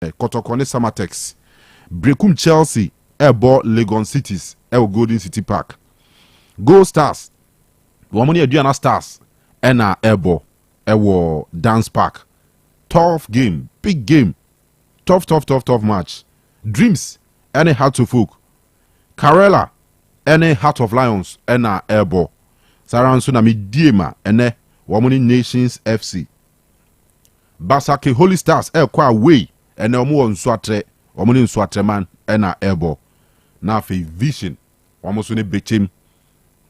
Kotokone Samatex. Brekum Chelsea, Airborne Legon Cities, El Golden City Park. Go Stars. Wamoni Aduana Stars. Ena Airborne. Ewo Dance Park. Tough game. Big game. Tough match. Dreams. Any Heart of Folk. Karela. Any Heart of Lions. Ena Airborne. Saranso na mi diema. Ene. Wamoni Nations FC. Basake Holy Stars. Kwa away. Ene omu nswatre. Wamoni nswatre man. Ena Airborne. Na fe Vision. Wamoso ne Bechem.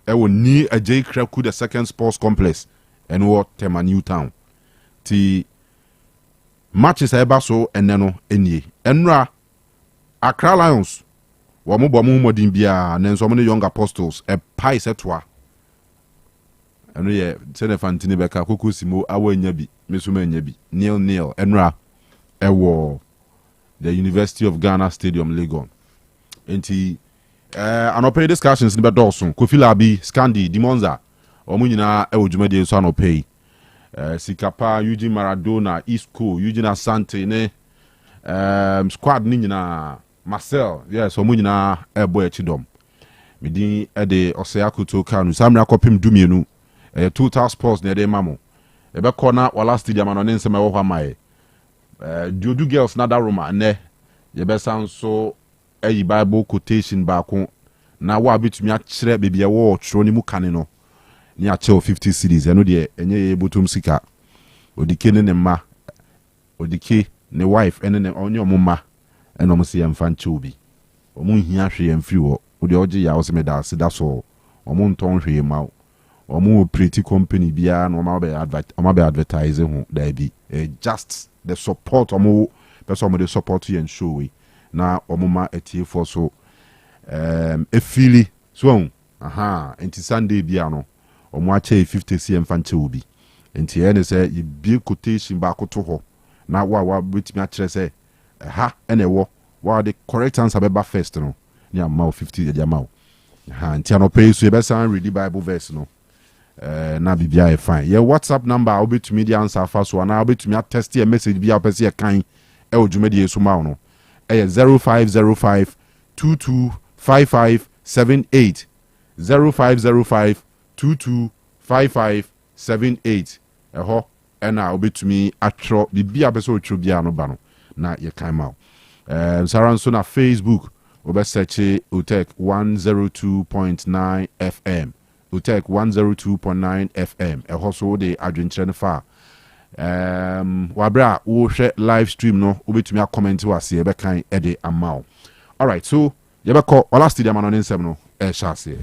Ewo ni Ajay Kreku the second sports complex. Enwo Tema Newtown. Ti matches eba so eneno enye. Enra Accra Lions. Wamo bomu modin bia nenso mo ne Young Apostles e pai setwa. Eno ye sene fantini beka koko simo awo nya bi mesuma nya bi. Nil enra ewo the University of Ghana Stadium Legon. Enti anope discussions ni be dawson Kofi Labi Scandi Dimonza omo nyina ewo dwumade so anope Sikapa Eugene Maradona Isco Eugene Asante ne squad ni nyina Marcel yes omo nyina ebo echidom medin de Osei Akoto Kanu samra kopim dumienu Total Sports ne de mamo ebe kona wala stadium no ne nsema wo hwamae Diodu Girls na da Roma ne ye be sanso ayi Bible quotation baako na wa betumi akyerɛ bebia wo tworo ni mu kane no ni akyerɛ 50 cedis eno de enye ye botom sika odike ne mma odike ne wife ene ne onye omma eno mo se yemfa nkyɛ obi omo hia hwe yemfiri wo ode oge ya wo se meda se da so omo nton hwe ma omo pretty company bia na omo be advertise ho da bi just the support omo person mo the support you and show we na omuma etie for so efili so enti Sunday bia no omo ache 50 cm fanche obi enti ene se ye bi quotation ba koto ho na wa betimi akire se ene wo wa the correct answer be first no ni ama 50 ya ma enti anope so ye be san read the Bible verse no na bibia e fine ye WhatsApp number obetumi di answer fa so na obetumi attest a message bia opese ye kan e odwumadi so ma no 0505 225578 0505 225578 eho ena obetumi atro bibia beso otro bia no ba no na ye kan ma saranso na Facebook obe search Otec 102.9 FM Otec 102.9 FM eho so de adwenkyere ne fa wabra wo hwe live stream no obetumi a comment wase e be kan e de amao. All right, so yebeko wala stadium no nsem no e sha se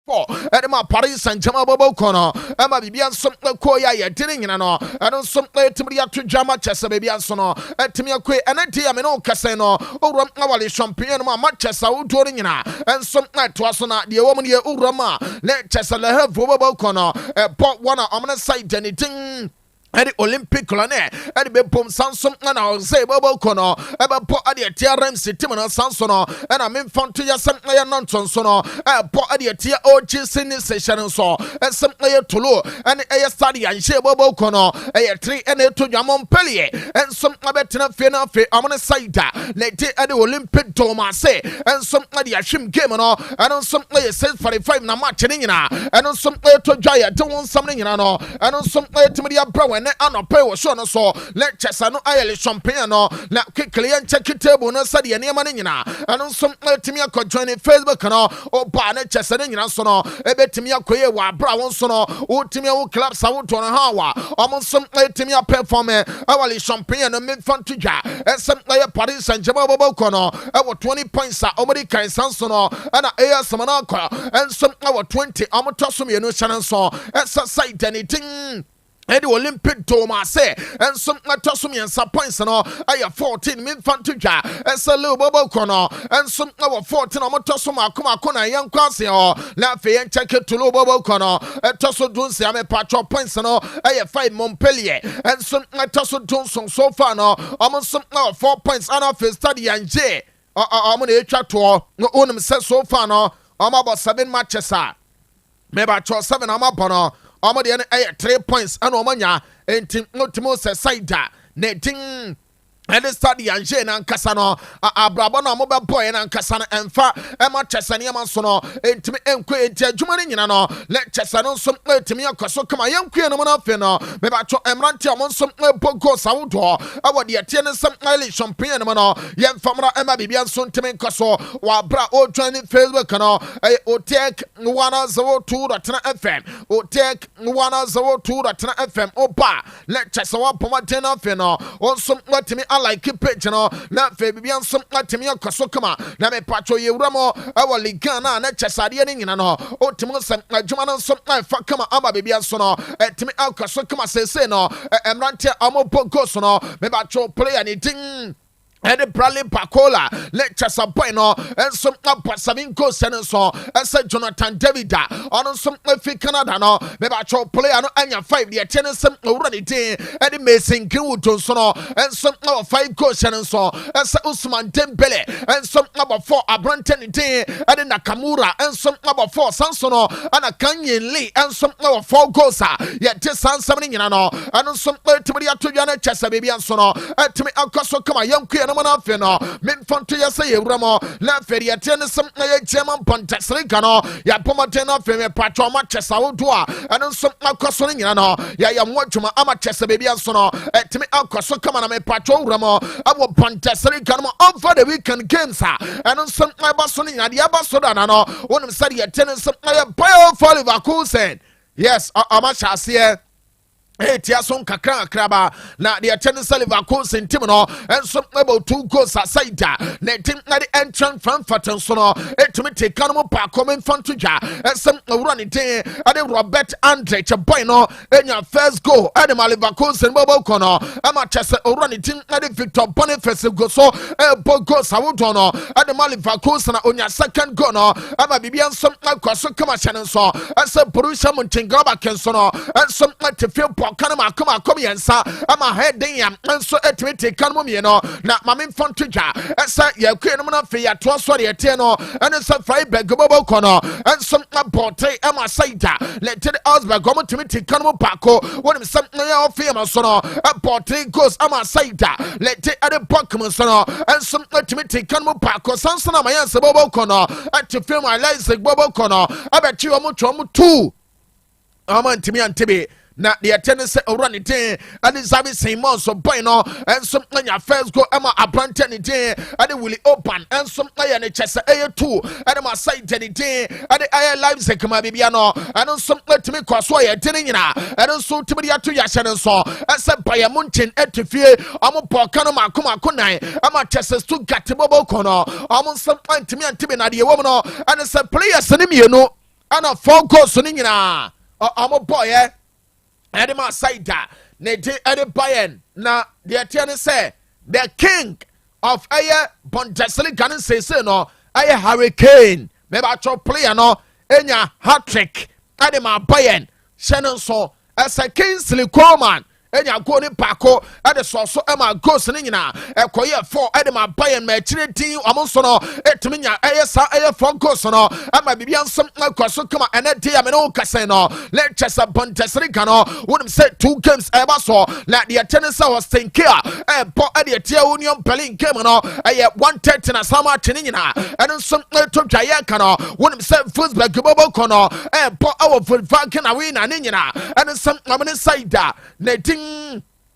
for Edema Paris and Jama Bobo Kono, Emma Bibian some Koya, you're telling no, I don't some Timia to Jama Chessa Bibian Sono, Timia Que, and a Tiamino Casino, or Ramawali Champion, Manchester, Utoringina, and some night to Asona, the woman here Urama, let Chessa have Bobo Kono, a pot one on the side, anything. At the Olympic Colonel, at the Bepom Sanson, and I'll say Bobo Kono, about pot at the TRM Sitimano Sansono, and I'm in front to your Sankaya Nonsensono, a pot at the Tia OG Sydney Session so, and some layer Tulu, and a study and share Bobo Kono, a tree and a to Jamon Pellier, and some Abetina Fena Fe, I'm on a side that, let it at the Olympic Thomas say, and some at the Ashim game and on some layer says 45 na match and on some layer to Jaya, don't want something in and on some layer to Media Brown. Ano pay was shown so let Chesano Irish champagne no na quickly and check it table no study and yamanina and on some Timia could join in Facebook no or Barnet Chesanin sono a bit Timia Quay wa brown sono or Timia clubs out on a hawa almost some Timia performer our champagne and mid fun to ja and some layer Paris and Jamabo Kono our 20 points are already kind sono and a Samanaka and some our 20 Amatosumi no channel so at site anything. The Olympic Thomas say, and some Tosumi and some points and all. I have 14 min fantuja, and some little Bobo Kono, and some over 14 Amatosuma Kumakuna, young Quasi or Laffy and check it to Bobo Kono, and Tosso Dunsi, I'm a patch of points and all. I have 5 Montpellier, and some Tosso Johnson so far no, almost some 4 points on off his study and J. I'm on the chat tour, no one says so far no, I'm about 7 matches. Maybe I chose 7 I'm up on. Omo de 3 points and omanya enti notimo se side na ting and the study and Jane and Cassano, Abrabana mobile boy and Cassana and Fa, Emma Chessania Mansono, and to me and quit Jumanino, let Chessano some to me a cosso come a young queen of Monofino, maybe I told Emranti among some Pogo Saudo, our dear tennis some Irish champagne mano, young Famra Emma Bibian soon to me cosso, while Bra old training Facebook cano, Otec 102.9Fm, Otec 102.9Fm, Opa, let Chessawa Pomatena Fino, on some what to me. I like it, you know. Now, Fabian, some like me, Kosokama. Now, me patro, you ramo, our Ligana, and Chessadian, and all. Oh, Timos, like Jumano, some like Fakama, Abba, Bibian Sono, to me, Alcasokama says, no, and Rantia Amo Pogosono, me patro play anything. And the Bradley Pacola, let Chesapoino, and some up Savinco Senaso, and Saint Jonathan Davida, on some Lefi Canada, no, maybe I shall play and your 5 the tennis some already, and the Mason Gilwood, and some 5 goals and so, and Usman Dembele, and some number 4 Abranten Day, and then Nakamura, and some number 4 Sansono, and a Kanyen Lee, and some number 4 goals, yet just something in an all, and some to me to Yana Chesa baby and sono, and to me Alcoso come a young queen. Manafino, men fonto ya say Ramo, La Feria Tennyson, German Pontex Ricano, Ya Pomatena Feme Patro Manchester Udua, and some Alcosoling, ya Yamwachuma Amachesa baby and sono, to me Alcoso come on a Patro Ramo, I will Pontex Ricano over the weekend games, and on some Abasoning and Yabasodano, one of Sadia Tennyson, Bio Foliva said, yes, Amachas Hey, Tiason Kakra Kraba, na the attendance Liverpool Saint Timono, and some about 2 goals aside. Netting at the entrance from Fatansono, and to me take Kanu Park coming from Tuja, and some running day, and then Robert Andre Chaboino, and your first goal, and the Liverpool Saint Bobo Kono, and Manchester running team, and the Victor Boniface Goso, and Bogo Saudono, and the Liverpool on your second goal, and my Bibian some Koso Kamashan so, and some Borussia Mönchengladbach Kensono, and some like to feel. Kanama come yensa ama head dem nso etime take kanum me no na mame fontoja esa ya kwenu na fe ya to so de tie no ene sa fry bag bobo kono enso aborte ama saida let the Osberg go to me take kanum pako woni some ya ofe am so no aborte goes ama saida let the other pokemon so no enso etime take kanum pako sansana mayanse bobo kono at to film my life bobo kono abeti omo twom 2 ama ntimi antebe na the attendance run it and is having same months of boy no and some your first go Emma Abranten it and it will open and some and chess A2 and my side it and the air lives a come bibiano and some let me cause why you're telling you and also to me to Yashan so and said by a mountain at to fear I'm a Kanama Kuma Kunai I'm a chess to get to Bobo Kono I'm on some point to me and Tibin at the woman and it's a player sending me you know. ana 4 goals ni nyina amo boy ede ma side ne de ede Bayern na de tie ne say the king of Bundesliga ne say no Hurricane me ba cho player no enya hat-trick ade ma Bayern hyene so asa Kingsley Coman enya go ne bako ade so ema goals ne nyina ekoye 4 ade ma Bayern ma chire tin omo so no etimi nya sa 4 goals no ama bibia nsem kwaso kama ene de ya me no kase no let's Bundesliga no wonim say 2 games eba so na de tennis was thinkia bo ade tia Union Berlin game no 130 na sama chine nyina ene nsem to dwaye ka no wonim say Wolfsburg bobo kono bo awo Volkswagen na we na ne nyina ene nsem amene side na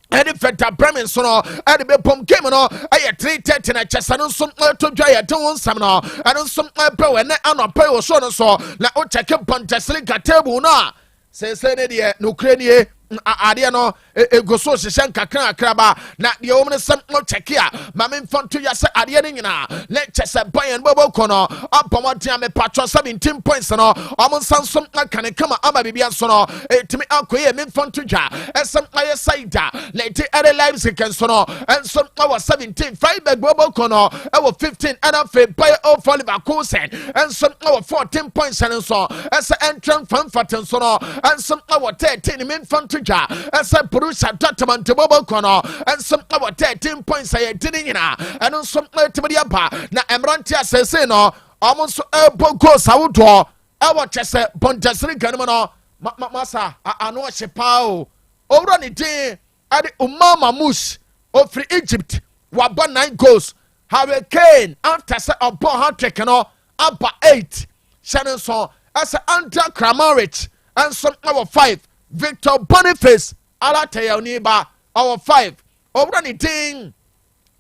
Eddie Feta Bremen sono Eddie Bepom game no 3:30 na chesano some to dry at one sam no and some pro and ano so no so na o check Bundesliga table no say ne no kranie ade no ego so hyehyɛ nkakra akraba na de o mne sem no check ya ma me mfonto ya se ade ne nyina le chese Bayern bobo kono abomodia me patro 17 points no omo sansom akane kama ama bibia so no etimi akoye me mfonto dwa esem aye saida le te ade Leipzig kan so no ensom awo 17 Freiburg bobo kono awo 15 and afa Bayer of Leverkusen ensom awo 14 points and so esa entran fanfaten so no ensom awo 13 me mfonto as a Borussia Dortmund to Bobo Kono and some over 13 points I didn't and some Timadiapa na Emrantia says no almost a Bogos outdoor our Chester Bundesliga no Masa I know Shepao over the day at the Umama Mush of free Egypt were 9 goals Hurricane after set of hat-trick no about 8 Shannon saw as an Andra Kramaric and some over 5 Victor Boniface Alataya Niba our 5 over anything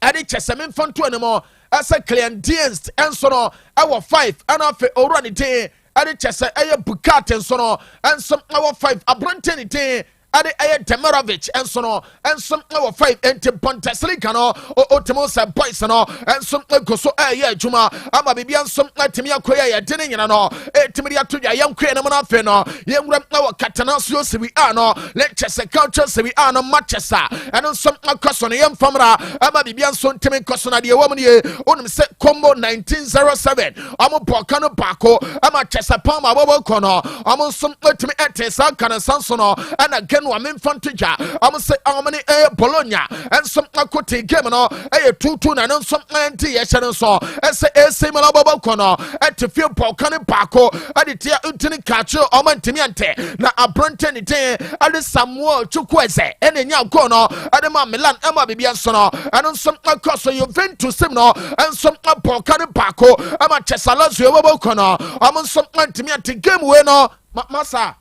Adi Chesamin Fonto anymore as a client dienst and sono our 5 and after over anything Adi Chesa Aya Bukat and sono and some our 5 Abrantanity Adi Aya Demirovic and sono and some our 5 into Bundesliga no or Otomosa Boysano and some Goso Aya Juma Ama Bibian some Timia Koya dinning in no Timidia to young Kranamana Feno young Ramno Catanasio Siviano lectures a culture Siviano Manchester and on some Cosonium Famra Ama Bibian son Timmy Cosona the woman ye on set combo 1907 Amo Bocano Baco Ama Chesa Palma Bobo Kono Amo some Timmy Etesa Kana Sansono and again one Fontuja Amo say Amani Bologna and some Akoti game no 2-2 and some anti Yashan so as a similar Bobo Kono at to feel Bocano Baco at the Tia Utini Cacho Omantimiante na Abranten at the Samuel Chukwese and in Yagono at the Milan Emma Bibiasono and on some Acoso Juventus Simno and some Bocano Baco Ama Chesalazio Bobo Kono among some Antimiante game winner Masa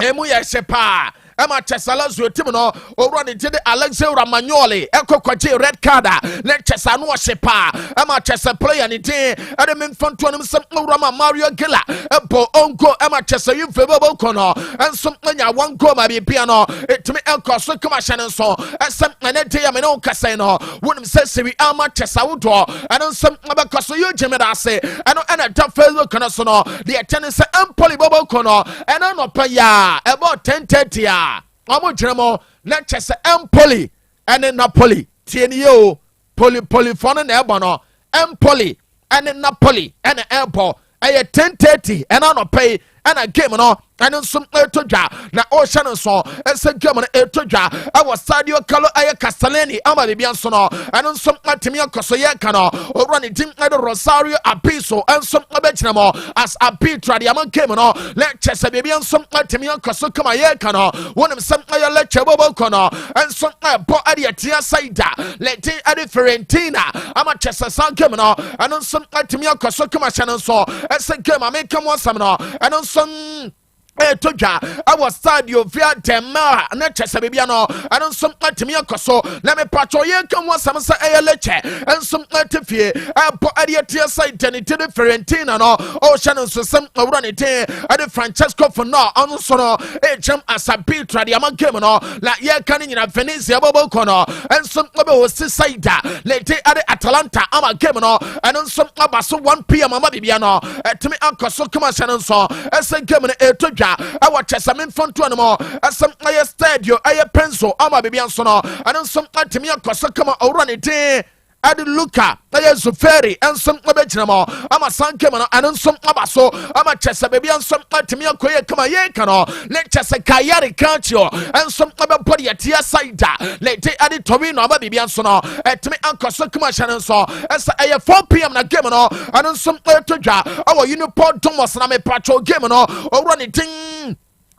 Emuya Shepa Emma Chesalazio Timono or run into the Alexei Ramagnoli Eko Kwaji red card let Chesano Shepa Emma Chesa play and it at the Minfontuanum some Rama Mario Gilla Epo Onko Emma Chesa you Febo Kono and some one go maybe piano it to me Elko so come and so and some Anete Amino Casino wouldn't say we Ama Chesa Udo and on some Abacoso you Jimedase and a tough fellow Conosono the attendance Empoli Bobo Kono and on Opaya about 10:30 Amo Jeremo, lectures Empoli and in Napoli, Tienio, Polyphone and Ebono, Empoli and in Napoli and Airport. I 10:30 and I don't pay and a game no and in some Etoja na Ocean so and some German Etoja. I was Sadio Calo Aya Castellani, Amadi Biansono, and in some Atimia Cosoyacano, or running Tim Rosario Apiso and some Abechnamo as Apitra the Amon game no lectures a baby and some Atimia Cosocamayacano, one of some Aya lecture Bobocono, and some Bo Adiatia Saida, Leti Adi Fiorentina, Amachesa San Gemino, and on some Atimia Cosocama Shannon so as a game I make come one summoner, and on some Toja, I was stadio via Dema, and Chesabiano, and on some Latimia Coso, let me patrol come once some say a leche, and some Latifie, I put Adia side Tenny to the Ferentina, or Shannon, so some running day, and the Francesco for now, on sono, a jump as a Petra, the Amakemano, like Yer Canning in a Venezia Bobocono, and some Labo was Sisaida, late at the Atalanta, Amakemano, and on some Abaso 1 p.m. Amabiano, to me Uncle Sokuma Shannon saw, as a German a Toja. I watch a some infant to animal, as some air stadio, air pencil, ama baby and sono, and on some Latimia Cosacama or run it. Adi Luca, I am so ferry, and some Labecamo, I'm a son coming, and on some Abaso, I'm a chessa baby and some Latimia Koya Kamayekano, let Chessa Kayari Cancio, and some other body at Tia Saida, let take Adi Torino, baby and sono, at me Uncle Sokuma Shannon saw, as I have 4 p.m. na Gemino, and on some Toja, our Unipod Thomas and I'm a patrol Gemino, or run it.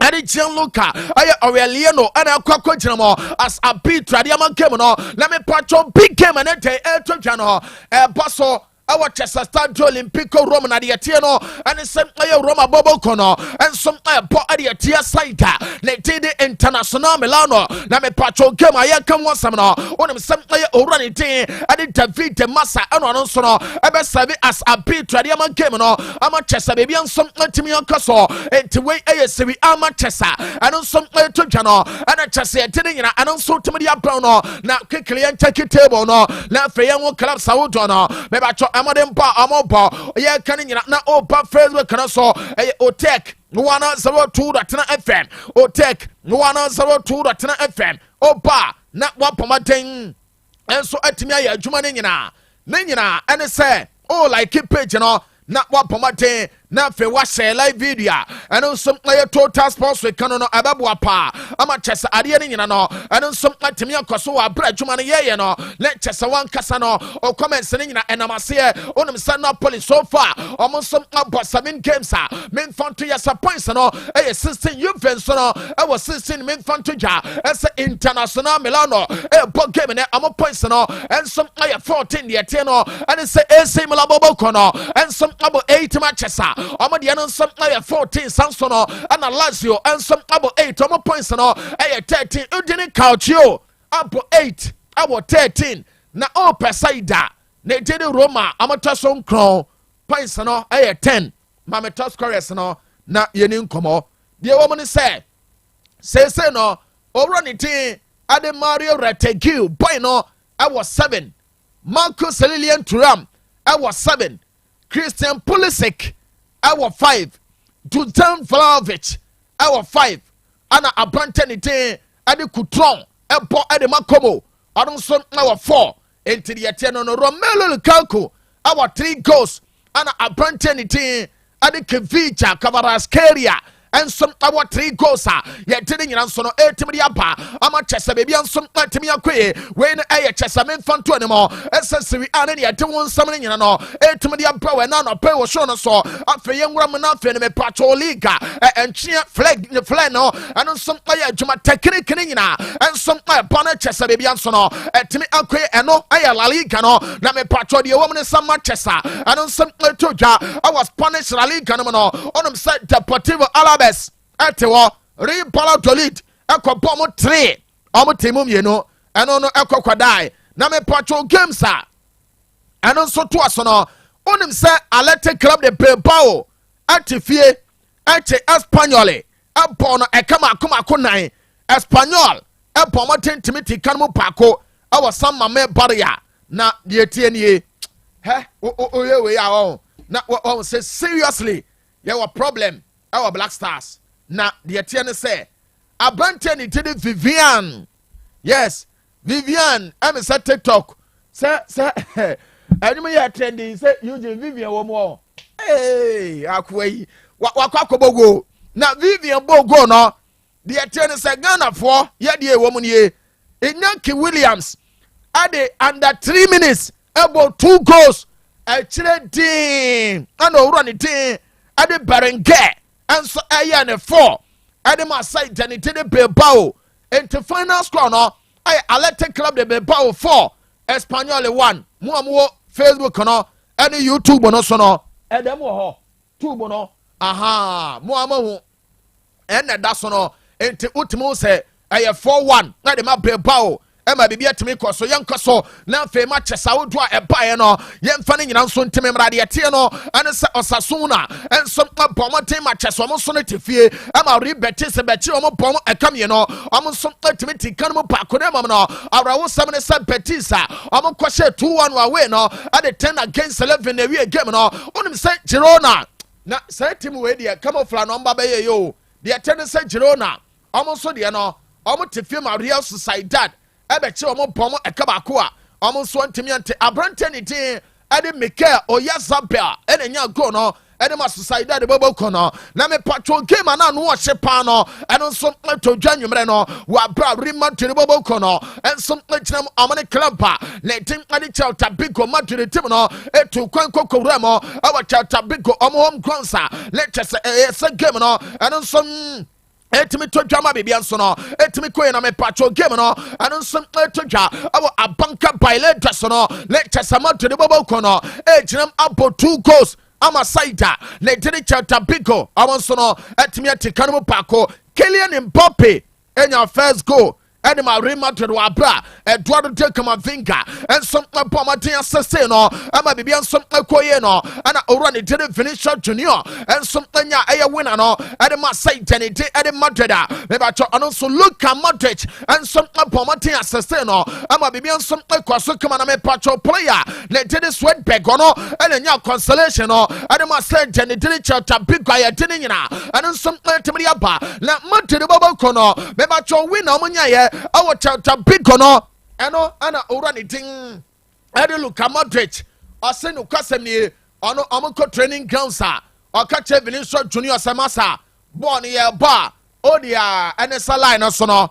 Adi Gianluca, I Aureliano, and I'll quack as a Petra, the Amakemano, let me patrol big game and a Tojano, a Basso. Our Chester Stadio Olimpico Roman Adiatiano, and some Roma Bobocono, and some body at Tia Saita, Letty International Milano, Name Patrol Gema, Yakam Wasamano, one of some Oranity, and David de Massa, and on Sono, Abasavi as a Petra, the Amakemano, Amachesa, baby, and some Latimia Caso, and to wait ASV Amachesa, and on some Tojano, and a Chessia Tinning, and also to Media Brono, now quickly and take it table, no, now Fayan collapse Saudono, maybe Amadempa Amopa, yeah, canning na opa Facebook can also Otec 102.9Fm, Otec 102.9Fm, Opa, not what pomating, and so at me, Jumanina, Nina, and say, oh, like keep page, you know, not what pomating. Na fe wase live video and some player total sports we Kanu no ababwapa ama chesa ade ne nyina no and some atimi akoso wa bra dwuma ne ye no let chesa wan kasa no o comments ne nyina enamase onum san na police so far omo some about 7 games men fanto ya points no 16 Juventus no e was 16 men fanto ja as international Milano bo game ne omo points no and some player 14 the tie no and say AC Milan bobo no and some about 8 matches Omo de no some 14 Sansono and Lazio and some about 8 omo points no 13 Udine Calcio about 8 about 13 na o pesaida na did Roma amatason crown points no 10 mametos scorers no na yeni nkomo de woman say no oranity ade Mario Retegui boy no I was 7 Marcus Lilian Thuram I was 7 Christian Pulisic I was 5 Dusan Vlahovic I was 5 Ana Abrantenite Ade Coutron Epo Ade Makomo Adonson I was 4 into the Etienne no Romelu Lukaku I was 3 goals Ana Abrantenite Ade Kvicha Kvaratskhelia and some our 3 goals yet telling you so no 8 apa ama chesa baby and some atimi akwe when I chesa men fan to anymore SSC and ya won something you know 8 apa we na no pay was show no so afre yenwra na afre me patrol league and chia flag no and some player juma technique ni na and some pana chesa baby and so no atimi akwe eno aya la liga no na me patrol the woman some chesa and some toja I was punished la liga no on said Deportivo Alaves Etewo Real Valladolid Ekwa mo 3 omo temu mienu eno no ekwa kwadai na me patrol games eno so to aso no onim se Athletic Club de Bilbao atifie eche Espanyol ebo no ekama akoma nan Espanyol ebo mo tentimiti kan mo pako awo samma me barrier na de tie nie he o we ya o na o say seriously there were problem our Black Stars na the tie say Abrante ni tidi Vivian. Yes, Vivian. I'm say TikTok. Say, anyway, you trending. Say, Eugene Vivian one more. Hey, akway. Wakwa bogo. Na Vivian bogo no. The attorney say Ghana for. Yeah, the woman ye. Inyaki Williams. Ade under 3 minutes. About 2 goals. Actually, team. I know run it team. Ade Berenguer. And so I 4. Adema side Janitede Bilbao into final score no I Athletic Club de Bilbao 4 Espanyol 1 muamuo Facebook no any YouTube no so no edem wo ho tube no aha muamu ɛna da so no enti utimo sɛ ɛyɛ 4-1 na de ma beba Emma Bibia to me so young Cosso, now fe match Saudra a Bayano, Yen Fanning and Son Timeradia Tiano, and Osasuna, and some Pomate matches almost sonity fear. Emma Ribetis a Betiomo Pom a Camino, almost some ultimate Kanu Paconemano, our 7 San Petisa, almost Quashe 2-1 away no, at the 10 against 11 the rear game no, on him said Girona. Now, say Timu, come off Lanomba Bay yo, the attendant said Girona, almost so the no, almost to film our real society. Ebechi omo pomo ekabako a omo so ntimi ante abrante ne tin ade Mikel Oyarzabal ene nya go no ene ma society de bobo kono na me patro game na no hye pa no eno so to dwanwumre no wa bra rima to bobo kono enso kyerem amane club ba na tin ade Celta Vigo Madrid team no etu kwan kokowura mo awa Celta Vigo omo home ground sa let's say game no eno so etimi to dwama bibia nso no etimi koe na me patro game no anu nso to dwa awo abanka baile dress no lecture sama to the bobo kono ejinam abo 2 goals ama saida le diri Celta Vigo awon so no etimi atikanu pako Kylian Mbappe enya first goal ene ma Real Madrid wa bra Eduardo de Camavinga en some pomati assassin no ama bibia some koye no ana ora ne did Vinicius Junior en some nya eye winner no ene ma say tenity ene Madrid me ba cho ano so Luka Modric en some pomati assassin no ama bibia some kwaso kama na me patcho player ne did Swedberg no ene nya consolation no ene ma say tenity Celta Vigo ya tini nyina ene some temri aba na Madrid bobo kono me ba cho winner mo nya ye our Celta Vigo no eno ana ora ne din ade Luka Modric ose no kwasem ni ono amko training grounds a oka che Vinicius Junior semasa ball ne ye ba odia enesa line so no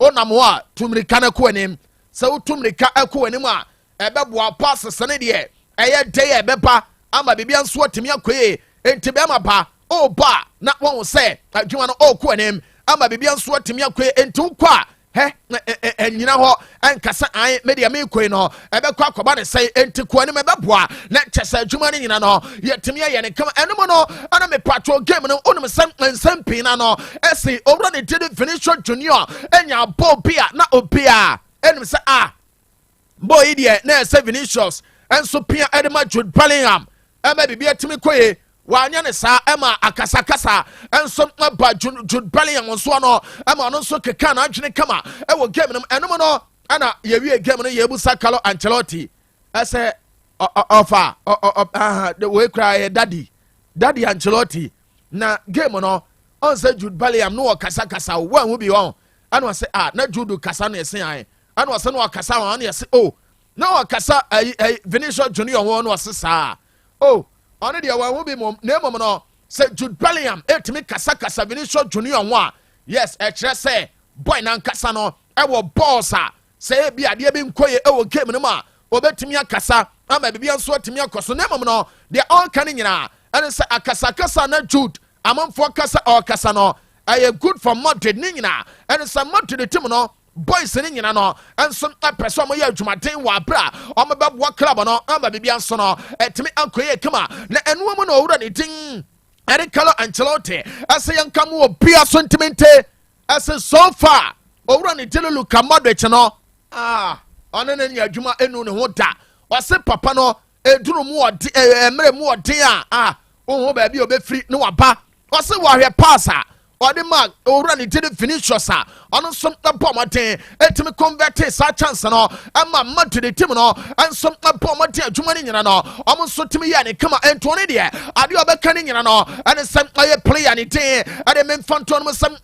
onamo a tumrika na ko anim se utumrika ako anim a ebeboa pass sene de eye dey ebeba ama bibia nso atimi akoe enti be ma ba o ba na won se adwuma no o ko anim ama bibia nso atimi akoe enti ukwa enyina ho enkasa an media me koi no ebekwa akoba ne sei enti ko ni mebeboa na chesa adwuma ne nyina no yetimi ye ne kama enum no ana me patrol game no onum sem pina no esi owra ne did Vinicius Junior enya ball bia na obia enum se boy die na se Vinicius enso pia edema Jude Bellingham ema bibia timi koye wanya ne sa ema akasakasa enso ba Jude Bellingham so no ema no so keka na adwene kama ewo game no enum no ana yewie game no yebusa Carlo Ancelotti ese ofa the way cry daddy Ancelotti na game no on say Jude Bellingham no akasakasa wan hu bi won ana say na Jude kasa na ese an ana say no akasa wan na ese na akasa Vinicius Junior won no asesa on the one will be name no say Jude Bellingham etimi kasa Vinicius Junior one yes say boy nan kasa no ewo bossa say bia de bi nkoye ewo game no ma obetimi akasa ama bibia nso atimi akoso name no they all can nyina and say akasa na Jude amamfo kasa or kasa no good for Madrid ni nyina and say Madrid team no boys ni nyina no enso person mo ya adwumaden wa bra o me babo club no amba bibia nso no etimi akoye kama na enu mo no owura ne din Carlo Ancelotti ase yankam wo bia so ntimente ase so far owura ne din Luka Modric no ono ne adwuma enu ne ho da wase papa no eduru mu odi emre mu odi oho ba bi obefri ne waba wase wo ahwe passa Odima owura ne did Vinicius ono som na bomate etimi convert sa chance no ama Madrid team no ensom na bomate adwuma ne nyina no omo so timi ya ne kama ento ne de ade obeka ne nyina no ane sem aye player ne tin ade memfanto no sem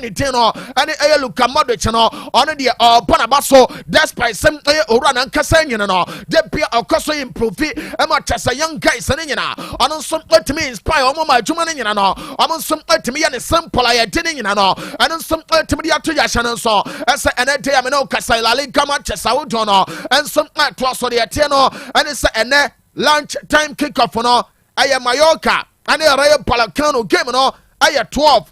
ne tin no ane aye Luka Modric no ono de bona baso despite sem aye owura na nkasa nyina no de bia okoso improve ama chasa young guys ne nyina ono som etimi inspire omo ma adwuma ne nyina no omo som etimi ya ne simple aye tin nyina no ane som etimi de ato ya shana so ese ene de ameno kasa la liga Manchester wodo no enso to so de tie no ene se ene lunch time kick off no aye Mallorca ane Rayo Vallecano game no aye 12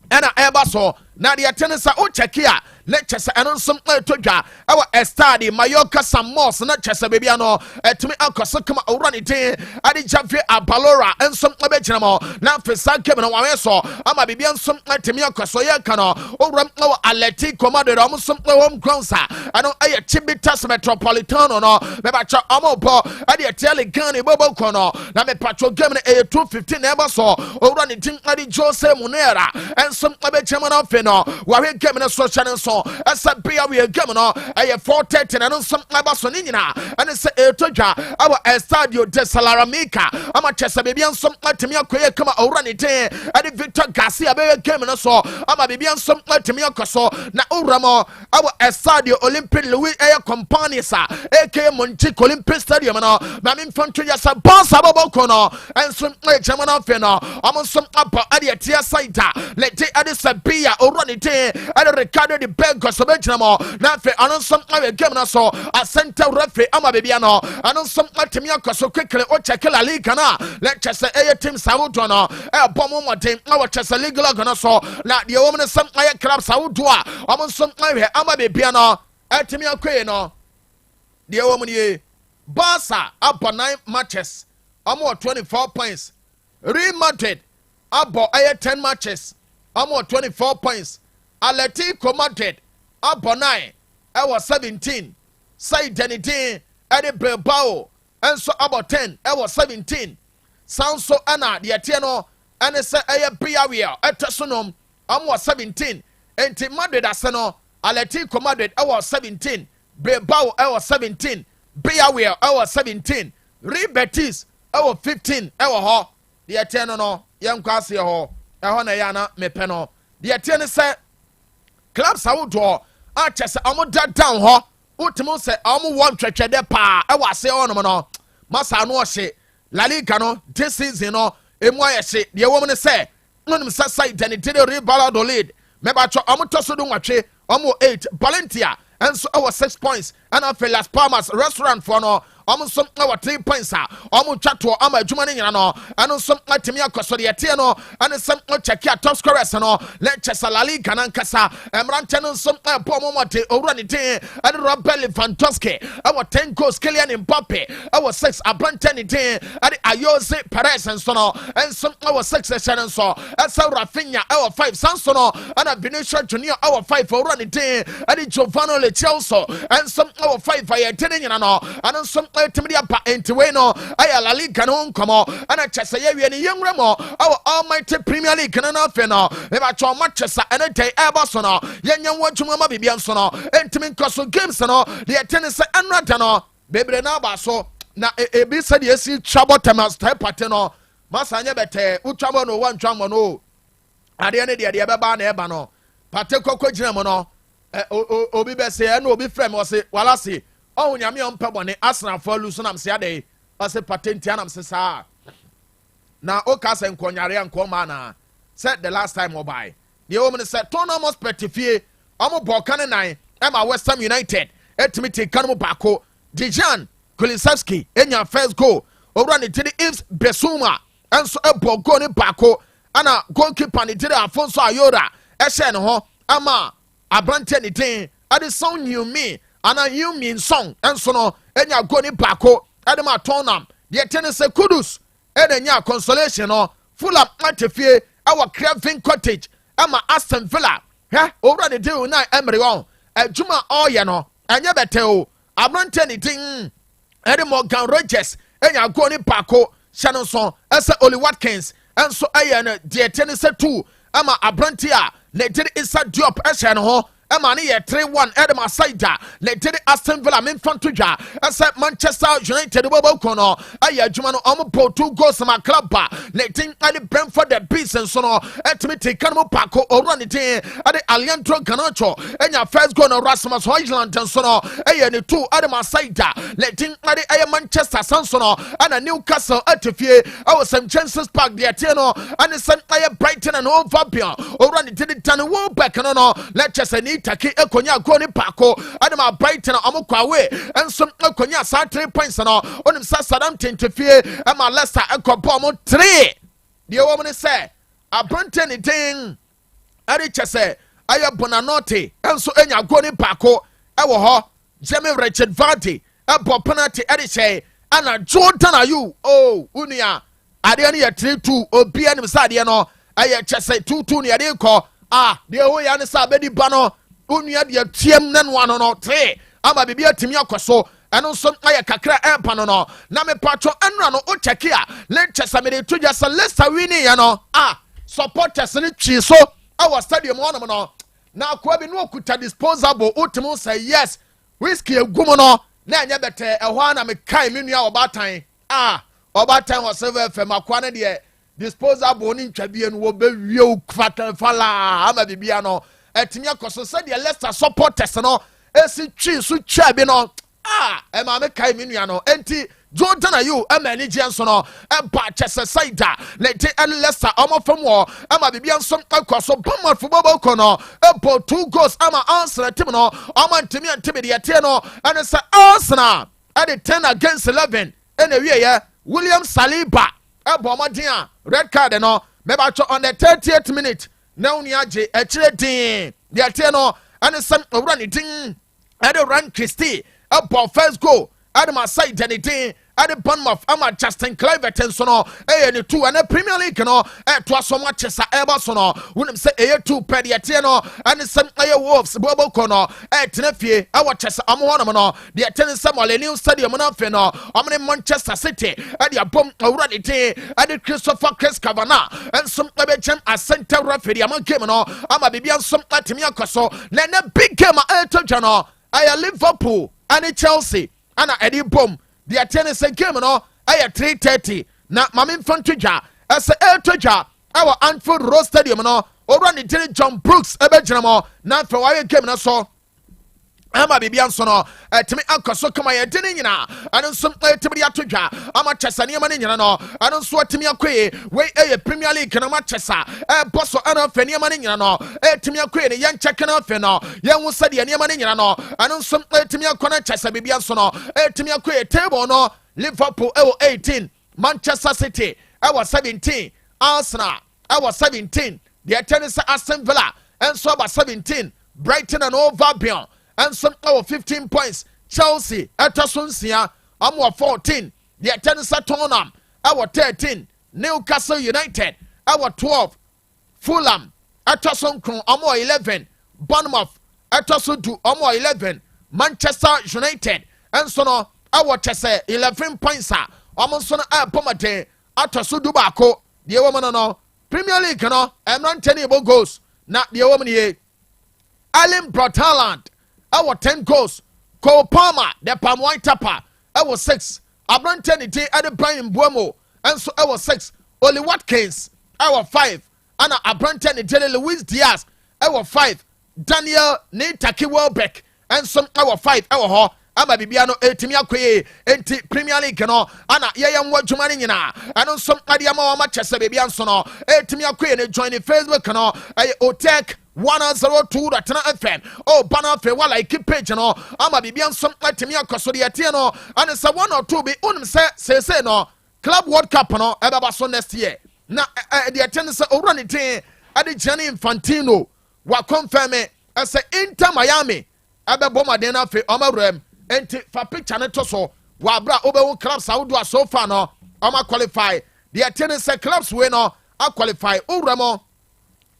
ena eba so na de tie sa o check here kyɛ sɛ ɛno nso ɛtɔ dwa ɛwɔ Estadi Mallorca Samos na kyɛ sɛ baabi ano ɛtumi akɔso kama owura ne din ade Javier Abalora nso ɛbɛgyina mu na afei saa game no wɔn so ama biribi nso ɛtumi akɔso yɛ ka no owura ɛwɔ Atletico Madrid ɔmo nso home grounds a ɛno ɛyɛ Chibitas Metropolitano no mɛbakyɛ ɔmo bɔ ɛde ɛtɛle Gani bobo kɔ no na mɛpakyɛ game no ɛyɛ 2:15 na ɛbɔ so owura ne din ade Jose Munera nso ɛbɛgyina mu na afei no wɔahwɛ game no so hyɛ ne nso ɛsɛ bia wɔyɛ game no ɛyɛ 4:30 na no nso ɛbɔ so ne nyinaa ɛne sɛ ɛtɔ dwa ɛwɔ Estadio de Salaramica ama kyɛ sɛ biribi nso atumi akɔyɛ kama owura ne din ɛde Victor Garcia bɛyɛ game no so ama biribi nso atumi akɔ so na owura mo ɛwɔ Estadio Olympic Louis ɛyɛ companies a aka Montico Olympic Stadium no na memfa nto yɛ sɛ Barca bɔbɔkɔ no ɛnso ɛkyɛm no afei no ɔmo nso abɔ ɛde ɛteɛ side a lete ɛde sɛ bia owura ne din ɛde Ricardo de Benko so bɛgyina mo na afei ɔno nso ɛwɛ game no so asɛnta referee ama baabi no ɛno nso atumi akɔ so quickly ɔkyɛke La Liga no a kyɛ sɛ ɛyɛ team sawodoɔ no ɛbɔ mo mmɔden na wɔkyɛ sɛ league log no so na deɛ wɔm no sɛm ɛyɛ club sawodoɔ a ɔmo nso ɛhwɛ ama baabi no atumi akɔye no deɛ wɔm no ye Barca abɔ 9 matches ɔmo wɔ 24 points Real Madrid abɔ ɛyɛ 10 matches ɔmo wɔ 24 points Atletico Madrid abɔ 9 ɛwɔ 17 Said ne din ɛde Bilbao ɛnso abɔ 10 ɛwɔ 17 sanso ɛna deɛ teɛ no ɛne sɛ ɛyɛ Villarreal ɛtɛ so nom ɔmo wɔ 17 enti Madrid ase no Atletico Madrid ɛwɔ 17 Bilbao ɛwɔ 17 Villarreal ɛwɔ 17 Real Betis ɛwɔ 15 ɛwɔ hɔ deɛ teɛ no yɛnkɔ aseɛ hɔ ɛhɔ na ɛyɛ ana mepɛ no deɛ teɛ ne sɛ clubs awodoɔ akyɛ sɛ ɔmo da down hɔ wotumi sɛ ɔmo wɔ ntwɛtwɛdɛ paa ɛwɔ aseɛ hɔnom no masa no ɔhye La Liga no this season no emu ayɛ hye deɛ wɔm ne sɛ nonim sɛ Said ne tiri Real Valladolid mɛbatwɛ ɔmo tɔ so do nwatwe ɔmo 8 Valencia ɛnso ɛwɔ 6 points ɛna afei Las Palmas restaurant for no ɔmo nso ɛwɔ 3 points a ɔmo twa toɔ ama adwuma no nyina no ɛno nso atumi akɔ so deɛ teɛ no ɛne sɛ ɔkyɛke a top scorers no lɛkyɛ sɛ La Liga nankasa mmeranteɛ no nso ɛbɔ ɔmo mmɔte owura ne din ɛne Robert Lewandowski ɛwɔ 10 goals Kylian Mbappe ɛwɔ 6 aberanteɛ ne din ɛne Jose Perez nso no ɛnso ɛwɔ 6 ɛhyɛ no nso ɛsɛ Rafinha ɛwɔ 5 sanso no ɛna Vinicius Junior ɛwɔ 5 owura ne din ɛne Giovanni Lo Celso ɛnso ɛwɔ 5 a yɛte ne nyina no ɛno nso ɛtumi de apa entiwei no ɛyɛ La Liga no nkɔmɔ ɛna kyɛ sɛ yɛwie ne yɛnwura mɔ ɛwɔ Almighty Premier League no no afei no mebatwɛ ɔma kyɛ sa ɛne dɛn ɛbɔ so no yɛnyɛ wɔ adwuma ma biribia nso no ɛntumi nkɔ so games no deɛ ɛte ne sɛ ɛnora da no bebree no aba so na ebi sɛdeɛ ɛsi twa bɔtɛm a style party no masa nyɛ bɛtɛɛ wotwa bɔ no wantwa mmɔ no adeɛ ne deɛ ɛbɛba na ɛba no pate kɔkɔ gyina mu no obi bɛsɛ ɛna obi frɛ me ɔse wala se ɔho nyame ɔmpɛ bɔne asenafoɔ alu so nam sɛ ade ɔse patenti anam se saa na woka sɛ nkɔnyare a nkɔma anaa sɛ the last time ɔbae deɛ wɔm ne sɛ tournament pɛtifie ɔmo bɔɔka ne nan ɛma West Ham United ɛtumi te ka no mu baako Dejan Kulisevski ɛnya first goal owura ne tiri Yves Bissouma ɛnso ɛbɔ goal ne baako ana goalkeeper ne tiri Afonso Ayora ɛhyɛ ne ho ama aberanteɛ ne din ade Son Heung-min ana Heung-min Son ɛnso no ɛnya goal ne baako ɛde ma Tottenham deɛ te ne sɛ Kudus ɛna nya consolation no Fulham ate fie ɛwɔ Craven Cottage ɛma Aston Villa hɛ owura ne din Unai Emery wɔn adwuma ɔyɛ no ɛnyɛ bɛtɛ o aberanteɛ ne din ɛde Morgan Rogers ɛnya goal ne baako hyɛ no nso ɛsɛ Oli Watkins ɛnso ɛyɛ no deɛ te ne sɛ 2 ama aberanteɛ a ne din Issa Diop ɛhyɛ no ho ɛma ne yɛ 3-1 ɛde ma Saida ne din Aston Villa memfa nto dwa ɛsɛ Manchester United bɔbɔ no ɛyɛ adwuma no ɔmo bɔ 2 goals ma club ba ne din ɛde Brentford the Bees nso no ɛtumi te ka no mu paako owura ne din ɛde Alejandro Garnacho ɛnya first goal no Rasmus Højlund nso no ɛyɛ ne 2 ɛde ma Saida ne din ɛde ɛyɛ Manchester sanso no ɛna Newcastle ɛte fie ɛwɔ St James's Park deɛ tie no ɛne sɛ ɛyɛ Brighton and Hove Albion owura ne din Danny Welbeck no Leicester ni Taki ekonya goal ni paako adama Brighton ɔmo kwawe enso ekonya saa 3 points no onim sa Southampton tefie ɛma Leicester ekɔbɔ ɔmo 3 deɛ wɔm ne sɛ abrante ne din ɛde kyɛ sɛ ayɛ Bonanote ɛnso enya goal ne baako ɛwɔ hɔ. Jamie Richard Vardy ɛbɔ penalty ɛde hyɛ ana Jordan Ayew unia adeɛ no yɛ 3-2 obia nim sɛ adeɛ no ɛyɛ kyɛ sɛ 2-2 ne yɛde kɔ deɛ ɛwɔ yɛ ne sɛ abɛdi ba no unia deɛ tuam ne noa no 3 ama biribi atumi akɔ so ɛno nso ayɛ kakra ɛmpa no na mepatwɔ ɛnora no wokyɛke a le kyɛ sɛ mede to gya sɛ Leicester winning yɛ no supporters ne twi so ɛwɔ stadium hɔnom no na akoa bi ne ɔkuta disposable wotumi sɛ yes whiskey egu mu no na ɛnyɛ bɛtɛ ɛhɔ na mekae me nua ɔbaatan ɔbaatan wɔ Silver FM akoa ne deɛ disposable ne ntwabie no wɔbɛwie wo fala ama bibia no ɛtumi akɔ so sɛdeɛ Leicester supporters no esi twi so twa bi no ɛma mekae me nua no enti Jordan Ayew ɛma ani gye nso no ɛba kyɛsɛ saida ne te ɛne Leicester ɔmo fam wɔ ɛma bibia nso ɛkɔ so Bournemouth football kɔ no ɛbɔ 2 goals ama Arsenal team no ɔmo ntumi deɛ tie no ɛne sɛ Arsenal ɛde 10 against 11 ɛna wieyɛ William Saliba ɛbɔ ɔmo den a red card no mɛbatwɔ on the 30th minute na uni agye ɛkyerɛ din deɛ tie no ɛne sɛ owura ne din ɛde Ryan Christie ɛbɔ first goal Adam Asai Janity, Adam Bournemouth, Ama Justin Clivert nso no ne 2 and Premier League no to so much as ever so no wouldn't say 2 per the no and some Wolves Bobo Kono Tenefie our chess Amonam no the attendance Samuel a new stadium no feno in Manchester City at the bomb already at the Christopher Chris Cavana and some gem as center referee among game no Ama Bibian some Atimia Koso then a big game at Jano I Liverpool and Chelsea ana Eddie Bom the attendance game no ay 3:30 na mamin fantja as a our Anfield Road Stadium no over the John Brooks ebejinamo na for why game na so ama bibian so no timi akoso kama ye dini nyina anu nso timi atodwa ama chesa ne ma ne nyina no anu nso timi akoye we Premier League na ma chesa boso ana fa ne ma ne nyina no timi akoye ne yan check na fa no yan wo sade ne ma ne nyina no anu nso timi akona chesa bibian so no timi akoye table no Liverpool 18 Manchester City 17 Arsenal 17 the tennis Aston Villa and so about 17 Brighton and Hove Albion and some 15 points. Chelsea at Sunsia, 14. The tennis at Tottenham, 13. Newcastle United, 12. Fulham at Sunkrun, 11. Bournemouth at Sundu, 11. Manchester United, and so no, Chese 11 points. Amonsona Pomate at Sudubako, the woman no Premier League, no, and not 10 goals. Not the woman here. Alan Brotaland. 10 goals. Cole Palmer, the Palm White Tapper, 6. Abranten T at the Brian Buemo, and so 6. Oli Watkins, 5. Anna Abranten Jelly Luis Diaz, 5. Daniel Nitaki Welbeck, and some 5. Ama Bibiano Etimia Kwe, Enti Premier League, no, Anna Yayam Wajumanina, and some Adiama Manchester Bibian Sono, Etimia Kwe, joining Facebook, no, Otec 102.9Fm. Banner fe wala keep page no. Ama bibian some Timia Kosodia Tiano, and it's a 1 or 2 be say no. Club World Cup no, eba so next year. Na the attendance run it at the Gianni Infantino. Wa confirm as a Inter Miami. Ebe boma dena fe omarem. Enti fa picture ne to so. Wa bra obe clubs do so far no. Ama qualify. The attendance clubs we no a qualify. Uremo.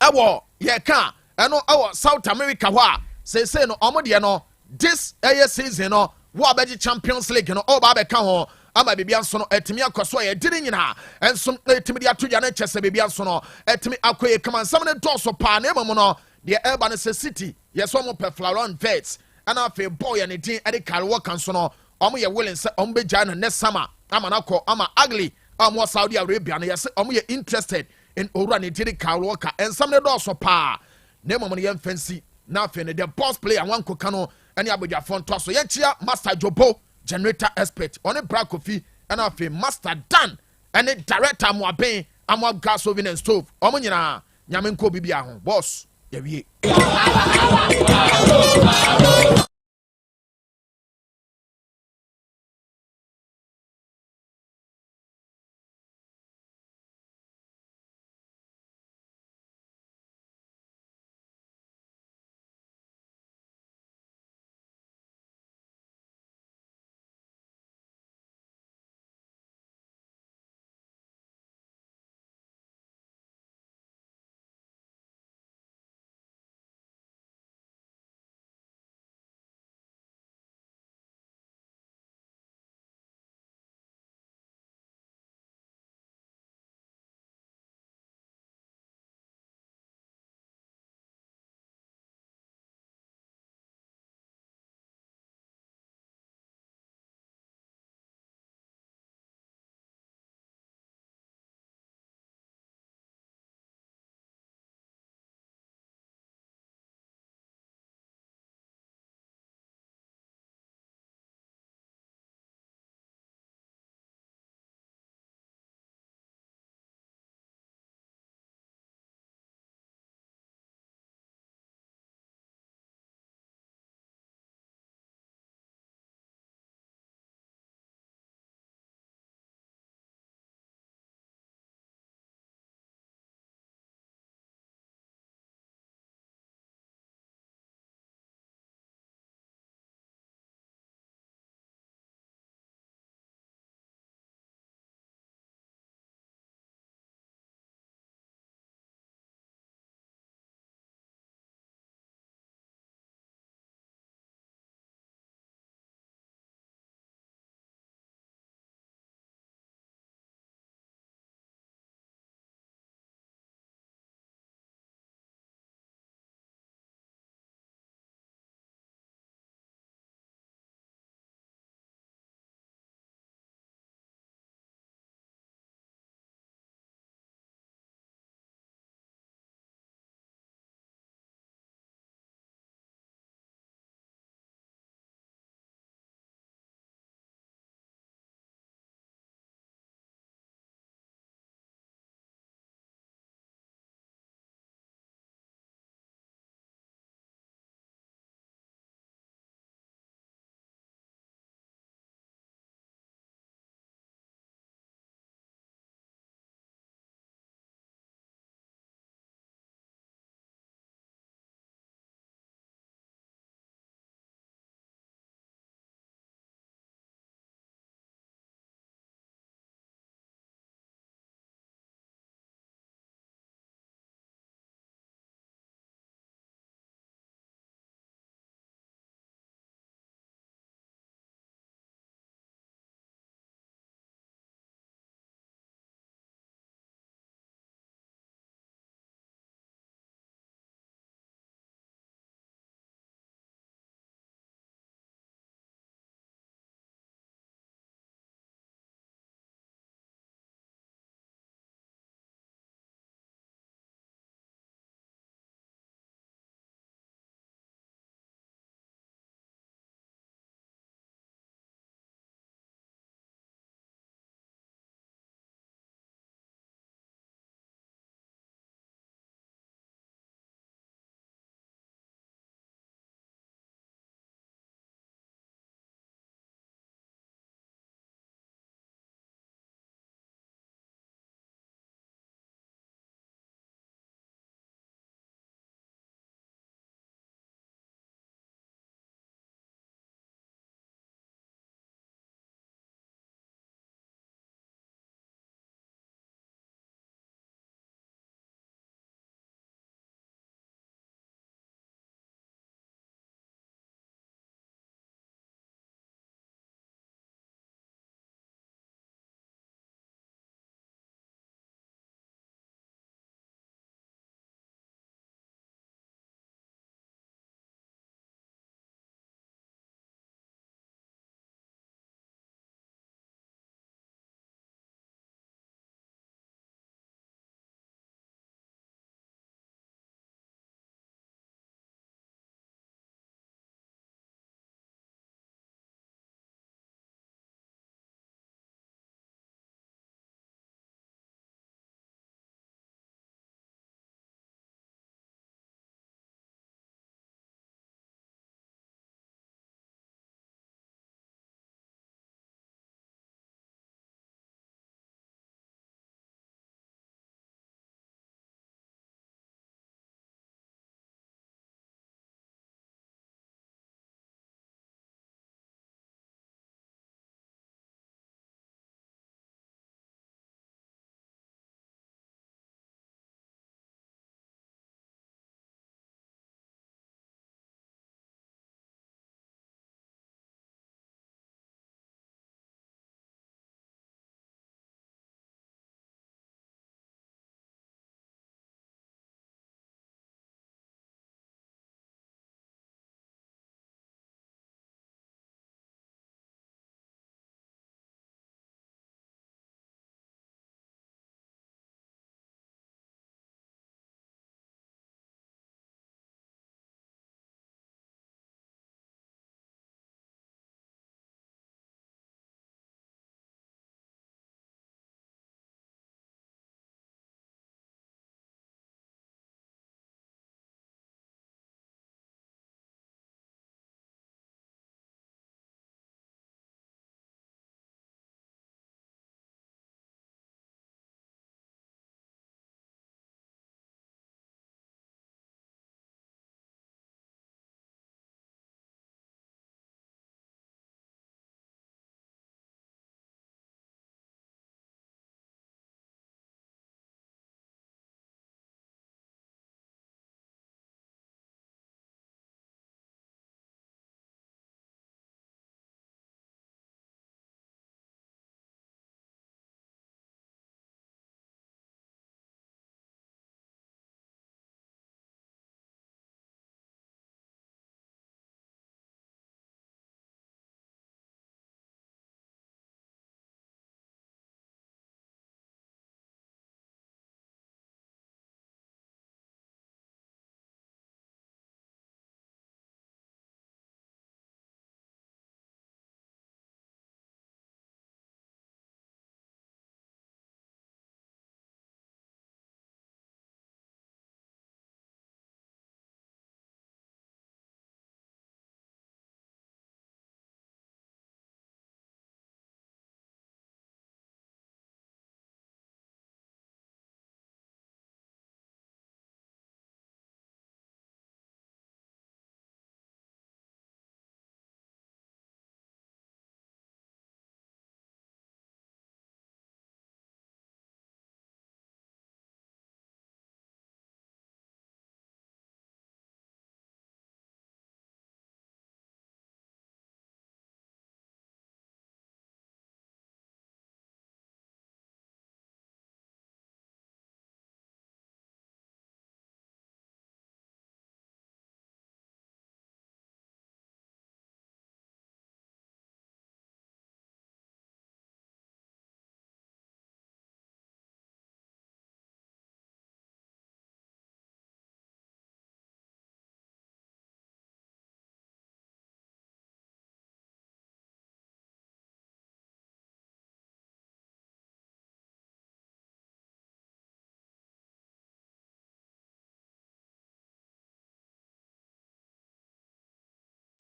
Ewo ye can. Eno our South America wa say no omodie no this season no wa beji Champions League no o ba be ka ho ama bibia nso no etimi akoso ye diri nyina enso etimi dia to ya na chese bibia nso no etimi akoye kama nsam ne doso pa na emamu no de Urban City yeso mo pe Florent Vets ana fe boy ne din e de Carlo kan so no omo ye willing say omo be ja na next summer ama na ko ama ugly omo Saudi Arabia no yes omo ye interested in owura ne diri Carlo ka ensam ne doso pa Nemo money fancy now fin the boss player one kokano any abuja phone to so yenchia master jobo generator expert on a bra coffee and afi master dan and a director mo aben amwa gas oven and stove omo nyina nyamenko bibia ho boss ye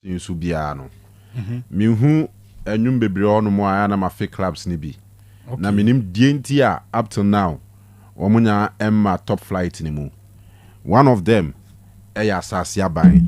nso bia no mehu enwum bebre ono mo aya na ma fake clubs ni bi na minim die a up till now omunya emma top flight ni mu one of them eya asase aban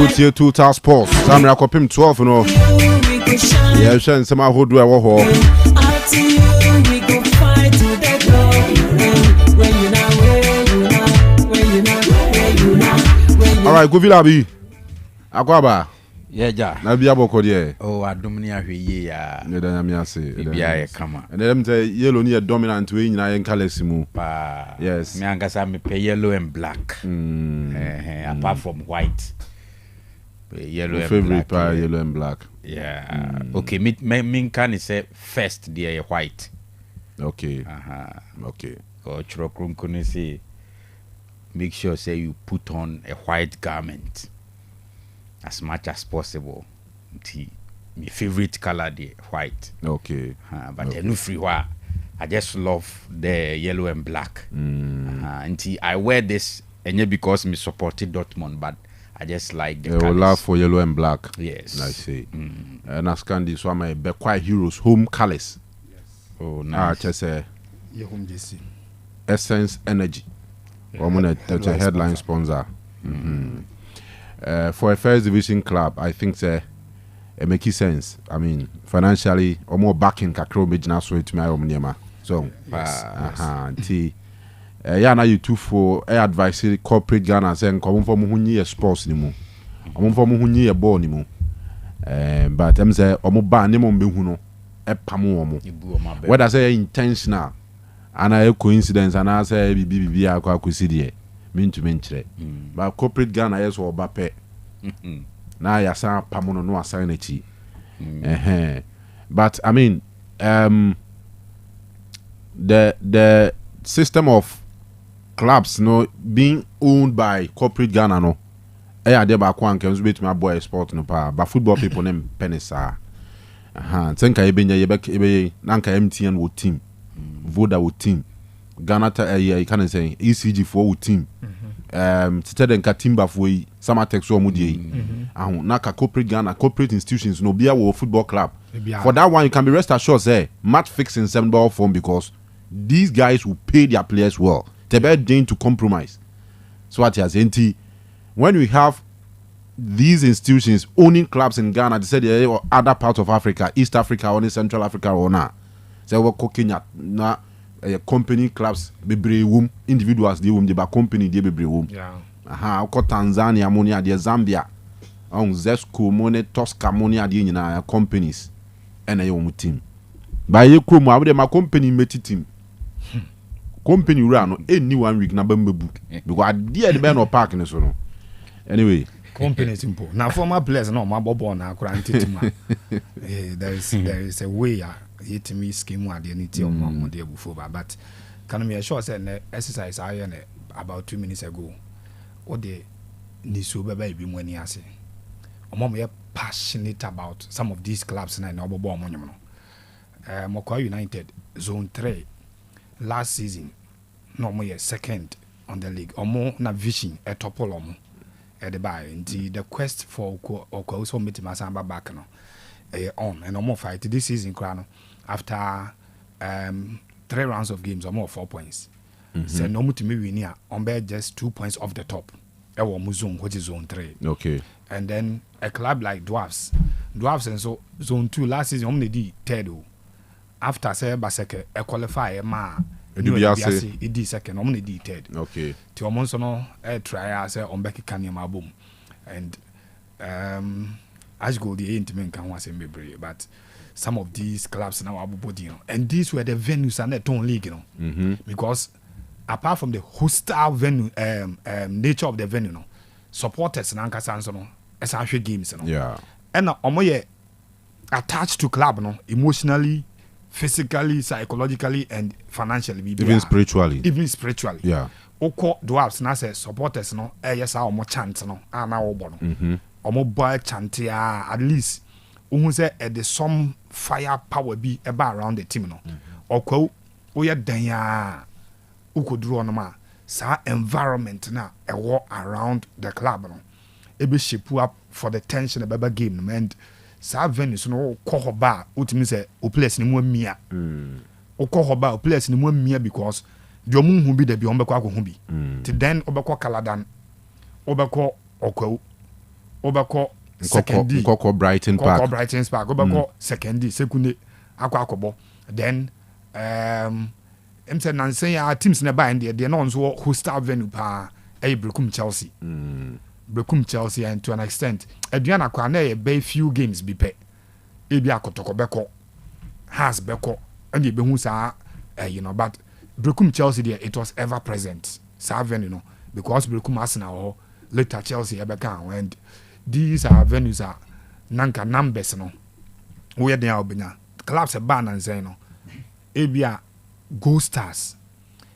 With your 2 sports, Samra Kopim 12 no. Yeah, Shan Sama Hodu a Woho. Alright, go Villabi. Akwaba. Yeah. Na bia boko de. Oh, adumni ahwe ye ya. Ne da nyame ase. Bibia ye kama. And them say yellow ni dominant we nyina yen colors mu. Pa. Yes. Me angasa me pay yellow and black. Apart from white. Yellow and favorite black. yellow and black. Yeah. Okay, me can say first there white. Okay. Okay. Or churokrunkuni say make sure say you put on a white garment as much as possible. My favorite color the white. Okay. But okay. No free wa. I just love the yellow and black. I wear this and because me supported Dortmund, but I just like the colors. Love for yellow and black. Yes. I see. And as Candy, so I'm be quite heroes home colors. Yes. Oh, nice. Just Your home JC. Essence Energy. That's a headline sponsor. For a first division club, I think it makes sense. I mean, financially, or more backing kakro major so it me so yeah, now you two for advice corporate Ghana saying come from who sports ni mu. Omo from who ball ni mu. But I'm say omo ban ni mo be hu no e pam omo. Whether say intentional and a coincidence and I say bibi akwa kwesi de mean to mean chire. But corporate Ghana yes or bape. Na ya sa pam no assign echi. But I mean the system of clubs being owned by corporate Ghana no dey ba kwa nke nso betumi boy sport no pa but football people name penisa thenka ebenya ebe na nka MTN wo team Voda wo team Ghana you can say ECG for wo team tete nka Timber for Samatex so mudie na ka corporate Ghana corporate institutions no bia wo football club for that one you can be rest assured say match fixing 7 ball form because these guys will pay their players well. They better deign to compromise. So what you saying? When we have these institutions owning clubs in Ghana, they say or other parts of Africa, East Africa, or Central Africa, or not. Say we Kenya na company clubs be womb individuals they womb the company they be womb. Yeah. Tanzania money the Zambia, Zesco money Tosca money the nyina companies and a team. By you come out my company meti team. Company run any 1 week na bambu because there the be no park ni so no anyway company simple now former players no ma bobo na akura ntitima there is a way hit me scheme what the niti on mo dey before but can me sure say na exercise I about 2 minutes ago o de ni so baba e bi mu ani ase omo mo passionate about some of these clubs na bobo omo nyum no Mokwa United zone 3 last season no more second on the league omo na vision a topple omo at the buy the quest for Okwa so meet Masamba back no on and omo fight this season crown after 3 rounds of games omo 4 points say no mutimi win on be just 2 points off the top zone which is zone 3 okay and then a club like Dwarfs and so zone 2 last season omo did third after say Baseke a qualify ma it second on the third okay to almost no try say on Becky Kanyama boom and as go the intimate can was in Bibri but some of these clubs now are body and these were the venues and the tone league because apart from the hostile venue nature of the venue no supporters na nkasa nso no essential games no yeah and omoye attached to club no emotionally physically, psychologically, and financially. Even spiritually. Yeah. Oko Dwarfs na say supporters no yes our chant no na obo no. Omo boy chant at least who say the some fire power be about around the team no. Oko oya dan ya ukoduru no ma sa environment na e war around the club no. E be shape up for the tension about game no and sa venues no ko ba utimi say o place ni mu amia o ko ba o place ni mu amia because the omu hu bi da bi on be ko akọ hu bi ti then obekọ Kaladan obekọ Okwa obekọ second Koko Brighton Park obekọ second sekunde akọ then em say nansen ya teams na ba and they no nso hostile venue pa Brekum Chelsea Brekum Chelsea and to an extent Adriana Kwane be few games be pe ebi akotoko beko has beko and be hu sa but Brekum Chelsea there it was ever present sa venue because Brekum Arsenal or later Chelsea ebeka and these are venues are nanka numbers where they are benya clubs a ban and say ebi Gold Stars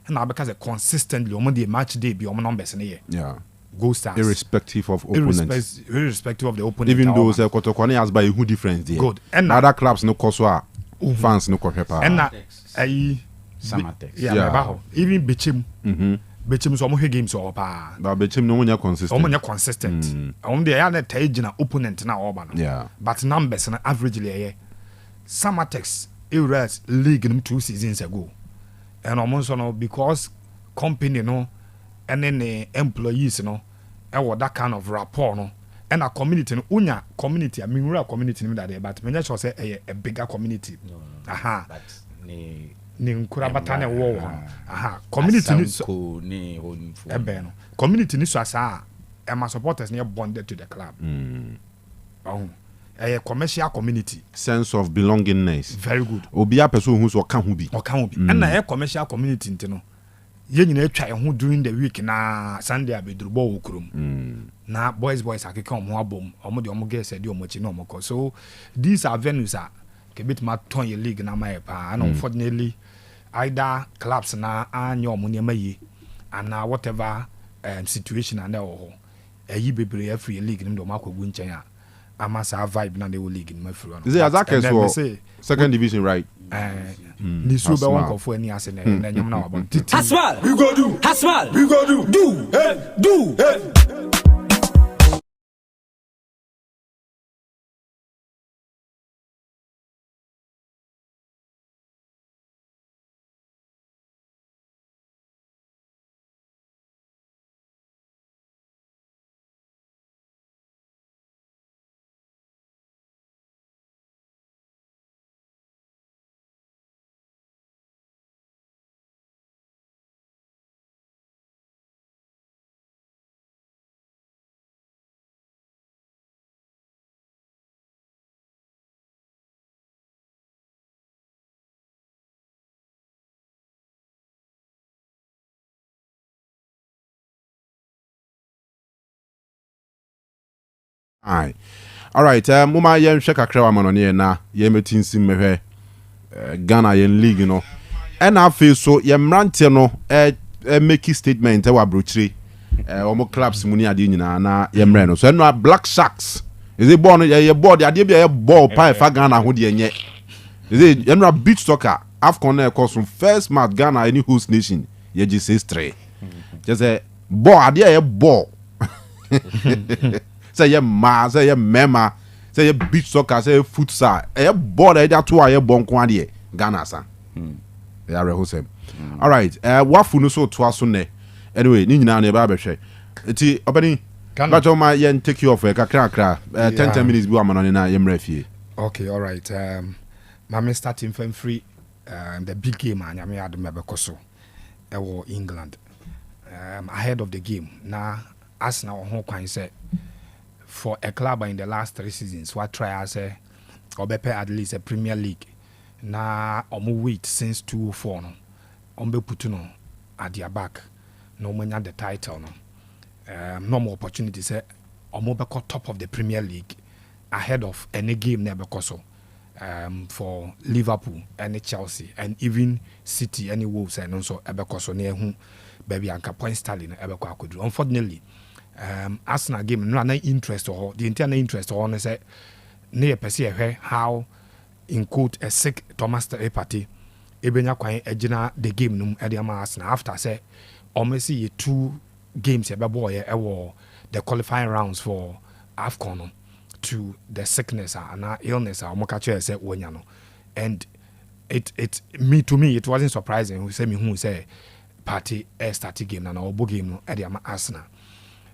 and because consistently on the match day be on numbers in here. Yeah. Gold Stars. Irrespective of opponents. Irrespective of the opponent. Even though Kotokwane has by who difference there. Good. And other clubs no koswa fans no kohepa. And Samatex. Yeah. Even Bichim. Bichim so mo games so pa. But Bichim no one consistent. Omo consistent. On the other tajina opponent na oba no. Yeah. But numbers na averagely Samatex Euros League 2 seasons ago. And almost because company and then the employees and that kind of rapport and a community unya community I mean real community that but me just say a bigger community. But ni nkura batane wo community community ni so asa and my supporters near bonded to the club. A commercial community sense of belongingness. Very good. Obia person who so can who be. And a commercial community you know try who during the week na Sunday abedrubo ukrum. Na boys akeka omo abom omo de omo get said omo chi no omo. So these are venues are kebit ma ton your league na my pa and unfortunately either clubs na anyo omo ne mayi and whatever situation and there yi bebre every league nim do makogu nchen a amasa vibe na the league in my front. Is it Azakes for second division, right? Ni so be one of any ase na nyam na wabon. Hasmal, we go do. Hasmal, we go do. Do. Aye. All right. Mama yen hwe kakra wa manone na ye metinsim mehwe Ghana yen league no. And afi so ye mrante no make statement wa brochire. Omo clubs muni ade nyina na ye mre no. So no Black Sharks. Is it born ye board ade be ye ball pa fa Ghana ho de nye. Is it no beach soccer AFCON na course from first match Ghana any host nation ye ji 6-3. Just say ball ade ye ball. Say ye ma, say ye mema, say ye beach soccer, say ye futsal. Ye board e to a ye bon kwa de Ghana san. Ya rehosem. All right. Wafu no so to aso ne. Anyway, ni nyina na e ba behwe. Eti obani but my yen take you off kakra 10 minutes bi wa manone na ye mrafie. Okay, all right. Mama starting from free the big game and me had me bekoso. England. Ahead of the game. Now Arsenal ho kwan say for a club in the last 3 seasons what try as a or better at least a Premier League na omo wait since 2004 no ombe putu no at their back no manya the title no no more opportunity say omo be top of the Premier League ahead of any game never so for Liverpool and Chelsea and even City any Wolves and also ebekoso near who baby anka point sterling ebeko akodu. Unfortunately Arsenal game no interest or the internal interest or say near per how in quote a sick Thomas party ebenya kwan egina the game num ediama Arsenal after say almost see 2 games boy the qualifying rounds for AFCON to the sickness and illness or say no. And it me to me it wasn't surprising who say me who say party start game and obo game no ediama Arsenal.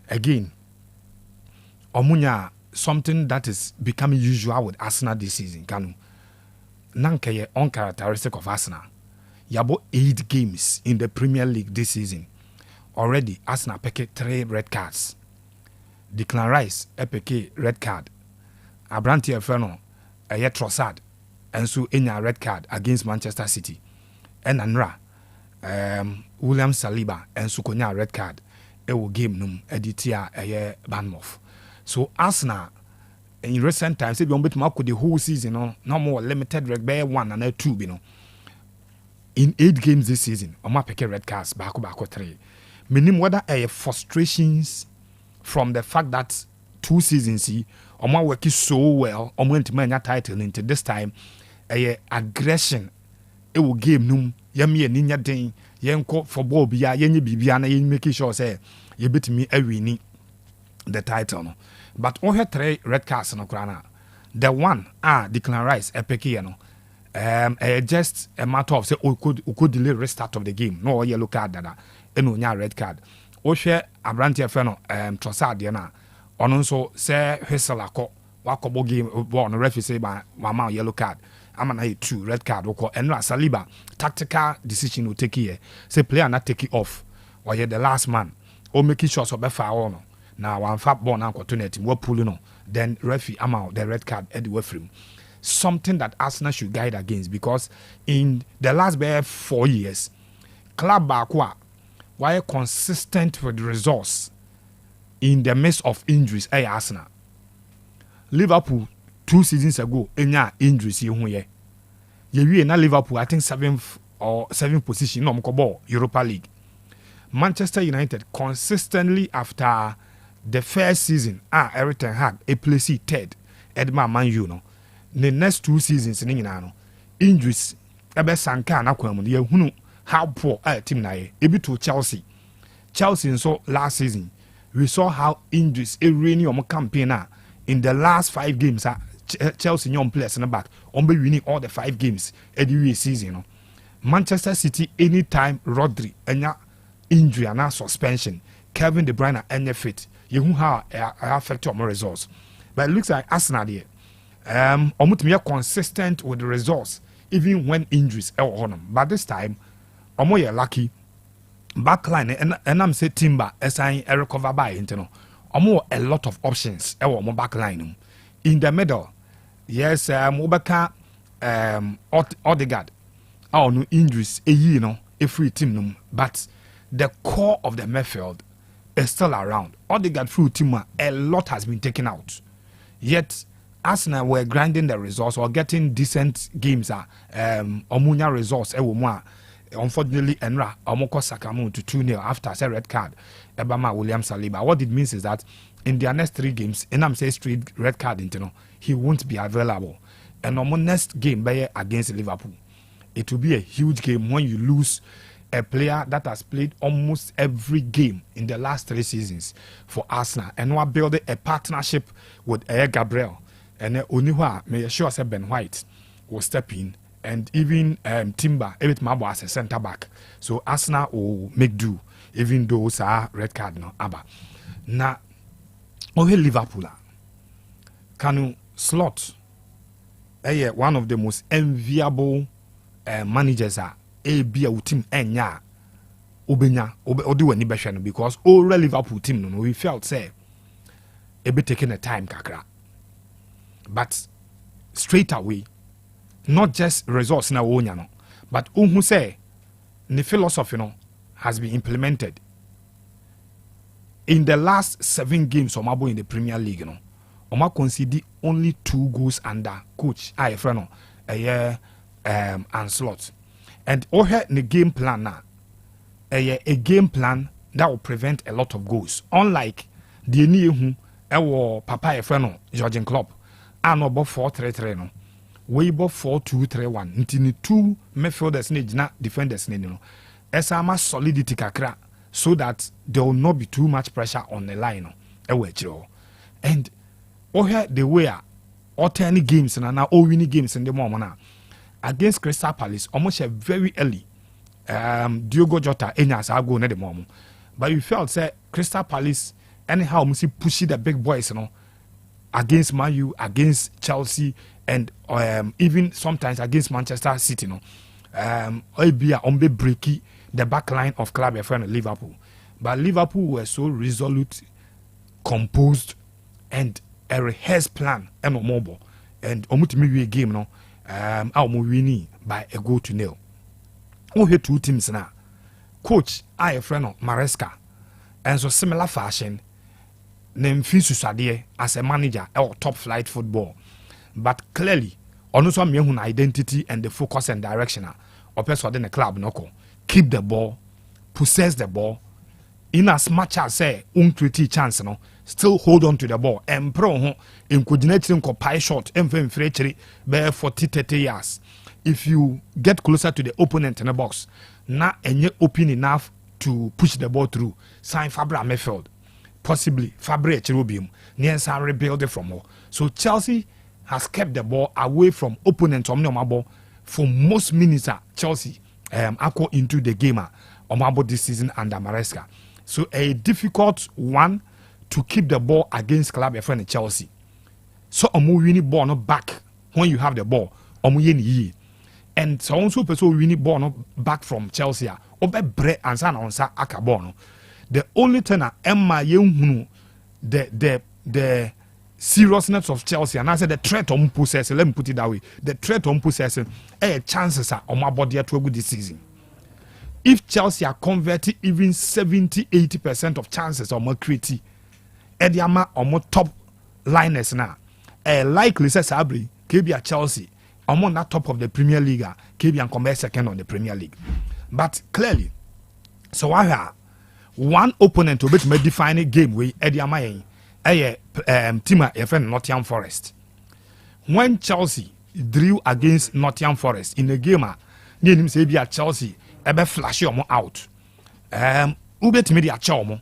Again, Omunya something that is becoming usual with Arsenal this season. Kanu, nankeye uncharacteristic of Arsenal. Yabo 8 games in the Premier League this season. Already, Arsenal picked 3 red cards. Declan Rice epeke red card abranti efeno Trossard enso enya red card against Manchester City enanra William Saliba enso konya red card ewo game num editia Bournemouth. So Arsenal in recent times say be on betuma the whole season no more limited red by 1 and 2 you know. In 8 games this season omo pick red cards back 3. Meaning whether frustrations from the fact that 2 seasons omo working so well omo ntima title into this time aggression ewo game num yemi eninya den yenko football bia yenye bibia na yen make sure say ye betimi awini the title no. But we had 3 red cards no krana. The one Declan Rice epeke no just a matter of say could delay restart of the game. No yellow card dada eno nya red card. O share abranti efeno Trossard de na ono nso say whistle akọ wakobo game ball no referee say ba mama yellow card. I'm na 2 red card woko enra Saliba tactical decision will take here. Say player not take it off or the last man or making sure so be foul no. Now one fat ball now opportunity what pulling on then referee amount the red card at the way from something that Arsenal should guide against because in the last 4 years club bakwa why consistent with results in the midst of injuries Arsenal. Liverpool 2 seasons ago enya injuries ye na Liverpool I think 7th position no mko Europa League. Manchester United consistently after the first season Everton had a place 3rd Edma Man U no the next 2 seasons ni nyina no injuries ebe sanka na kwam ye hunu how poor team na ye ebi to Chelsea so last season we saw how injuries rainy on campaign in the last 5 games Chelsea young players in the back on be winning all the 5 games every season no. Manchester City anytime Rodri enya injury and suspension Kevin De Bruyne enya fit you how affect your results. But it looks like Arsenal there omutimi consistent with the results even when injuries on them. But this time omo ye lucky backline and I'm say Timber assign a recover by internal omo a lot of options omo backline in the middle. Yes Obaka Odegaard no injuries you know a free team but the core of the midfield is still around. Odegaard through team a lot has been taken out. Yet Arsenal were grinding the results or getting decent games omunya results unfortunately enra omoko Sakamu to 2-0 after say red card Ebama William Saliba. What it means is that in their next 3 games and I'm say straight red card he won't be available. And on next game against Liverpool it will be a huge game when you lose a player that has played almost every game in the last 3 seasons for Arsenal and we're building a partnership with Gabriel and Oniwa may sure say Ben White will step in and even Timber Ebit Mabo as a centre back. So Arsenal will make do even though it's a red card no aba. Now Liverpool Kanu slot one of the most enviable managers be a team enya obenya odi wani behwe no because all Liverpool team no we felt say e be taking a time kakra but straight away not just results na wonya no but who say the philosophy no has been implemented in the last 7 games of Mabo in the Premier League no Oma conceded only 2 goals under coach Ayefreno and slot. And over the game plan now, a game plan that will prevent a lot of goals. Unlike the new Papa Efreno, Jurgen Klopp, and about 4-3-3 no, we about 4-2-3-1. Until 2 midfielders need not defenders need no. Esama solidity kakra so that there will not be too much pressure on the line no. And over the way or any games and now all winning games in the moment against Crystal Palace almost very early Diogo Jota enyas go na the moment but you felt say Crystal Palace anyhow must push the big boys against Man U, against Chelsea and even sometimes against Manchester City be breaky the back line of club friend Liverpool, but Liverpool were so resolute composed and a rehearsed plan and mobile and omutimi game no our winning by a goal to nil. We had two teams now. Coach I a friend of Maresca and so similar fashion name Finsu as a manager or top flight football. But clearly on also me identity and the focus and direction or person in the club no keep the ball, possess the ball in as much as say create chance no still hold on to the ball and pro in coordinating ko pie shot and free be 40-30 years. If you get closer to the opponent in the box, na enye open enough to push the ball through. Sign Fabra Mayfield, possibly Fabra Cherubium, Niensa rebuild it from more. So Chelsea has kept the ball away from opponents on Omabo for most minutes. Chelsea go into the game Omabo this season under Maresca. So a difficult one to keep the ball against club friend Chelsea. So omu winning ball no back when you have the ball. Omu yeni. And so also person winning ball no back from Chelsea. Obe bre ansa na onsa akabono. The only thing Emma yehunu the seriousness of Chelsea and I said the threat on possessing. Let me put it that way. The threat on possessing chances are on my body to a good this season. If Chelsea are converting even 70-80% of chances on more creative, Ediama or more top liners now, likely says Sabri, KB at Chelsea, among that top of the Premier League, KB and come second on the Premier League. But clearly, so I have one opponent to bet me define a game with Ediama, team a friend Nottingham Forest. When Chelsea drew against Nottingham Forest in the game, near him say be at Chelsea. Ebe flash your out. Ube to me the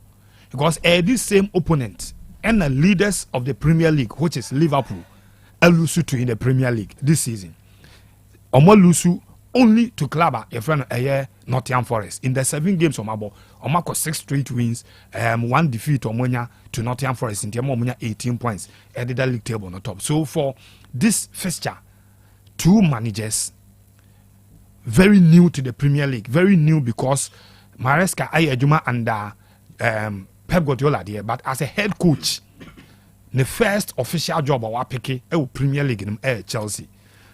because this same opponent and the leaders of the Premier League, which is Liverpool, elusu to in the Premier League this season. Omo lusu only to club a friend Nottingham Forest in the 7 games on Mabo. Omako 6 straight wins, 1 defeat Omonia to Nottingham Forest in the Omonia 18 points. At the league table on the top. So for this fixture, 2 managers. Very new to the Premier League. Very new because Maresca Ayajuma under Pep Guardiola there. But as a head coach, the first official job of Wapeke Premier League in Chelsea.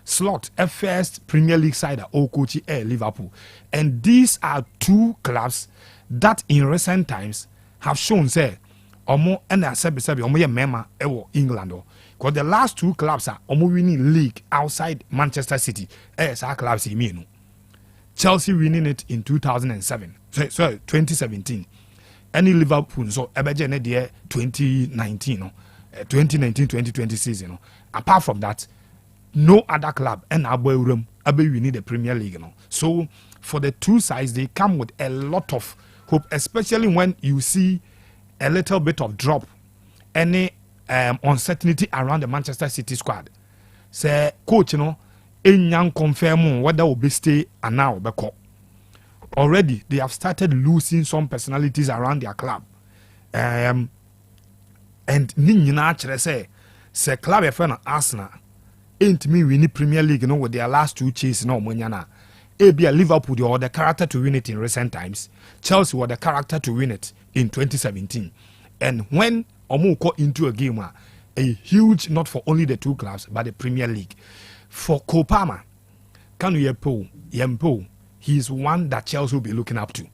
Slot a first Premier League side of coach Liverpool. And these are 2 clubs that in recent times have shown say omo and omo member England. Because the last 2 clubs are omo winning league outside Manchester City. Our clubs in Chelsea winning it in 2007. Sorry, 2017. Any Liverpool so ebeje ne there 2019 2019-2020 season. Apart from that, no other club and Abu winning the Premier League. So for the 2 sides, they come with a lot of hope, especially when you see a little bit of drop, any uncertainty around the Manchester City squad. Say coach, Enyang confirm whether will be stay and now be call. Already they have started losing some personalities around their club. And Ninyina say club a friend Arsenal ain't me winning Premier League with their last 2 chases no Munyana. Abia Liverpool or the character to win it in recent times. Chelsea were the character to win it in 2017. And when Omo got into a game, a huge not for only the 2 clubs but the Premier League. For Kopama, Kanu Yempo, he is one that Chelsea will be looking up to.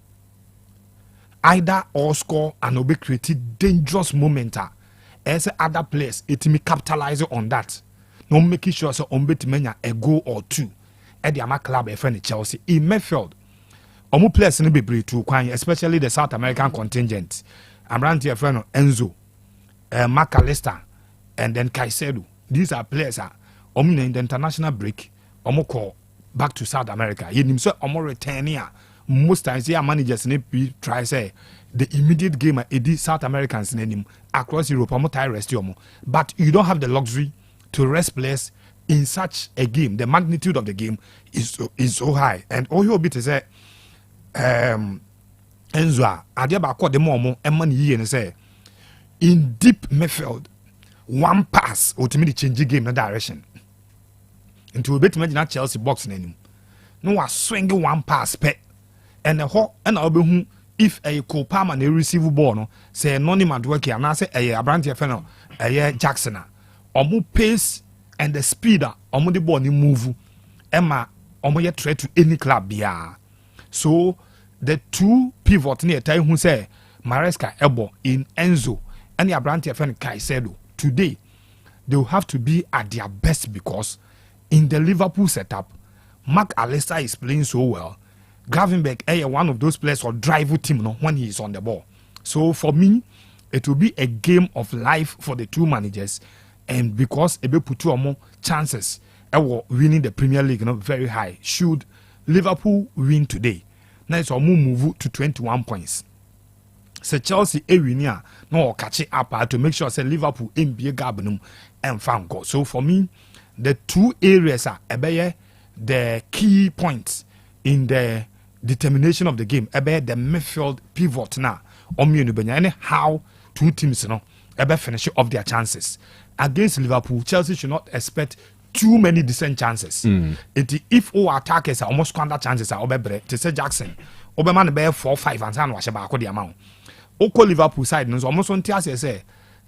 Either or score and will be created dangerous moment as other players, it may capitalize on that. No making sure so menya a goal or 2 at the Ama club a friend Chelsea. In Mayfield, Omu players in the be too, especially the South American contingent. I'm around here friend Enzo, McAllister, and then Caicedo. These are players in the international break, Omo call back to South America. He so Omo return here. Most times, here managers try say the immediate game at South Americans in him across Europe. Omo tie rest Omo, but you don't have the luxury to rest players in such a game. The magnitude of the game is so high, and all you bit is say Enzo Adiaba called the momo and money and say in deep midfield, 1 pass ultimately change the game in direction. Into a bit imagine Chelsea boxing him. No was swinging 1 pass pet and the hawk and I'll be if a Cole Palmer na receive ball no say Noni Madueke and I say a Abrantia Feno a Jackson omu pace and the speed omu the ball ni move Emma omu ye threat to any club bia. So the two pivot near time who say Maresca Ebo in Enzo and the Abrantia Feno Caicedo today they will have to be at their best because in the Liverpool setup Mark Allister is playing so well. Gravenberch one of those players or drive team when he is on the ball. So for me, it will be a game of life for the two managers, and because ebe put more chances winning the Premier League very high. Should Liverpool win today, now it's move to 21 points. So Chelsea win no catch it up to make sure say Liverpool NBA gabnum and found goal. So for me, the two areas are the key points in the determination of the game about the midfield pivot now and how two teams finish off their chances against Liverpool. Chelsea should not expect too many decent chances. If all attackers are almost squander chances are to say Jackson Oberman bear 4-5 and San was about the amount. Oko Liverpool side knows almost on say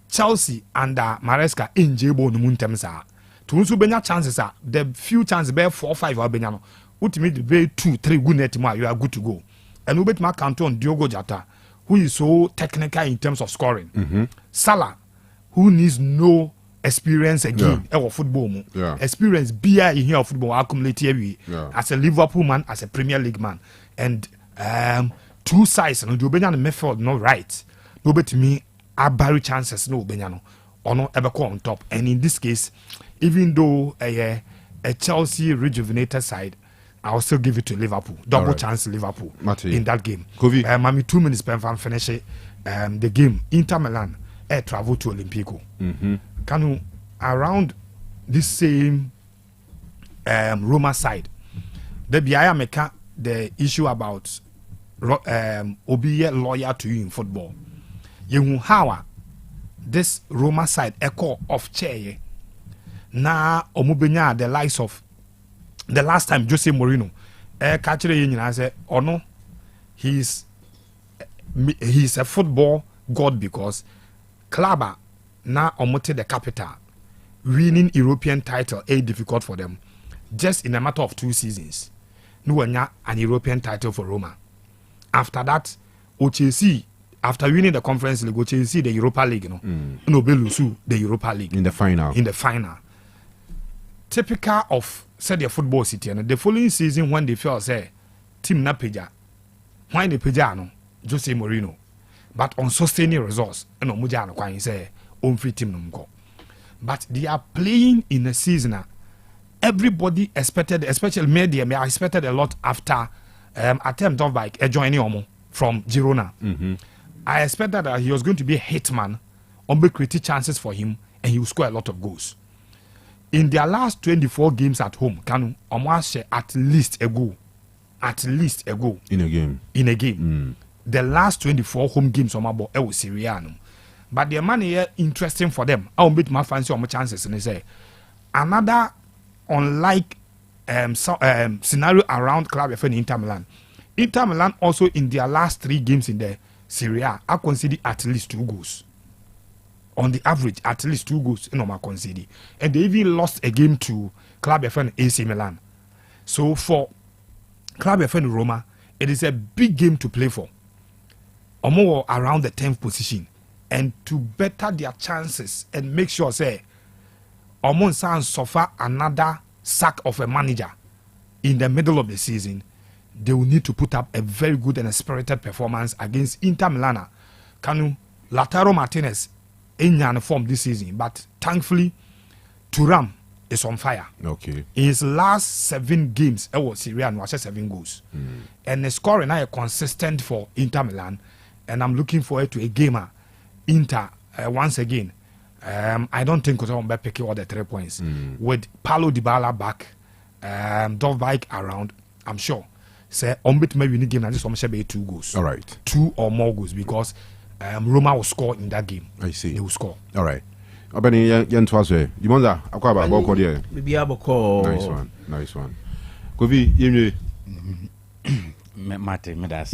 Chelsea and Maresca in Jabo Muntemsa to Benya chances are the few chances bear 4-5 or Benyano. Ultimately, be 2-3 good net you are good to go. And we bet my count on Diogo Jota, who is so technical in terms of scoring. Salah, who needs no experience again of football. Experience beer in here of football accumulate here as a Liverpool man, as a Premier League man. And two sides, and do Benyan method no right. No bet me are barry chances no Benyano or no ever on top. And in this case, even though a Chelsea rejuvenated side, I'll still give it to Liverpool. Double chance Liverpool in that game. Mami 2 minutes before finish the game. Inter Milan travel to Olympico. Kanu around this same Roma side. The Biaya Meka the issue about Obiye lawyer to you in football. You how this Roma side echo of chair. Na omubenya the likes of the last time Jose Mourinho catch I said oh no he's a football god because club now omote the capital winning European title difficult for them just in a matter of 2 seasons. No one an European title for Roma. After that OCC after winning the Conference League OCC the Europa League no Belusu the Europa League in the final. Typical of said their football city and the following season when they feel say team na peja why the peja no Jose Mourinho but on sustaining results and on muja no kwan say on free team no go but they are playing in a season everybody expected especially media I expected a lot after attempt of like joining Omo from Girona. I expected that he was going to be a hitman on be creating chances for him and he will score a lot of goals. In their last 24 games at home, Kanu almost share at least a goal in a game. The last 24 home games on my ball was Syriano. But the money here interesting for them. I will bet my fancy on my chances and they say another unlike scenario around club FN Inter Milan. Inter Milan also in their last 3 games in the Serie A are conceded at least 2 goals. On the average, at least 2 goals in Oma conceded. And they even lost a game to Club FN AC Milan. So for Club FN Roma, it is a big game to play for. Omo around the 10th position. And to better their chances and make sure, say, Omo San suffer another sack of a manager in the middle of the season, they will need to put up a very good and a spirited performance against Inter Milan. Kanu, Lautaro Martinez, in form this season, but thankfully Thuram is on fire. Okay. In his last 7 games, it was Syria and was 7 goals. And the scoring now consistent for Inter Milan. And I'm looking forward to a game Inter once again. I don't think because I'm picking all the 3 points. With Paulo Dybala back, Dovbyk around, I'm sure. Say Ombit maybe win game and just almost be 2 goals. All right. 2 or more goals because Roma will score in that game. I see. They will score. All right. Abani yan twaso. Dimonza akwa ba go ko there. Bibi aboko. Nice one. Kofi yemwe mate me das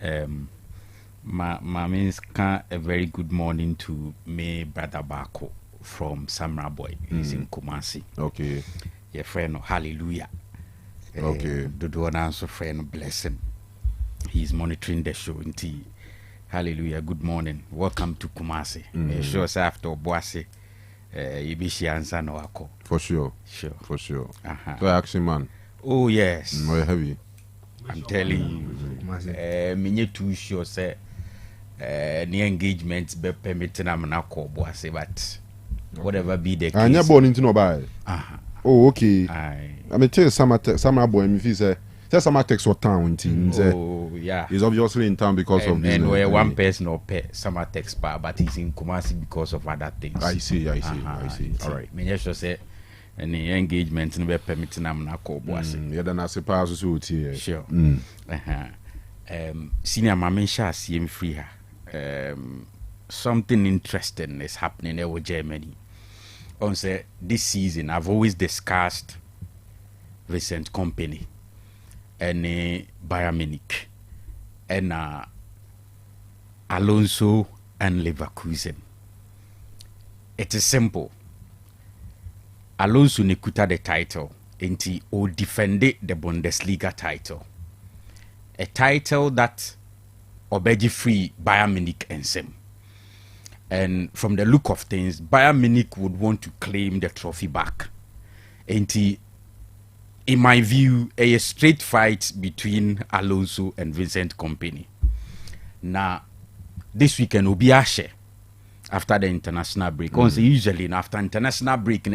My means a very good morning to me brother Bako from Samra Boy. He's in Kumasi. Okay. Your friend, hallelujah. Okay. The answer friend, bless him. He's monitoring the show in T. Hallelujah. Good morning. Welcome to Kumasi. Sure, sir, after Boise, you be she answer no ako. For sure. Sure. For sure. Uh-huh. So action man. Oh yes. More heavy. I'm telling you. Me too sure say the engagement be permitting am na call Boise, but whatever be the case. And you're born into no buy. Oh, okay. I mean, tell you summer boy, if he say summer takes what town team. Oh, yeah. He's obviously in town because of business. And where one person or pay summer takes bar, but he's in Kumasi because of other things. I see. I see. All right. Me just say any engagement in be permitting am na call Boise. Yeah, then I suppose so here. Sure. Senior Mama Sha CM free her. Something interesting is happening over Germany. On say this season, I've always discussed Vincent Company and Bayern Munich and Alonso and Leverkusen. It is simple. Alonso nekuta the title and or defended the Bundesliga title. A title that obeji free Bayern Munich and Sim. And from the look of things, Bayern Munich would want to claim the trophy back. And in my view, a straight fight between Alonso and Vincent Kompany. Now, this weekend will be Ashe after the international break. Usually, after international break,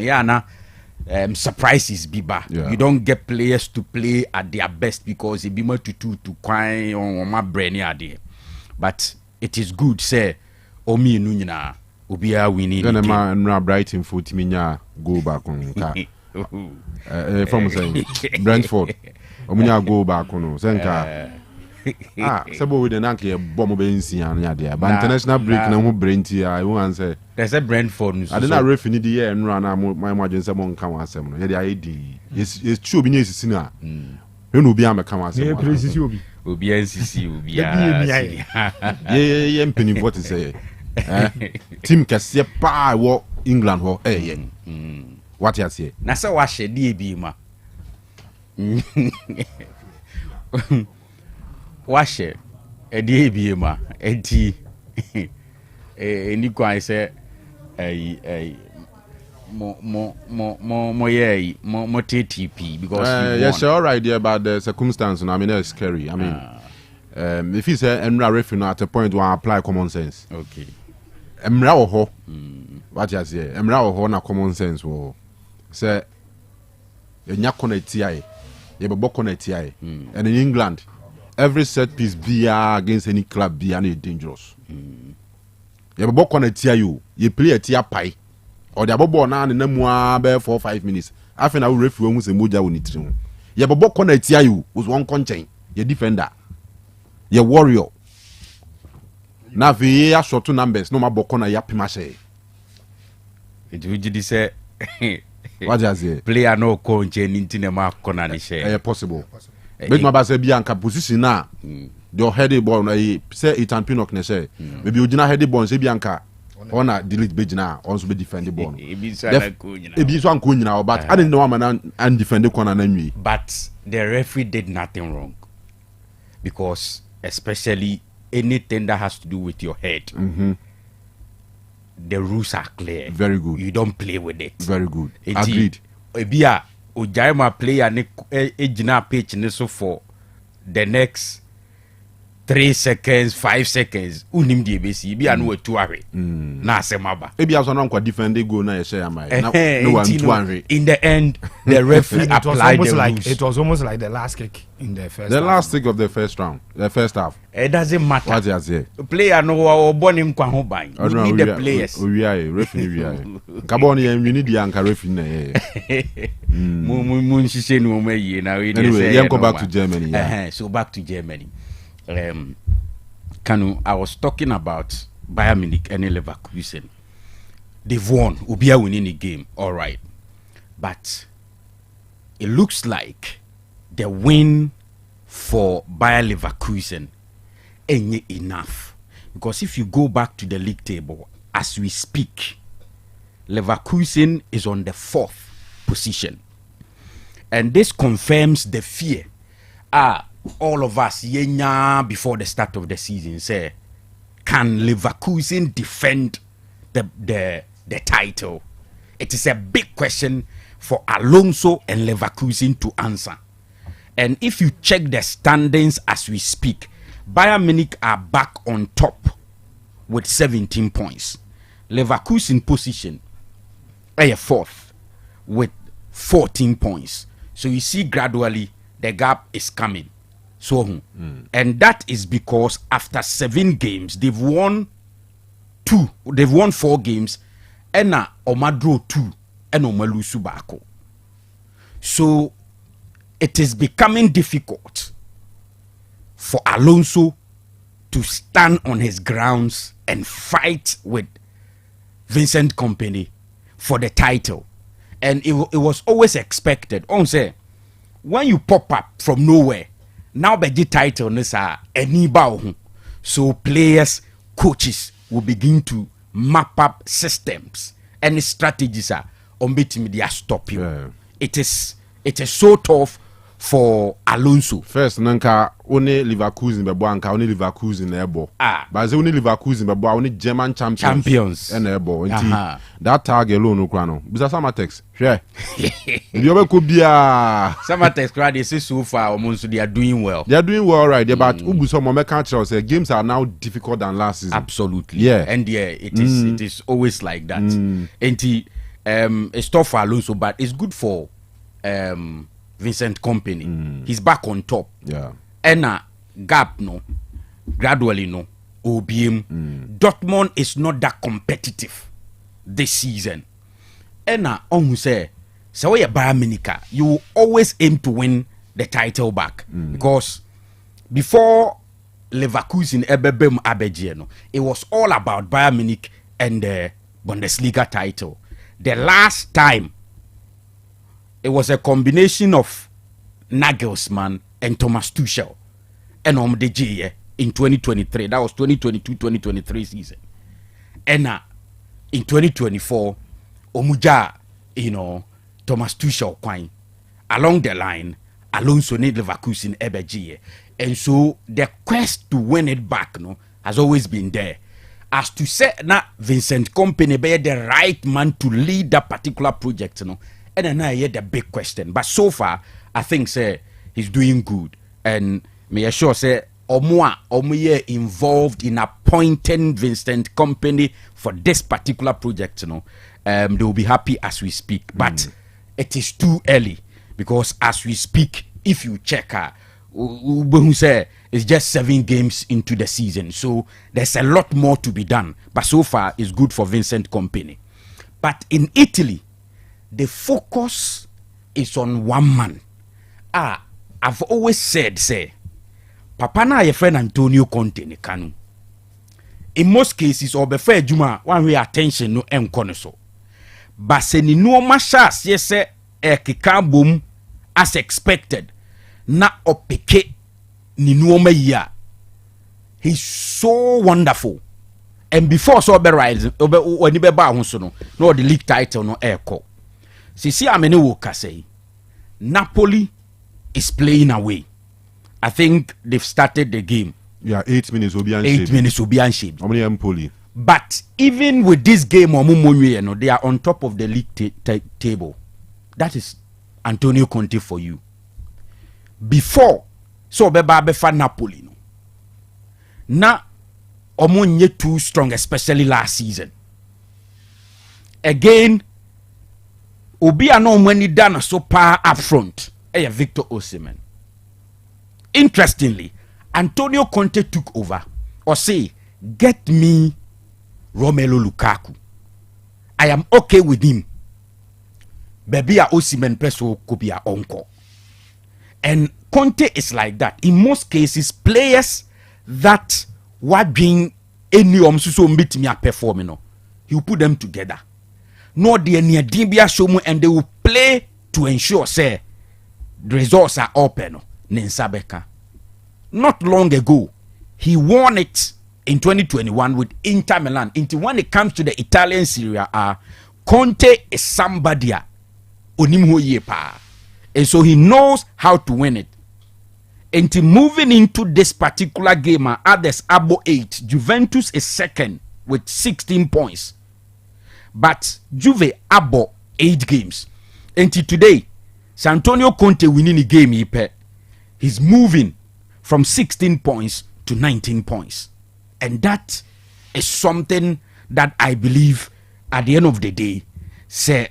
surprises biba. Yeah. You don't get players to play at their best because it be more to quine on my brain idea. But it is good, say. Omi nunyina ubia winning. Then a man Brighton foot minya go back on car. From saying Brentford. Omunya go back on Senka. Sabo with an anki bomb bensi and there. But international break no Brenty. I won't say. There's a Brentford. I did not refer the year and run my margin someone come on some. Yeah, the ID. It's true beneath sinner. You know, be a come on some. Ubi NCC ubi yeah, penny what is say. Team can see pa wo England ho what you say na say wa hye die bi ma wa hye die bi ma enti eni kwan say mo TTP because yes all right there about the circumstance. I mean it's scary. I mean if you say Emra referee at a point where apply common sense. Okay. Emra ho what you say Emra ho na common sense wo say enya connect ai ye be connect ai and in England every set piece be against any club be any dangerous ye be connect ai you play a tia pie or the ball na na mu be 4-5 minutes after na referee hu say moja woni tiri ho ye be connect ai was one conchen ye defender ye warrior na vi ya short numbers no ma boko na ya pimashe it would you say what you say player no conche ninti na ma kona ni share possible but ma ba say bi anka position na your heady ball na say Ethan Pinnock na say maybe ojina heady ball say bi anka ona delete be na also be defend the ball e bi so na ko nyina e bi so anko nyina but I didn't know man and defend the corner na nwi but the referee did nothing wrong because especially anything that has to do with your head, the rules are clear. Very good. You don't play with it. Very good. Agreed. Ebia Ojaima player ne ejina pitch ne so for the next 3 seconds, 5 seconds. Unim di ebesi ebia no atu awe. Na asemaba. Ebia so na kwa defend go na ye share am. No one to one. In the end, the referee applied the rules. It was almost like the last kick in the first. The last kick of the first round, the first half. It doesn't matter. What you say? Player no born him kwa ho ban. We need the players. We are referee we are. Kabon ye we need the anchor referee na ye. Mun shise no mo yi na we dey say. Anyway, go back to Germany. Yeah. So back to Germany. Kanu, I was talking about Bayern Munich and Leverkusen. They've won. Ubia winning the game. All right. But it looks like the win for Bayer Leverkusen ain't enough. Because if you go back to the league table, as we speak, Leverkusen is on the 4th position. And this confirms the fear all of us before the start of the season say, can Leverkusen defend the title? It is a big question for Alonso and Leverkusen to answer. And if you check the standings as we speak, Bayern Munich are back on top with 17 points. Leverkusen position 4th with 14 points. So you see gradually the gap is coming. So and that is because after 7 games they've won 4 games and Omadro 2 and Omalusu Bako. So it is becoming difficult for Alonso to stand on his grounds and fight with Vincent Kompany for the title. And it was always expected. On say, when you pop up from nowhere, now by the title, so players, coaches will begin to map up systems and strategies on betting media stop you. Yeah. It is so tough for Alonso. First, nanka only Leverkusen bebo anka only Leverkusen ebo. But only Leverkusen bebo only German champions and ebo. That tag alone no kwano. Bisa Samatex. Sure. You could be a Samatex they say so far almost they are doing well. They are doing well, right? But Ubuso Momeka say games are now difficult than last season. Absolutely. Yeah. And it is always like that. And it's tough for Alonso, but it's good for Vincent Kompany. He's back on top. Yeah. And gap gradually OBM. Dortmund is not that competitive this season. And on who say so you Bayern Munich, you will always aim to win the title back because before Leverkusen ebebem abeje it was all about Bayern Munich and the Bundesliga title. The last time it was a combination of Nagelsmann and Thomas Tuchel and Omdeje in 2023. That was 2022-2023 season. And in 2024, Omuja, Thomas Tuchel kwine along the line, Alonso need Leverkusen Ebeje. And so the quest to win it back has always been there. As to say now Vincent Kompany be the right man to lead that particular project, and then I hear the big question. But so far, I think he's doing good. And may I sure say Omuye involved in appointing Vincent Kompany for this particular project, they will be happy as we speak. But it is too early because as we speak, if you check it's just 7 games into the season, so there's a lot more to be done. But so far, it's good for Vincent Kompany. But in Italy, the focus is on one man. I've always said, Papa na your friend Antonio Conte ni Kanu. In most cases, or before Juma, one way attention no enkoneso. But se ni no mashas yes boom as expected. Na opeke ni no ya. He's so wonderful. And before so be rise, when be ba no the league title no airco. See amene wo say Napoli is playing away. I think they've started the game. Yeah, 8 minutes will be unshaped. 8 minutes will be unshaped. How many Empoli? But even with this game, they are on top of the league table. That is Antonio Conte for you. Before, so Beba Napoli. Now, Omonye too strong, especially last season. Again, Obi ano when he done so far up front. Victor Osimhen. Interestingly, Antonio Conte took over. Or say, get me Romelu Lukaku. I am okay with him. Baby a Osimhen peso could be a uncle. And Conte is like that. In most cases, players that were being any so meet me a performing, he will put them together. No, they near Dibia Shomu and they will play to ensure the results are open. Nensabeka. Not long ago, he won it in 2021 with Inter Milan. When it comes to the Italian Serie A, Conte is somebody and so he knows how to win it. And moving into this particular game, others abo 8. Juventus is second with 16 points. But Juve abo 8 games. And today, San Antonio Conte winning the game. He's moving from 16 points to 19 points. And that is something that I believe at the end of the day, say,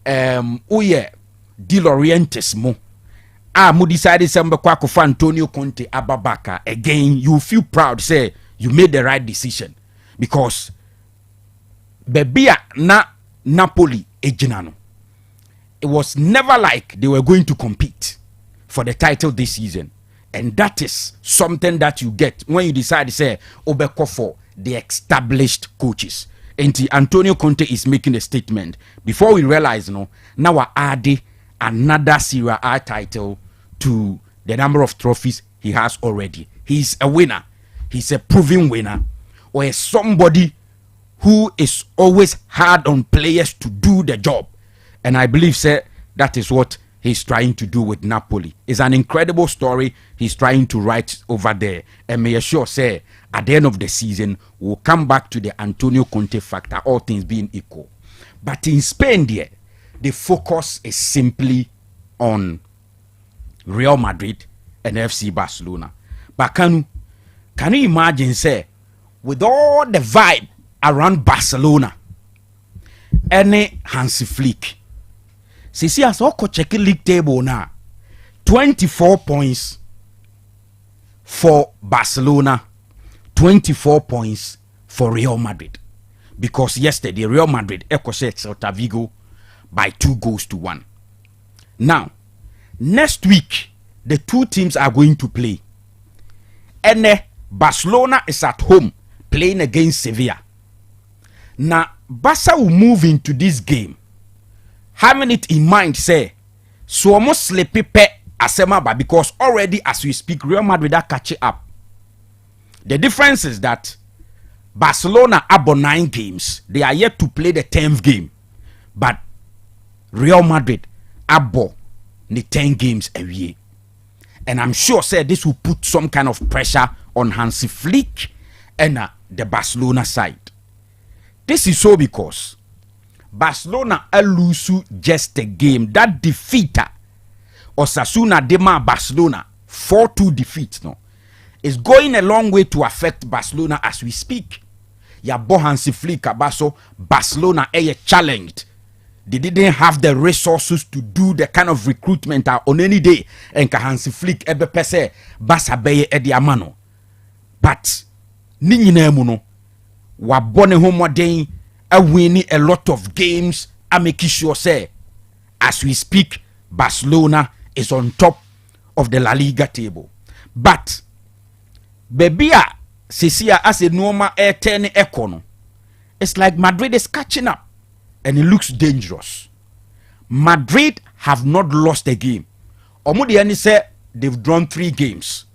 De Laurentiis mo mo decided sembe kwa kofa Antonio Conte ababaka again, you feel proud, say you made the right decision, because bebia na Napoli ejinano, it was never like they were going to compete for the title this season. And that is something that you get when you decide to say obeko for the established coaches. And Antonio Conte is making a statement before we realize now we're adding another Serie A title to the number of trophies he has already. He's a winner. He's a proven winner, or somebody who is always hard on players to do the job. And I believe, sir, that is what he's trying to do with Napoli. It's an incredible story he's trying to write over there. And may assure, sir, at the end of the season, we'll come back to the Antonio Conte factor, all things being equal. But in Spain, there, the focus is simply on Real Madrid and FC Barcelona. But can you imagine, say, with all the vibe around Barcelona, any Hansi Flick, see as Oko check league table now, 24 points for Barcelona, 24 points for Real Madrid. Because yesterday Real Madrid echoed Celta Vigo by 2-1. Now, next week, the two teams are going to play. And Barcelona is at home playing against Sevilla. Now, Barca will move into this game, having it in mind, say, so almost sleepy pe asemaba, because already as we speak, Real Madrid are catching up. The difference is that Barcelona abo 9 games. They are yet to play the 10th game. But Real Madrid abo the 10 games a year. And I'm sure, say, this will put some kind of pressure on Hansi Flick and the Barcelona side. This is so because Barcelona lose just a game. That defeater Osasuna Dema Barcelona 4-2 defeat is going a long way to affect Barcelona as we speak. Ya bo Hansi Flick abaso Barcelona challenged. They didn't have the resources to do the kind of recruitment on any day. And Hansi Flick ebe pese Barca beye edi amano. But ni muno wa bone homo den winning a lot of games. I make sure, say, as we speak, Barcelona is on top of the La Liga table. But Bebia Cecilia as a normal air 10 econo, it's like Madrid is catching up and it looks dangerous. Madrid have not lost a game. Omudiani said they've drawn 3 games.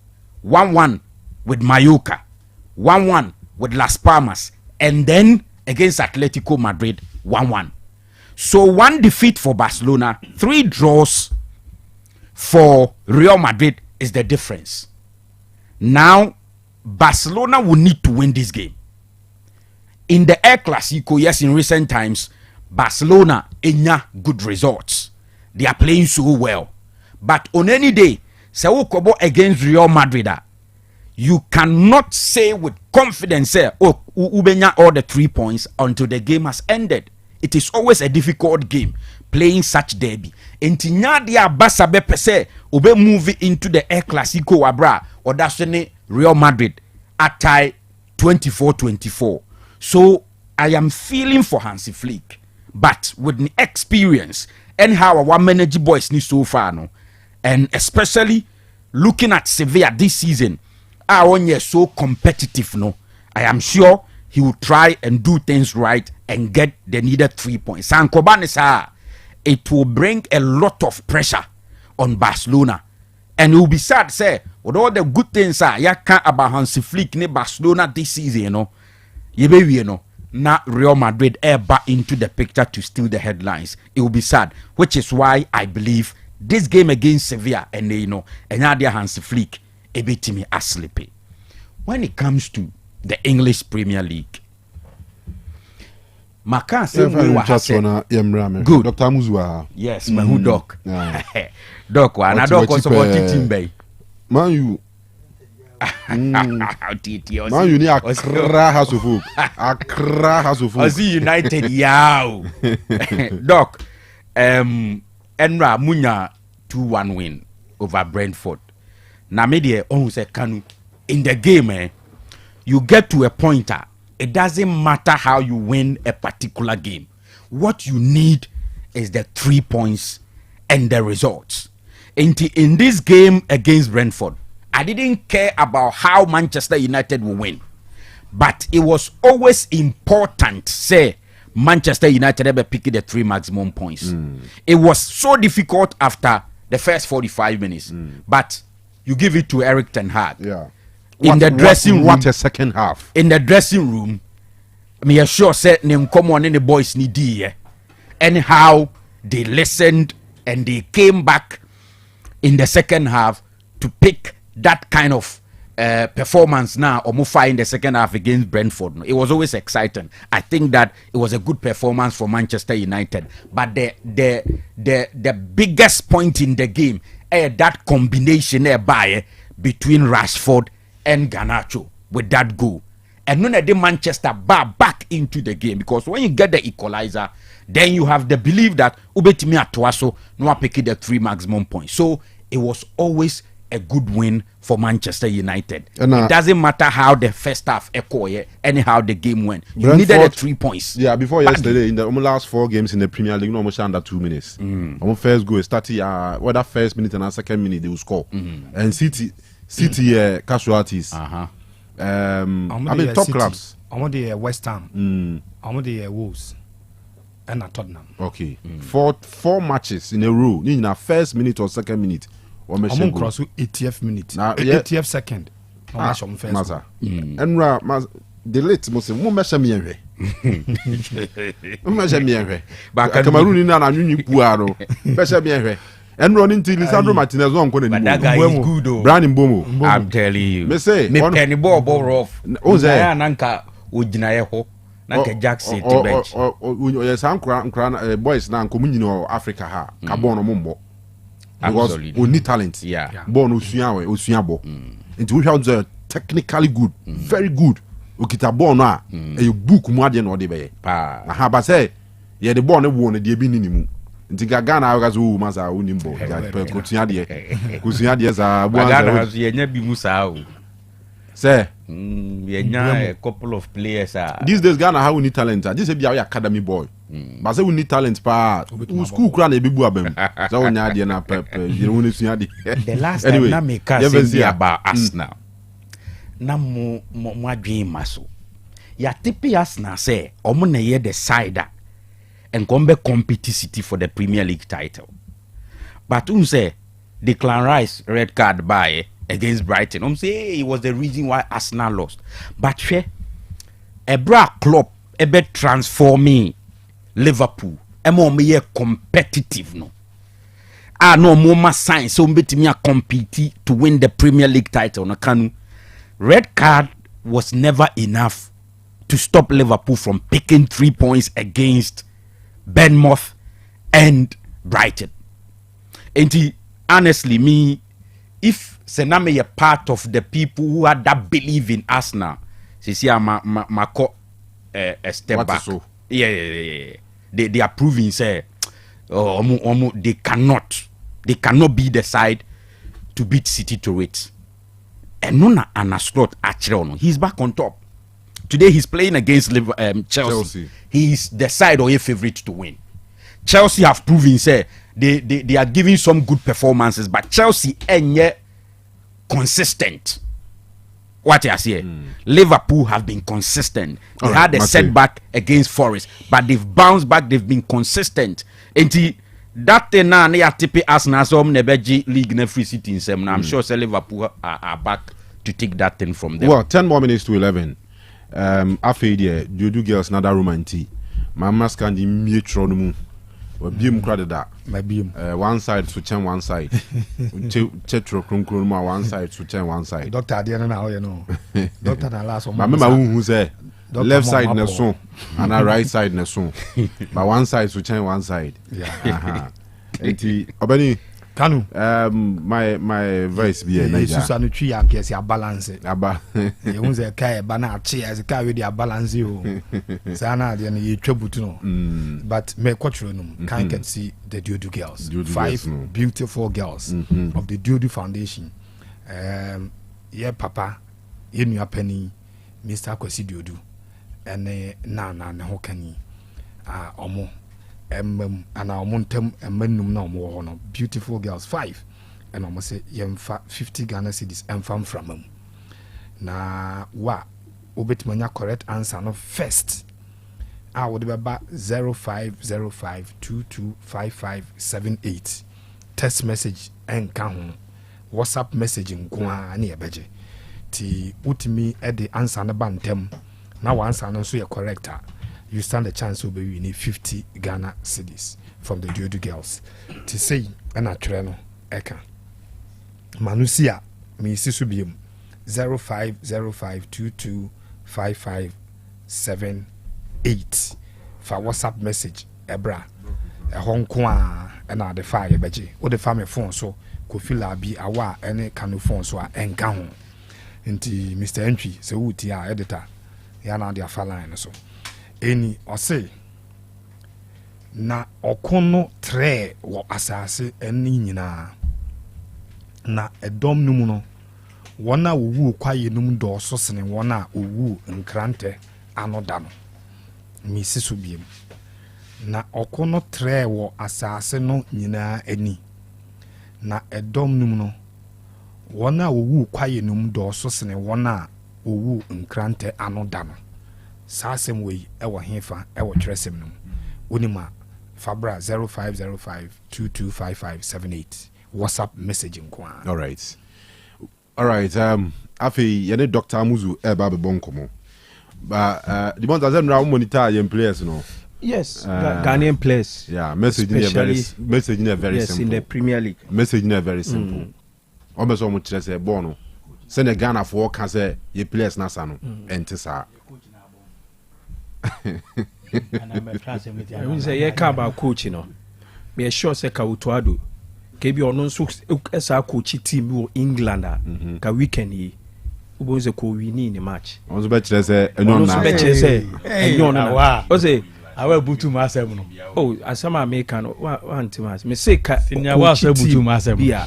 1-1 with Mallorca, 1-1 with Las Palmas, and then against Atletico Madrid 1-1. So 1 defeat for Barcelona, 3 draws for Real Madrid is the difference. Now Barcelona will need to win this game. In the El Clasico, yes, in recent times, Barcelona enya good results. They are playing so well. But on any day, say Kobo against Real Madrid, you cannot say with confidence, say, oh, ubenya all the 3 points until the game has ended. It is always a difficult game playing such derby. Entinya dia Barca be pese ube move into the El Clasico abra or that's Real Madrid at tie 24-24. So I am feeling for Hansi Flick, but with the experience and how our manager boys need so far, no, and especially looking at Sevilla this season, our year so competitive, no, I am sure he will try and do things right and get the needed 3 points. It will bring a lot of pressure on Barcelona And it will be sad, say, with all the good things ya can't about Hansi Flick ne Barcelona this season, you know. You know, now Real Madrid back into the picture to steal the headlines. It will be sad, which is why I believe this game against Sevilla and you know, and now Hansi Flick a bit to me asleep. When it comes to the English Premier League, Makan say we were good. Dr. Muzwa. Yes, my who doc. Doc, and I doc also about team bay. Man, you. Man, you need Accra House of Folk. Accra House of Folk. Aussie United, yow. Doc, Enra Munya 2-1 win over Brentford. Na media say Kanu in the game, you get to a pointer. It doesn't matter how you win a particular game. What you need is the 3 points and the results. In this game against Brentford, I didn't care about how Manchester United will win. But it was always important, say, Manchester United ever pick the 3 maximum points. It was so difficult after the first 45 minutes. But you give it to Eric Ten Hag. Yeah. In the dressing room, what a second half. In the dressing room, me sure said name come on, and the boys need here. Anyhow, they listened and they came back in the second half to pick that kind of performance now or move in the second half against Brentford. It was always exciting. I think that it was a good performance for Manchester United. But the biggest point in the game, that combination between Rashford and Garnacho with that goal. And none of the Manchester back into the game, because when you get the equalizer, then you have the belief that Ubetimi Atuaso no pick the 3 maximum points. So it was always a good win for Manchester United. And, it doesn't matter how the first half anyhow the game went. You needed the 3 points. Yeah, before yesterday, in the last 4 games in the Premier League, almost under 2 minutes. On first goal, started whether first minute and second minute they will score. And City casualties. I mean top clubs. I want the West Ham. I want the Wolves. And Tottenham. Okay. 4 matches in a row. In the first minute or second minute. I'm cross 80th minute. 80th second. Maza. Enra the late must mo measure me enwe. Mo measure me enwe. Ba Cameroon na na nwunyi puaro. Measure me enwe. Enro into Lisandro Martinez on ko na ni. That guy is good though. Brand Mbomo. I'm telling you. Me say me penny ball rough. Ozai nanka ogina ye ho. Nanka Jackson to bench. Yes, ankra boys na nko munyino Africa ha. Ka ball no mo. Because we need talent. Yeah. Born Osuya bo. Into we have technically good, very good. Okita born na e book mu ade na ode be. Pa. Na ha ba say ye the born e wo na de bi ni mu. Nti gaga na ga zo ma za wo nimbo. Ja ko tua de. Ko tua de za bo an. Gaga ye nya bi mu sa o. Say ye nya a couple of players these days Ghana how we need talent. This be our academy boy. But say we need talent pa school kura na ebibu abam. So we nya de na you know tua de. The last time na me ka say about Arsenal. Na mo adwen maso. Ya tipi Arsenal say omo na ye the side and come be competitive for the Premier League title. But say Declan Rice red card by against Brighton. Say it was the reason why Arsenal lost. But a bra club ebe transforming Liverpool. Emo me competitive no. No more sign so mbetimi compete to win the Premier League title no Kanu. Red card was never enough to stop Liverpool from picking 3 points against Bournemouth and Brighton. And honestly, me, if Sename a part of the people who had that believe in Arsenal, see, a step back. So? Yeah. They are proving say, they cannot be the side to beat City to it. And nona Anaslot actually, he's back on top. Today he's playing against Chelsea. He's the side or a favorite to win. Chelsea have proven say they are giving some good performances, but Chelsea ain't yet consistent. What I say, Liverpool have been consistent. They had a setback against Forest, but they've bounced back. They've been consistent. And that thing now they are tipping us now some nebeji league na free city in some. I'm sure say Liverpool are back to take that thing from them. Well, 10 more minutes to 11. After the Dudu girls another romantic. My mask and the mutual mu. Well, beam credit that. My beam. One side to turn one side. Chetro krumkruma one side to turn one side. Doctor Adiana now you know. Doctor na last one. My remember who say left side na so and a right side na so. But one side to turn one side. Yeah. Enti obani Kanu. My voice be a nice. Susanu twi yanke si balance. Aba. You won say kai ba na achi as kai we dey balance you. Sana dey na ye twabutu no. But me kwatro no can see the Dudu girls. Five beautiful girls of the Dudu Foundation. Yeah papa, ye nua pani Mr. Kwasi Dudu. And na hokani. Omo and our montem and menum no more no beautiful girls 5 and almost say yemfa 50 Ghana cedis and from them na wa obetmanya correct answer no first I would be about 0505225578 text message and can WhatsApp messaging kwa na ebeje ti utimi e the answer na bantem na wa answer no so ye correct you stand a chance to be winning 50 Ghana cedis from the Dudu girls. To say, and a treno, Eka Manusia, me Sisubium 0505225578 for WhatsApp message, Ebra, a Hong Kong, and the fire beji, or the family phone so could feel be a wa any Kanu phone so and count into Mr. Entry, so Utia editor, Yana dia Faline so. Eni ose na okono tre wo asase eni nyina na edom numu no wona owu kwaye num do so sene wona owu nkrante anoda no misi so biem na okono tre wo asase no nyina eni na edom numu no wona owu kwaye num do so sene wona owu nkrante anoda no Sasem way, ewa hefa, ewa tresem no. Unima Fabra 0505225578. WhatsApp messaging kwa. All right. Afi yene Dr. Amuzu eba be bonkomo. But the ones that are monitor young players, no. Yes, Ghanaian players. Yeah, messaging very yes, simple. In the Premier League. Messaging very simple. Almost so much say bono. Send a Ghana for can say ye players nasano entisa. We say ye ka ba coach no. Me sure say ka utuado. Ke bi ono nso esa coach team wo England ka weekend yi. Ubo ze ko win in the match. Onzo be kire say enyo na. Onzo be kire say enyo na. O say awe butu masem no. Oh, asama American one team as. Me say ka wa say butu masem. Bia.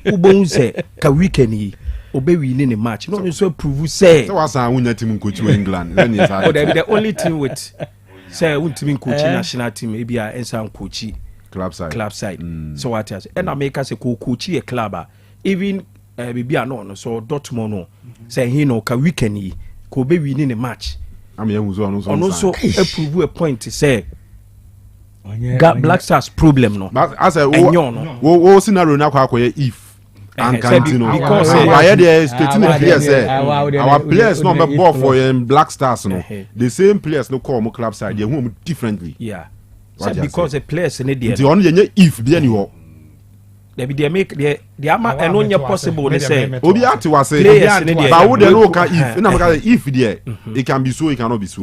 Ubo ze ka weekend yi. Obe winning the match. No, so prove say. So what's our winning team coach in England? Then is the only team with say one team coach national team maybe a ensan coach club side. So what else? And America say coach a club even maybe no so Dortmund no say he no ka weekend yi ko be winning the match. I'm here also prove a point to say Black Stars problem no. But I say wo scenario na kwa if and Cantino because why they stating the players our players no be ball for Black Stars no the same players no call club side they home differently because the players in there the only if be any they make the ama and only possible they say obi ati wa say but wo dey no can if na make if there it can be so it cannot be so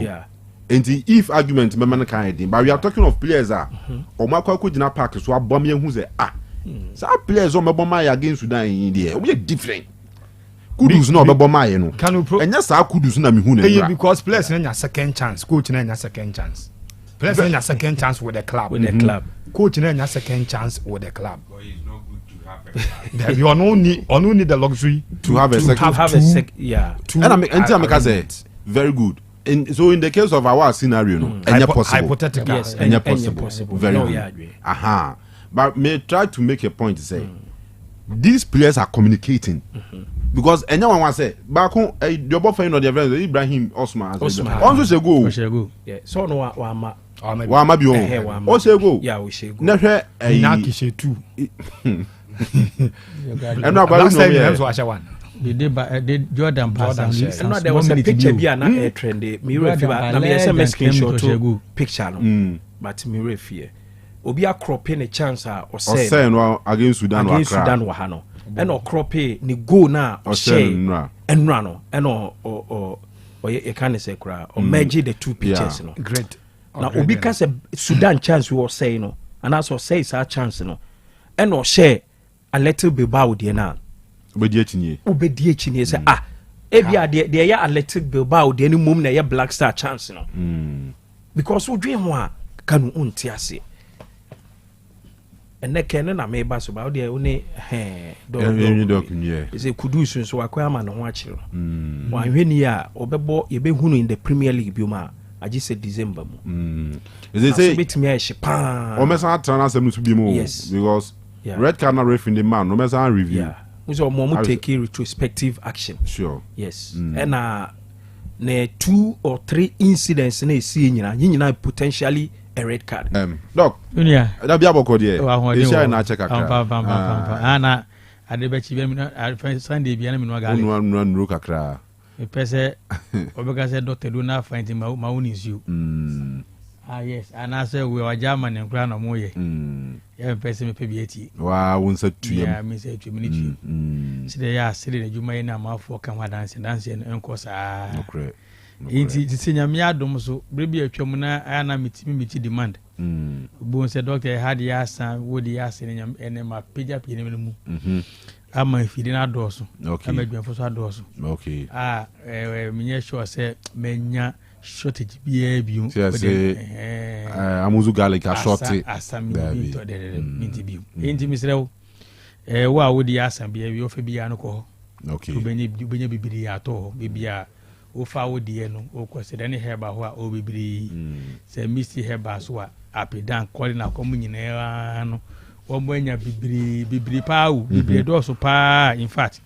and the if argument me man kan dey but we are talking of players o makwa ko gina park so abom ye hu say some players on my against Sudan in there. We are different. Kudus no be my no. And yes, I kudus na me hu na. Because players na second chance, coach na second chance. Players na second chance with the club. Coach na second chance with the club. You only need the luxury to have a second. And I make say very good. So in the case of our scenario, no, hypothetical. Yes, possible. Very good. Aha. But may try to make a point to say these players are communicating because anyone want say back home the boy friend of their friend Ibrahim Osman also say go yeah so no wa wa ma bi on o se go yeah we se go na hwe na kishe 2 and na gba no me so asha 1 the Jordan pass and there was a picture bi na air trend me refi ba na me say me screenshot picture no but me refi obi a crop in a chance or say no against Sudan wa ha no and or crop ni go na or say and run and or you can say cry or merge the two pictures no great now obi ka say Sudan chance we was say no and also say is our chance no and or share a little bit bow there now obedi echini say ebia there ya a little bit bow there ni mum na ya Black Star chance no because we dream ho a Kanu unti ase and na ken na me ba so ba there oni do is a kudus so akwa ama no ho akire wa hweni a obebo ye be hunu in the Premier League bi ma agi se December mu is say betimi a hye pa o mesa atana asem no bi mu because red card na referee the man no mesa review so mo take retrospective action sure yes and na 2 or 3 incidents na see nyina potentially a red card doc unia da bia boko de e share na check akra ana ade be chi be mi na Sunday bia na mi no ga le nuru kakra e pese obega se doctor do na find ma woni siu yes ana say we wa German en kra na mo ye ya pese me pe bi eti wa won sa tuyem ya mi say tu mi ni tu sile ya sile na juma ye na ma fo kan wa dance enko sa inti tisenya mi adom so brebi atwam na ana miti demand bo se doctor had ya san wodi ya sene nyam ene ma peja pene mu ama fidi na doso ama dwafo so adoso okay minye sure say menya shortage bia biu amuzu garlic a shortage asami bi to de minti biu inti misrew wa wodi ya san bia bi ofa bia no ko okay ubenya bibiri ya to bibia o fa wo die no o kwese dane heba ho a o bibiri se misi heba so a apedan koli na komu nyina no wo mwanya bibiri pa u bibiri do so pa in fact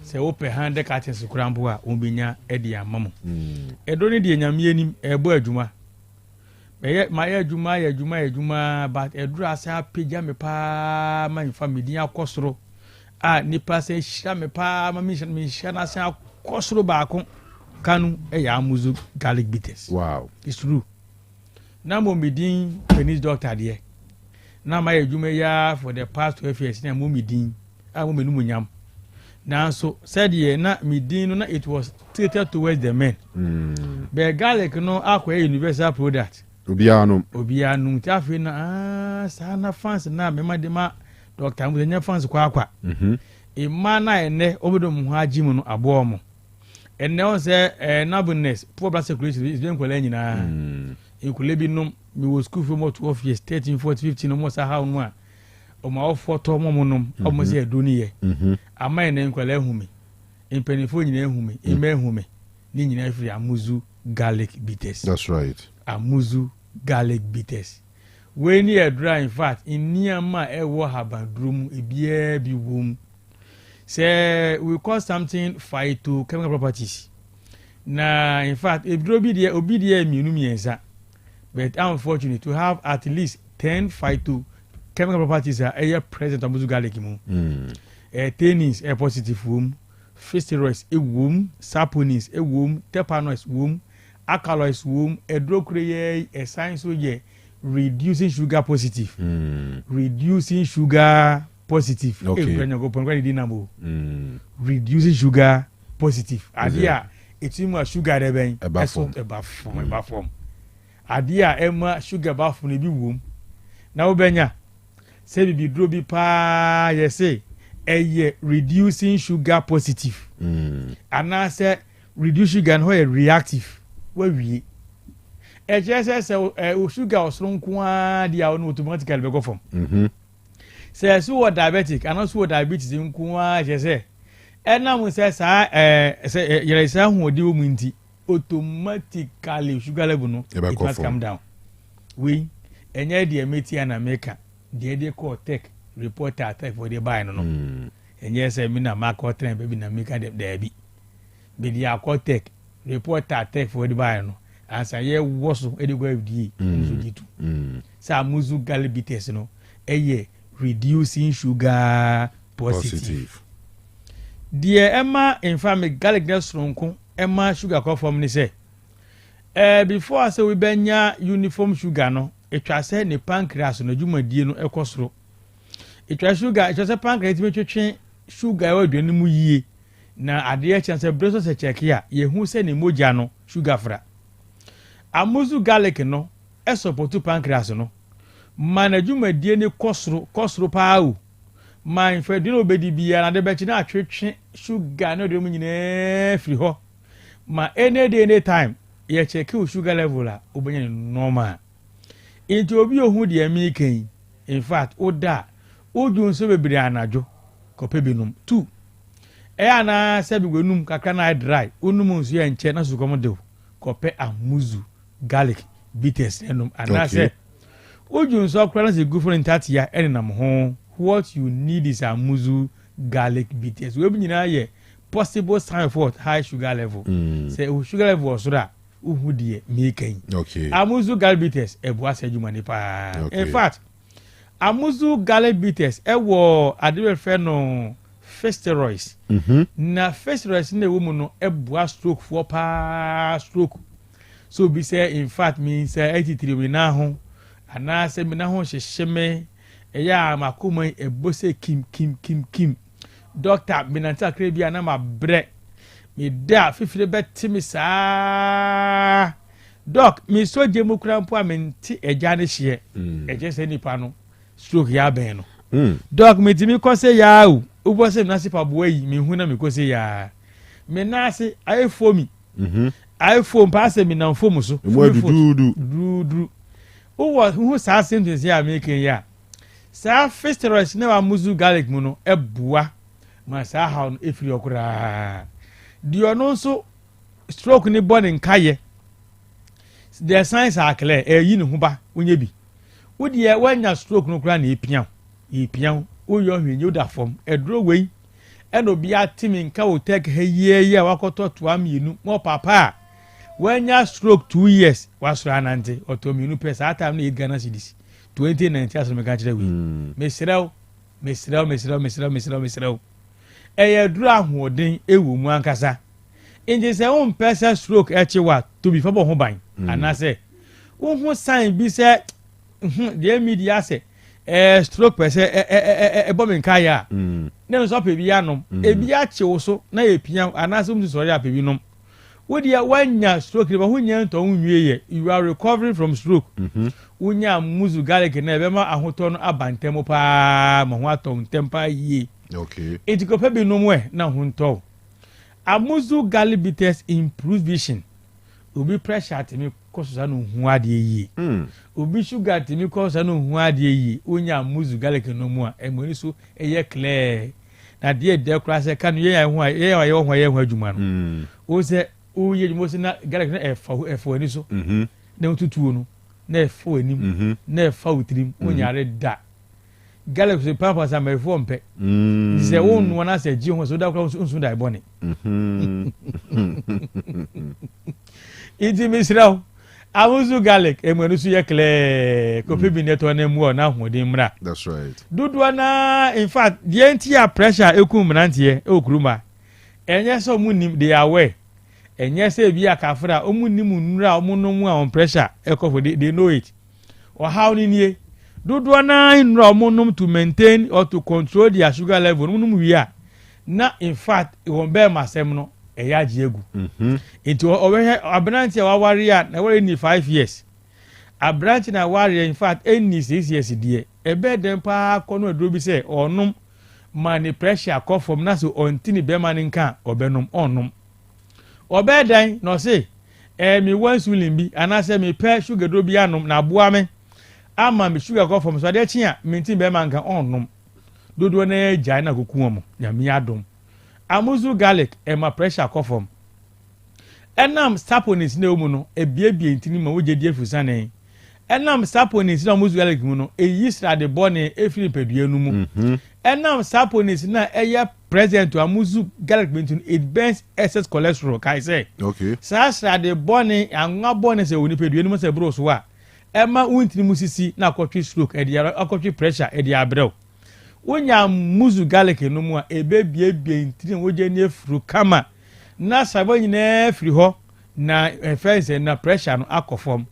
se o pe hande ka tin sukurambo a o benya edi amamo edo ne die nyame anim ebo adwuma be ma ya adwuma but edura asa apegya me pa ma infa medin akosoro a nipa se hira me pa ma mi hira na asa akosoro ba ko Kanu ya amuzu garlic bitters. Wow. It's true. Na mo midin Chinese doctor there. Na my adwuma ya for the past 12 years na mo midin. Mo menu munyam. Na so said ye na midin no na it was tilted towards the men. But garlic no akwa universal product. Obiano ntafe na sana fans na mema de ma doctor mo nya fans kwa. Imma na ene obodo mu ha agimu no abo mo. And now say nabuness poor blood circulation is being nyina in kulebi no me was school for more 12 years 13 14 15 almost how no o ma ofo to mo no almost e do ni ye amai na nkwale humi impenifo nyina humi ime humi ni nyina free amuzu garlic bitters. That's right. Amuzu garlic bitters we ni e dry in fact in niama e wo habandrum e bia bi wom. Say we call something phytochemical properties. Na in fact, if obidia miensa, but unfortunately to have at least 10 phytochemical properties are present on muzu garlic mu. Tannins a positive womb, fisteroids a womb, saponins a womb, terpenoids womb, alkaloids womb, a drocreye a sign so ye reducing sugar positive. Reducing sugar positive. Okay. Reducing sugar positive. Adia, it's in my sugar about form. Adia, Emma sugar bath from the womb. Now, Benya, say be drobi pa, yes, say, reducing sugar positive. And I say, reduce sugar and where reactive. Where we sugar or strong quantity automatically go from. Say so diabetic and also diabetes in kwa say and now say say you say who dey omunti automatically sugar level no it must come down we enye dey meti na make dey call tech report attack for the buy no enye say me na mark train baby na make dem there be dey call tech report attack for the buy no ansa ye wo so e de go avdie so gitu sa amuzu garlic bitters no reducing sugar positive. Die Emma infame garlic na sonko Emma sugar ko form ni say before say we benya uniform sugar no etwa say ne pancreas no dwumadie no ekosoro etwa sugar etwa say pancreas me twetwe sugar we aduane mu yie na ade chance breso se check ya ye hu say ne moja no sugar fra amuzu garlic no support pancreas no mana dwumadie ne kosoro paa man for do no bedi bia na de be chi na atwetwe sugar no de mu nyina free ho ma any day any time ye check your sugar level a obenya normal into obi ohun de emi kan in fact oda odun so bebre anajo kope binum 2 ana se bi gwenum kakra na dry onum nso ye nche na so komode kope amuzu garlic bitters enum ana se odun so akra na se go for intati ya enam ho. What you need is amuzu garlic bitters. We be nyina ye possible sign of what high sugar level. Say sugar level was that uhu die making. Okay. Amuzu garlic bitters e boa se juma ni pa. In fact, amuzu garlic bitters e wo ade fe no steroids. Na steroids na wo mu no e boa stroke for pa stroke. So be say in fact means 83 we na ho ana se me na ho hyehyeme eya makoma ebose kim doctor binanta krebia na ma bre me da fifire betimi saa doc me so jemu krampo amenti eja ne hye eje se nipa no stroke ya ben no doc me timi kose ya o ubose na sipa boyi me hu na me kose ya me na se iPhone iPhone pass me na phone so du o hu sa sentence ya making ya sa steroids na amuzu garlic mu no ebua ma sa ha no efiri okura di ono so stroke ni born nkaye the signs are clear yi ne ho ba onye bi wodi e wanya stroke no kura na epian wo yo hwenye oda fom edro wei eno bia timi nka Otec ye wakoto to amienu mo papa wanya stroke 2 years wasoro anante otomienu pesa atam na Ghana cedis 2019 aso me ka kire wi mesrel eye duru ahoden ewu mu ankasa inje se won pesa stroke echiwa to bi fabo ho ban anase won sign bi se the media se stroke pesa bombing kaya ne so pe bi anom e bi achewo so na epia anase um so ya pe bi nom wodi ya wanya stroke ba hunya nto unwie you are recovering from stroke unya muzu garlic na ebe ma ahoto no abantem pa ma ho atom tempa yi okay etiko pe bi no mo na ho nto amuzu garlic bitters improve vision obi pressure timi kososa no hu ade yi obi sugar timi kososa no hu ade yi unya muzu garlic no mo a emori so eye clear na de kura se Kanu ye ho adwuma no o se uye jimosi na garlic na efo ani so na tutuo no na efo anim na efa utrim onyare da garlic so papa sa mefo mpe se wonu na se ji ho so da kura unsu da ibone iti misraw amuzu garlic emanu su ye kle kopi bi neto na mu na hodin mra. That's right. Dudu na in fact the entire pressure ekum mrantie okuruma enye so munim they are aware enye se bi akafra omunim nura omunom a on pressure ekofo they know it or how ni nie dudu na nura omunom to maintain or to control their sugar level omunum wi na in fact won be masem no eya jiegu into owe abranti awari a na we ni 5 years abranti na wari in fact any 6 years die ebe dem pa kono aduro bi se onum mani pressure ko from na so ontini be mani nka obenum onum obedan no se mi wansulin bi anase mi pe sugar do bi anum na boa me ama mi sugar ko from so de chia minti be man nka onum dodo na jai na kokuo mo ya mi adom amuzu garlic ma pressure ko from enam saponis na omu no ebiebie ntini ma wogedi afusane enam saponis na amuzu garlic mu no eyisra de bone efiri pedua nu mu enam saponis na eye present to amuzu garlic between it burns excess cholesterol kai say okay sasa de bone anwa bone se woni pedu enu se bro so a ema wuntini musisi na akotwe stroke e dia akotwe pressure e dia brew wonya muzu garlic no mu a ebebie ntini woje ni efuru kama na sabo nyina efiri ho na fence na pressure no akofom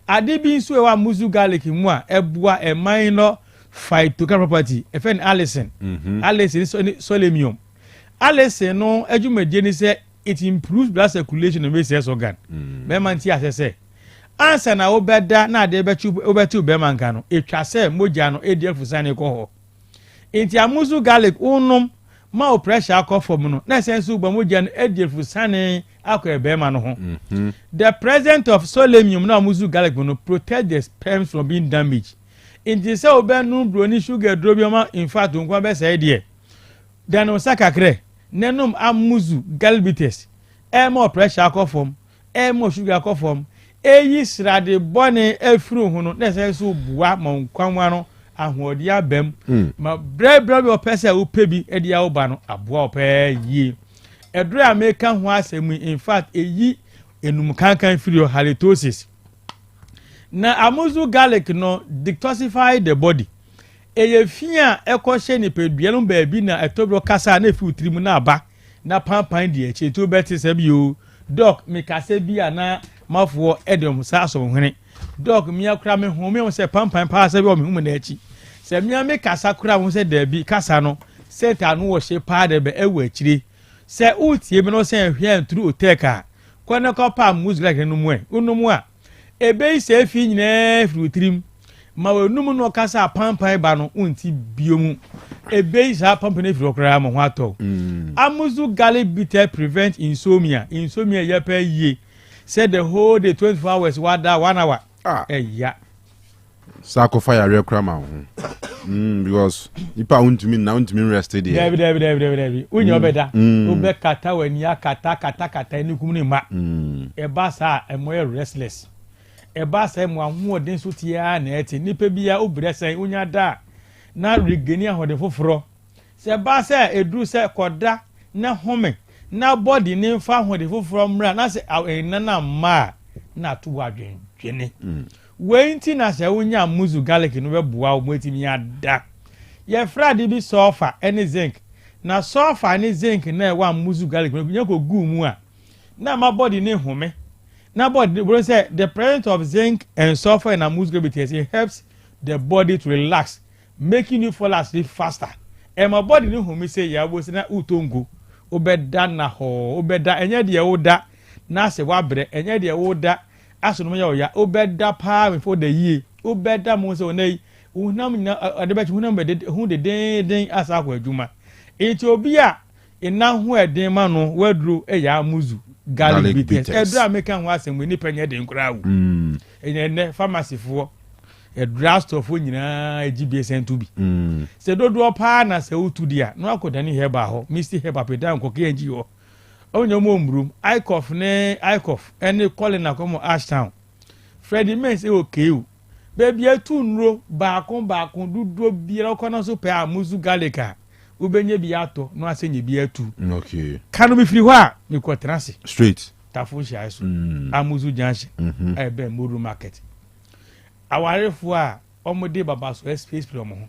ade bi nso e wa muzu garlic mu a ebua eman no phytochemical property efen allicin allicin solemium allicin no adwumadie ni say it improves blood circulation and makes organ be man ti asese ansa na obeda na ade obetu be man kan no etwa say moja no edf sane ko ho enti amuzu garlic unum ma o pressure akofom no na sense ugba moja no edf sane akọ be man no ho the presence of solemium na amuzu garlic no protect the sperms from being damaged. Inti se obenu broni sugar drobioma in fact unkwa be say de dan o sakakre nenum amuzu galbites more pressure akofom more sugar akofom eyi srade bone afru hu no na say so bua ma nkwanwa no ahodi abam ma bre o pese o pebi e dia oba no aboa ope yi edre ameka ho asemu in fact eyi enum kankan firi halitosis na amuzu garlic no detoxify the body eye fia ekoshe ni pedua no baabi na etobro kasa na efi utirimu na aba na pampan de eche to beti sebio doc me kase bia na mafo edom sa so hwene doc me akura me ho me se pampan pa se bi o me hu na echi se me kasa kura ho se dabi kasa no seta no wo she pa de be ewu achire se utie bi no se hwe anturu oteka kwana ko pa amuzu garlic no mu e unumu a ebe ise fi nyina frutrim ma wenum no kasa pampan ba no unti biomu ebe isa pampan efiri okra mo ho ato amuzu garlic bitter prevent insomnia yepa ye said the whole day 24 hours wada 1 hour ya sako fire rekra ma ho because ipa untumi rest there David unyo beda obe kata wani akata enikum ni ma eba sa emoye restless eba sa mu ahu odin so tia na eti nipa bia obresen unya da na regeni ahode foforo se ba sa edru se koda na home na body ni mfa ahode foforo mra na se enana ma na to wadwene wenti na se unya muzu garlic no beboa omotimi ada ye frade bi sulfur any zinc na sulfur any zinc na wa muzu garlic no ko gu mu a na ma body ni home na body we say the presence of zinc and sulfur in a muzu garlic it helps the body to relax making you fall asleep faster and my body ni home say ya bo na utongo obeda na ho obeda enye de woda na se wabre enye de woda aso no ya obeda pa before the year obeda mo se onai unam na adeba hunam be hu de den asa kwa adwuma enti obi a ina ho eden ma no waduro ya muzu garlic bitters edra meka ho asem ni panye den kura wo enye pharmacy fo drugstore fo nyina GBSN to bi se dodo pa na se utu dia no akoda ni heba ho Mr heba pedan ko ke nji ho onye mo mbrum icof any calling akomo Ashtown Freddie Mens e okay o baby etu nro baako dudu biira kono so pe amuzu garlic a ubenye bi ato no asenye bi atu okay Kanu mi firi ho a mi ko trance straight tafu sha so amuzu janshi ebe moru market awarefo a omode baba so space pro mo ho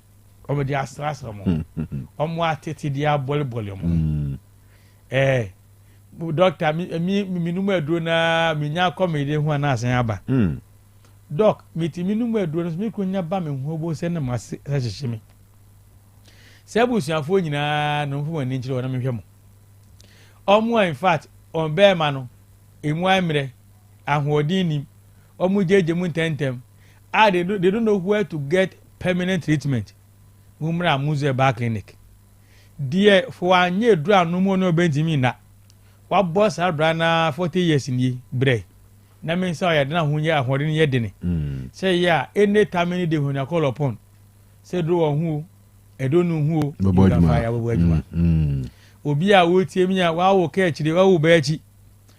omode asras mo omo atete dia bol mo doctor mi numu aduro na mi nya comedy ho na asan aba doc mi numu aduro no mi ko nya ba me ho bo se na ma se hyehyemi se busuafo nyina no mfo wani nchire wona me hwemo omo in fact on be ma no emu amre ahoodin ni omo jeje mu tentem they don't know where to get permanent treatment umra muze ba clinic die for anye dru anumo no bentimi na wa boss abrana 40 years ni bre na me say ya na hunye ahore ni yedene say ya any time de hunya call upon say do hu edonu hu fire bobaduma obi a wo tie mi a wa wo ka chire wa wo ba chi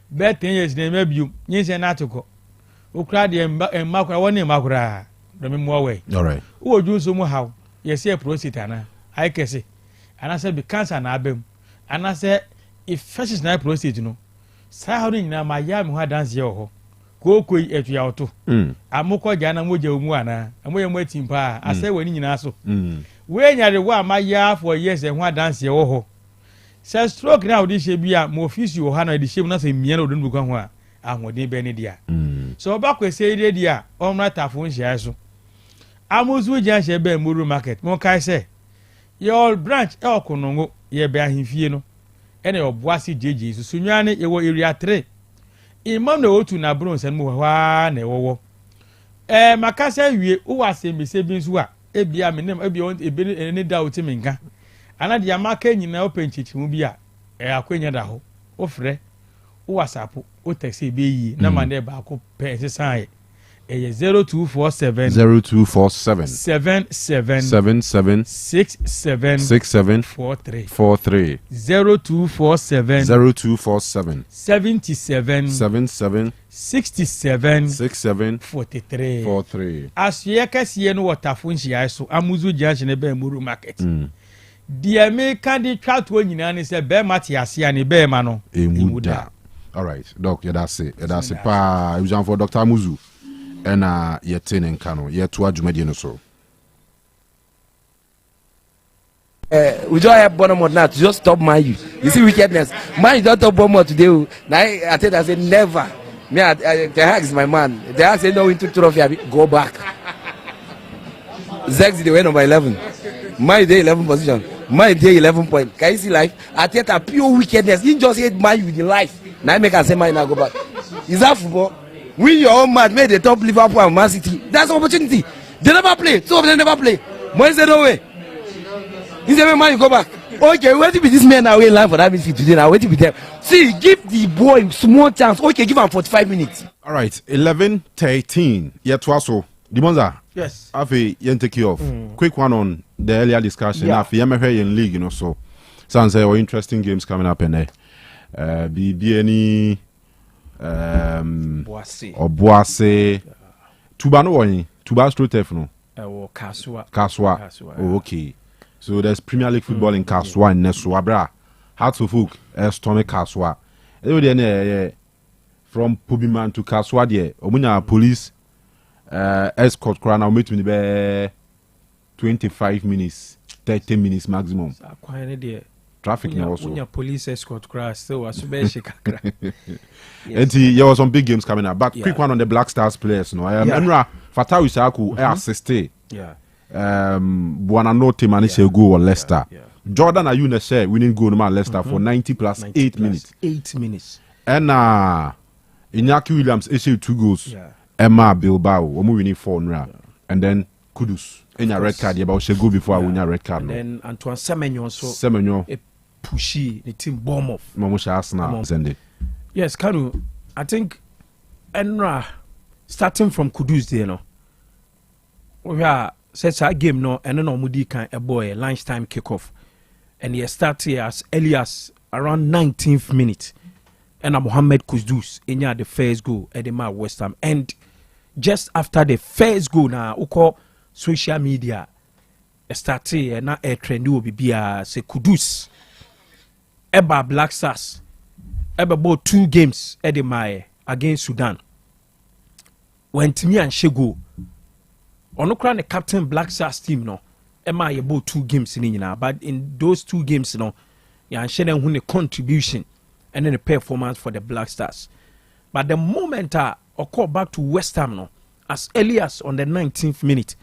be 10 years na mabiu nyinse na atoko okra de makura woni makura do me mo we all right wo ju so mu haw ye say prostate na ai kese anase be cancer na abem anase if first na prostate no sa ha no nyina ma ya me ho dance ye ho kokoi etua oto amukọ ja na moja omu ana amoye mu atimpa ase wani nyina so we nya de wa ma ya for years e ho dance ye ho se stroke na odi she bia mo office yo ha na de she na se mia na odun bu kan ho a ahode be ne dia so ba kwese de dia omra tafo nhia so amuzu ja she be muru market mo kai se your branch e okonongo ye be ahimfie no ene oboase jeje so sunwane ye wo area 3 imam na otu na bro nsen mu hwa na ewowo makasa wie uwase mbese bi nso a ebia me nem ebia ebe ne da oti menka ana dia maka nyina openchichimu bi a akwenya da ho ofre uwasapo o taxi be yi na ma ne ba ko pe sesan ye 0247 0247 77 67 43 0247 77 67 43 as ye kase no watafo nhia so amuzu junction ne be muru market dia me kan di twato nyina ne se be mate ase ane be ma no emuda. All right, doc, that's it pa usual for Dr. Amuzu and yete ne Kanu yeto adwumadi no so. We don't have Bournemouth now to just stop Man U. You see wickedness. Man U don't stop Bournemouth today. Now I said never. Me, the Hag is my man. The Hag said no into trophy. Go back. Zex the way number 11. Man U 11 position. Man U 11 point. Can you see life? Ateta pure wickedness. He just hate Man U with the life. Now make us say Man U now go back. Is that football? Win your own match. Make the top Liverpool and Man City. That's opportunity. They never play. Two of them never play. Man said no way. He said, man, you go back. Okay, wait till be this man now in line for that midfield today. Now wait till be them. See, give the boy small chance. Okay, give him 45 minutes. All right, 11:13. Yeah, Twaso. Dimonza. Yes. Afi, you take you off. Quick one on the earlier discussion. Afi, you may in league, you know. So, sounds like interesting games coming up in there. Be any Boase. Tuba no one. Tuba straight no. Kaswa. Oh, okay. So there's Premier League football in Kaswa in Neswa, bra. Hearts of Oak, Stormy Kaswa. From Pubiman to Kaswa, there. Omunya police escort crowd now meet me be 25 minutes, 30 minutes maximum. Traffic now also. Omunya police escort crowd still was kakra. And there was some big games coming up. But quick one on the Black Stars players, no. Enra Fatawu Isaku assisted. Yeah. Buana Note managed to go or Leicester. Jordan Ayuna share winning goal no Leicester for 90 plus 8 minutes. 8 minutes. And Iñaki Williams issued 2 goals. Emma Bilbao, winning 4 and then Kudus. In a red card, about she go before I win a red card. And then Antoine Semenyo so Semenyo pushy the team Bournemouth. Mamusha Arsenal Sunday. Yes, Kanu. I think Enra starting from Kudus there, no. We are says our game no and no mudi kan a boy lunchtime kickoff. And he started as early as around 19th minute. And Mohamed Kudus in the first goal at the West Ham. And just after the first goal now, uko social media started na a trend will be say Kudus eba Black Stars eba about 2 games at the against Sudan. When Timmy and Shego Onokra the captain Black Stars team no ema about 2 games in now, but in those 2 games no ya share them win a contribution and then a performance for the Black Stars. But the moment I call back to West Ham no as early as on the 19th minute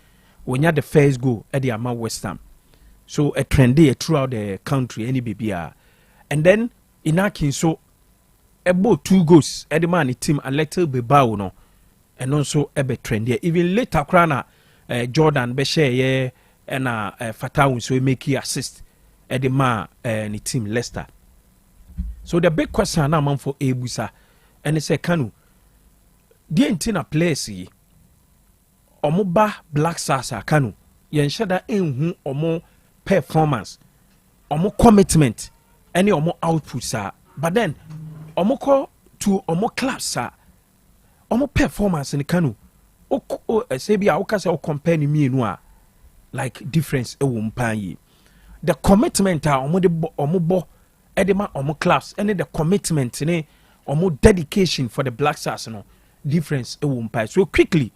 when you had the first goal at the Ama West Ham. So a trendy throughout the country any BBR. And then in Akin so about 2 goals at the man team a little Bilbao no and also a bit trendy. Even later Krana Jordan Beshe and Fatawu so make he assist at the man and the team Leicester. So the big question now for Ebusa and they say Kanu the intina place omoba Black Stars Kanu yenshada enhu omo performance omo commitment any omo output sa but then omo call to omo clubs sa omo performance in Kanu o say bia o kasa o compare ni mienu a like difference e wo mpan yi the commitment a omo bo edema omo class and the commitment ne omo dedication for the Black Stars no difference e wo mpa. So quickly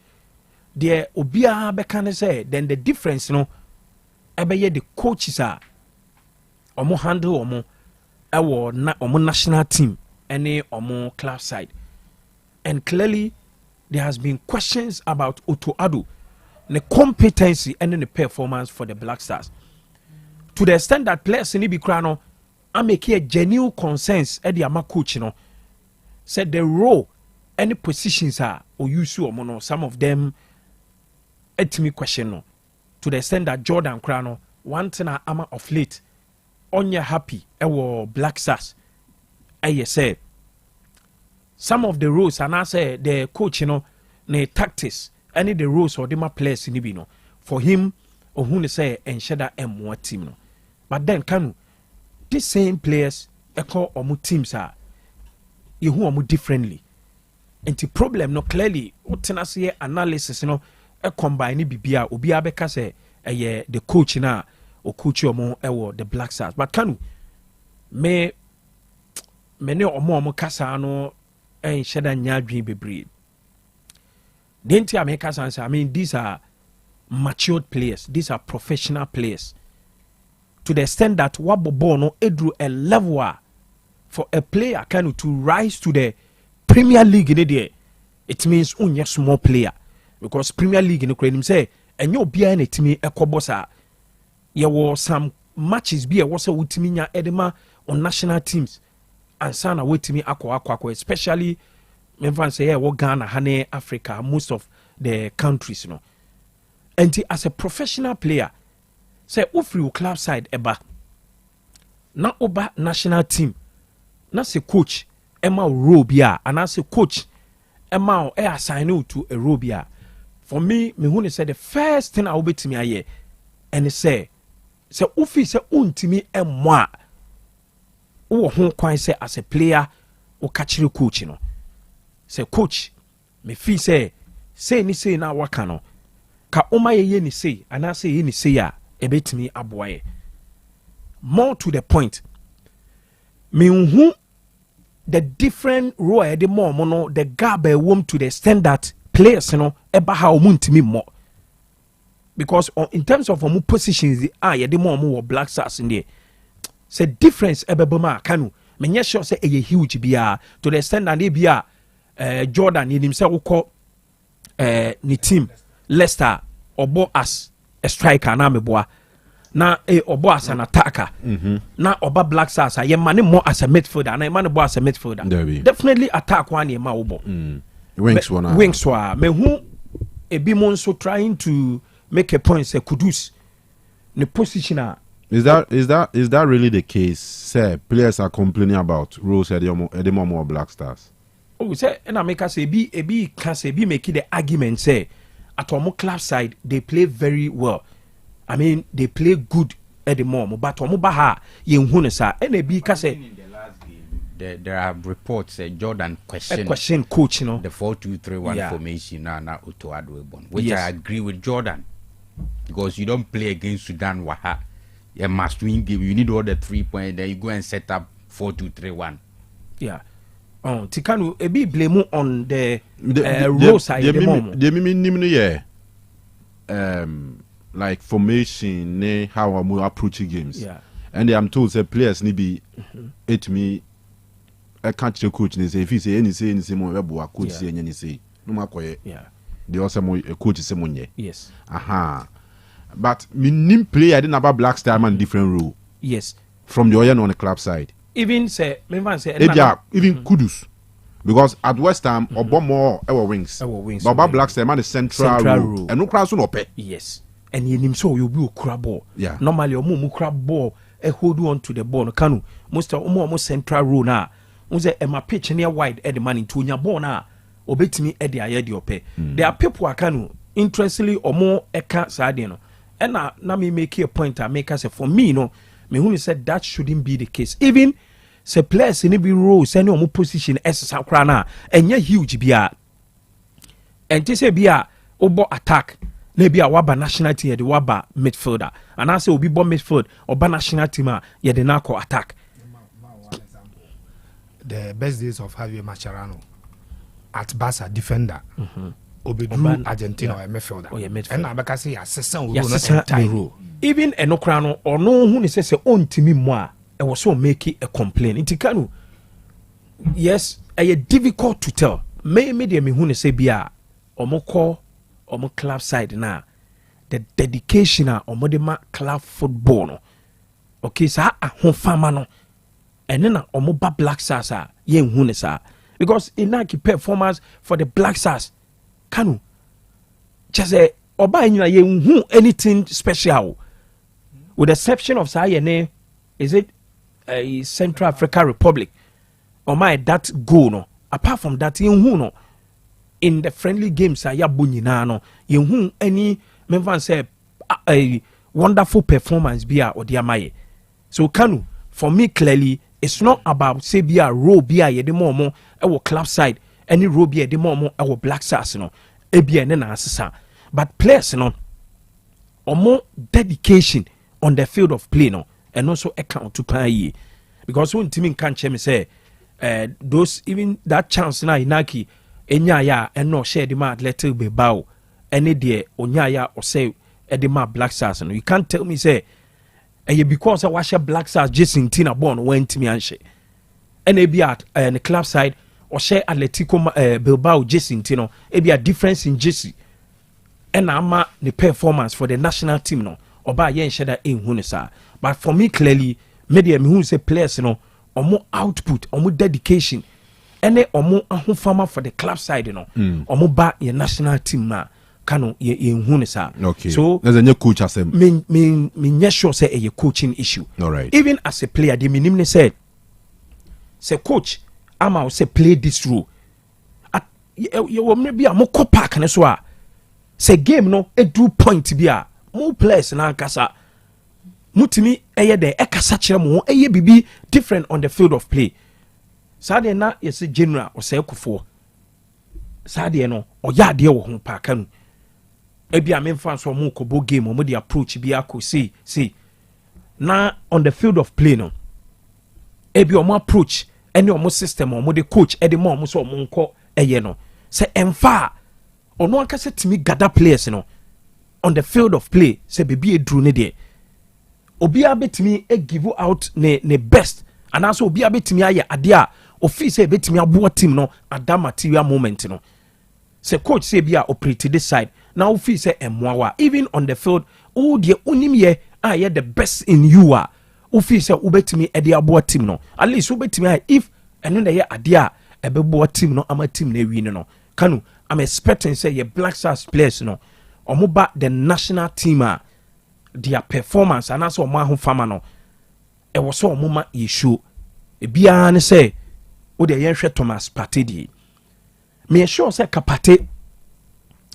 there obia be can say then the difference no ebe the coaches are omo handle omo ewo na omo national team any omo club side. And clearly there has been questions about Otto Addo, the competency and the performance for the Black Stars, to the extent that players in Ibikrano are making a genuine consensus at the ama coach, you know, said the role any positions are or use you or some of them at me question no, to the extent that Jordan Krano one thing ama of late on your happy Black Stars I say some of the roles and I say the coach, you know, the tactics, any the roles or the my players in the no for him or who say and share M1 team no. But then Kanu, these same players echo or more teams are you who are more differently. And the problem no clearly what I say analysis, you know, a combine bibia obia beka say the coach na or coach or more the Black Stars. But Kanu me or more kasa no and shada nyadwin bebre. Denti America answer, I mean these are matured players, these are professional players. To the extent that Wabobono edru a level for a player kind of to rise to the Premier League in the it means only a small player. Because Premier League in Ukraine say and you be an etimi ekobosa. There was some matches be a was a utiminya edema on national teams. And sana wait me akwa especially when say what Ghana, Hane, Africa, most of the countries, you know. And as a professional player, say ufri club side eba. Na oba national team. Na se coach Emma Robia and as a coach Emma assign you to a Robia. For me who said the first thing I will be to me aye and say ufi say untimi emwa. Who quite say as a player or catch you coach, you know. Say coach, me fee say ni say na wakano. Ka oma ye ni say and I say ye ni say ya a bit me aboye. More to the point. Me who the different role the more mono the gap womb to the extent that players, you know, eba how to me more. Because in terms of positions the more Black Stars in there. Say difference ebeboma Kanu menye sure say a huge bia to the extent that they bia Jordan in himself call ni team Leicester obo as a striker na meboa na obo as an attacker na oba Black Stars ye mane more as a midfielder na mane bo as a midfielder definitely attack one ye ma obo wings wa me hu ebi mo so trying to make a point say Kudus the positioner. Is that really the case? Say players are complaining about roles at the more Black Stars. Oh, say and I make us say be can say be making the argument say at our club side they play very well. I mean they play good at the moment, but omo baha ye nhune sa and be can say there are reports Jordan question coach, you know, the 4-2-3-1 formation na Otto Addo born, which I agree with Jordan because you don't play against Sudan Waha. A must win game. You need all the 3 points. Then you go and set up 4-2-3-1. Yeah. Tikanu a bit blame on the road side. Like formation, how I'm approaching games. Yeah. And I'm told say players need be it me. I can't your coach. They say if he say anything more, coach say anything. No matter. Yeah. They also more coach say money. Yes. Aha. But minim play I didn't have a Black Star man different role. Yes. From the Oyen on the club side. Even say even Kudus. Because at West Ham or more our wings. But Black Star man is central role. And no cross no pay. Yes. And you so you be crab ball. Yeah. Normally omo crab ball hold on to the ball. Kanu most of omo central role na. Unse my pitch near wide at the man into nya ball na obetimi e de ayedi ope. There are people Kanu interestingly or more eka side no. And now me make a point I make us for me, no, me who said that shouldn't be the case. Even say players in every roles any more position as Sakrana and ya huge bia. And to say bia obo attack na bi a waba national team yɛde waba midfielder anaasɛ obi bɔ midfield ɔba national team a yɛde no akɔ attack. The best days of Javier Mascherano at Barca defender. Obedru Argentina or midfielder. And I because say assistant rule. Even Enokrano or no who says on to me moi. I was so making a complaint. It Kanu. Yes, I difficult to tell. May media me who say bia omoko omo club side na the dedication a omodema club football no. Okay, sa a hon fama no. And then omo ba Black Stars a ye hu ne sa because in Nike performance for the Black Stars Kanu just say oba nyina ye hu anything special with the exception of say ne is it a Central Africa Republic or my that goal no apart from that ye hu no in the friendly games ya bo nyina no ye hu any member say a wonderful performance bia or dia maye so Kanu for me clearly it's not about say bia role bia ye de momo e wo club side any role bia de momo e wo Black Stars no e bia ne na asesa but players no omo dedication on the field of play no and also account to play because when team can me say those even that chance na Inaki enya ya and no share the ma Athletic Bilbao any there onya ya or say e de ma Black Stars no you can't tell me say because I watch Black Stars Jason Tina born went me and she and be at the club side or share Atletico Bilbao Jason Tino it be a difference in Jesse and I'm the performance for the national team no or by yen shada in hunesa but for me clearly media me who say players no or more output or more dedication and or more farmer for the club side no or more back your national team na Kanu ye hunesa. Okay. So there's a new coach as a me sure say a coaching issue. All right. Even as a player, the minimum said, say coach, I'ma say play this role. You will maybe a more park and so say game no a do point be a more players na kasa. Mutimi eye de ekasa kire mo eye bibi different on the field of play. Sade na yes general or say kufo. Sade no or ya de wo ho pa Kanu. Ebi a memfa so mo kobo game mo the approach bi akọ see na on the field of play no ebi o mo approach any o mo system o mo the coach e de mo so mo nko eye no say emfa ono aka se timi gather players no on the field of play say bebi edru ne de obi abetimi e give out ne best and also obi abetimi aye ade a ofi say betimi abo team no at that material moment no say coach say bia operate this side now feel say emwawa even on the field oh the unim ye ye the best in you are feel say ubetimi e de abo team no at least ubetimi if eno na ye ade a ebebo team no ama team na wi no Kanu I'm expecting say ye Black Stars players no omoba the national team their performance and also omo ahofama no e wo so omoma ye show e bia ne say o de ye hwe Thomas Partey di me sure say Kapate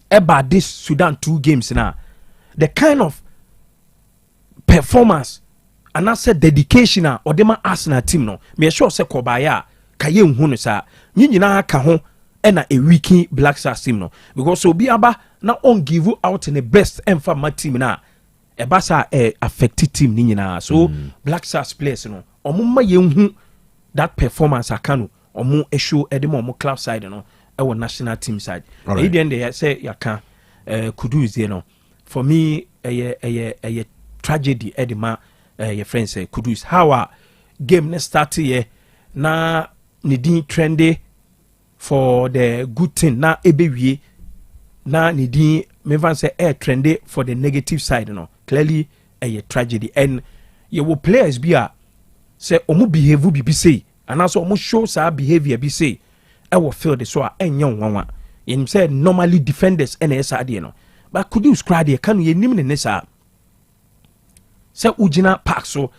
about this Sudan 2 games now the kind of performance and I said dedication or them Arsenal team no me sure say Kobaya kaye nhu no sa nyina ka ho e na a weekly Black Stars team no because obi aba na on give out in the best emfa ma team na e ba sa affected team ni nyina so Black Stars players no omuma ye nhu that performance akano omo show e dem omo club side no our national team side. Right. Then they say yaka Kudus you know. For me a tragedy edema your friends say Kudus how game next start here na nidin trendy for the good thing na ebewie na nidin mevan say trendy for the negative side you know. Clearly a tragedy and you will players be a say omu behave be say and also omu show sa behavior be say I will feel this so enyo nwanwa in said normally defenders NSA de no but could you scribe there can you nim ne sa say ugina park so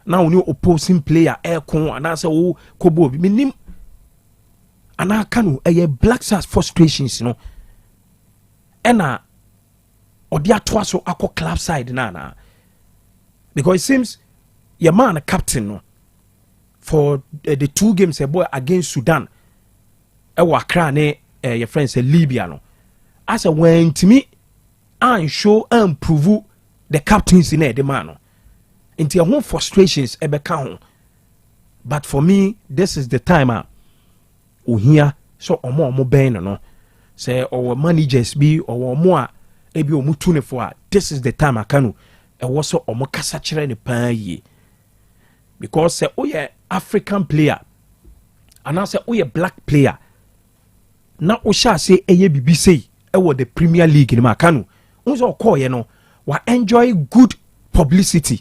now new opposing player aircon and answer o kobo bi nim ana Kanu a Black Stars frustrations you know ena odi atoa so akọ club side na because it seems your man a captain no for the 2 games a boy against Sudan e wa kra ne your friend say Libya no as a when to me and show and prove the captains in the man. Into your own frustrations ebe count. But for me, this is the time here so omo ben no. Say our managers be or more ebi omu tune for this is the time Kanu e was so omo kasa kire ne pan yi. Because say oh African player and I say oh black player. Na o sha say eye bibi say e wo the Premier League in Kanu. Unso call ye no wa enjoy good publicity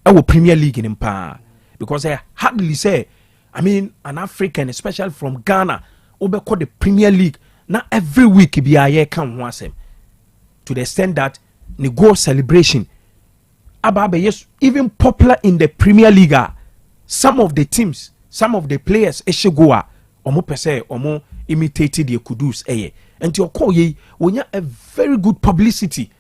e wo Premier League in pa. Because I hardly say I mean an African especially from Ghana obe call the Premier League na every week be aye kan ho asem to the extent that the goal celebration ababe yes even popular in the Premier League some of the teams some of the players eshegoa omo pese omo imitated the Kudus and your call ye when you a very good publicity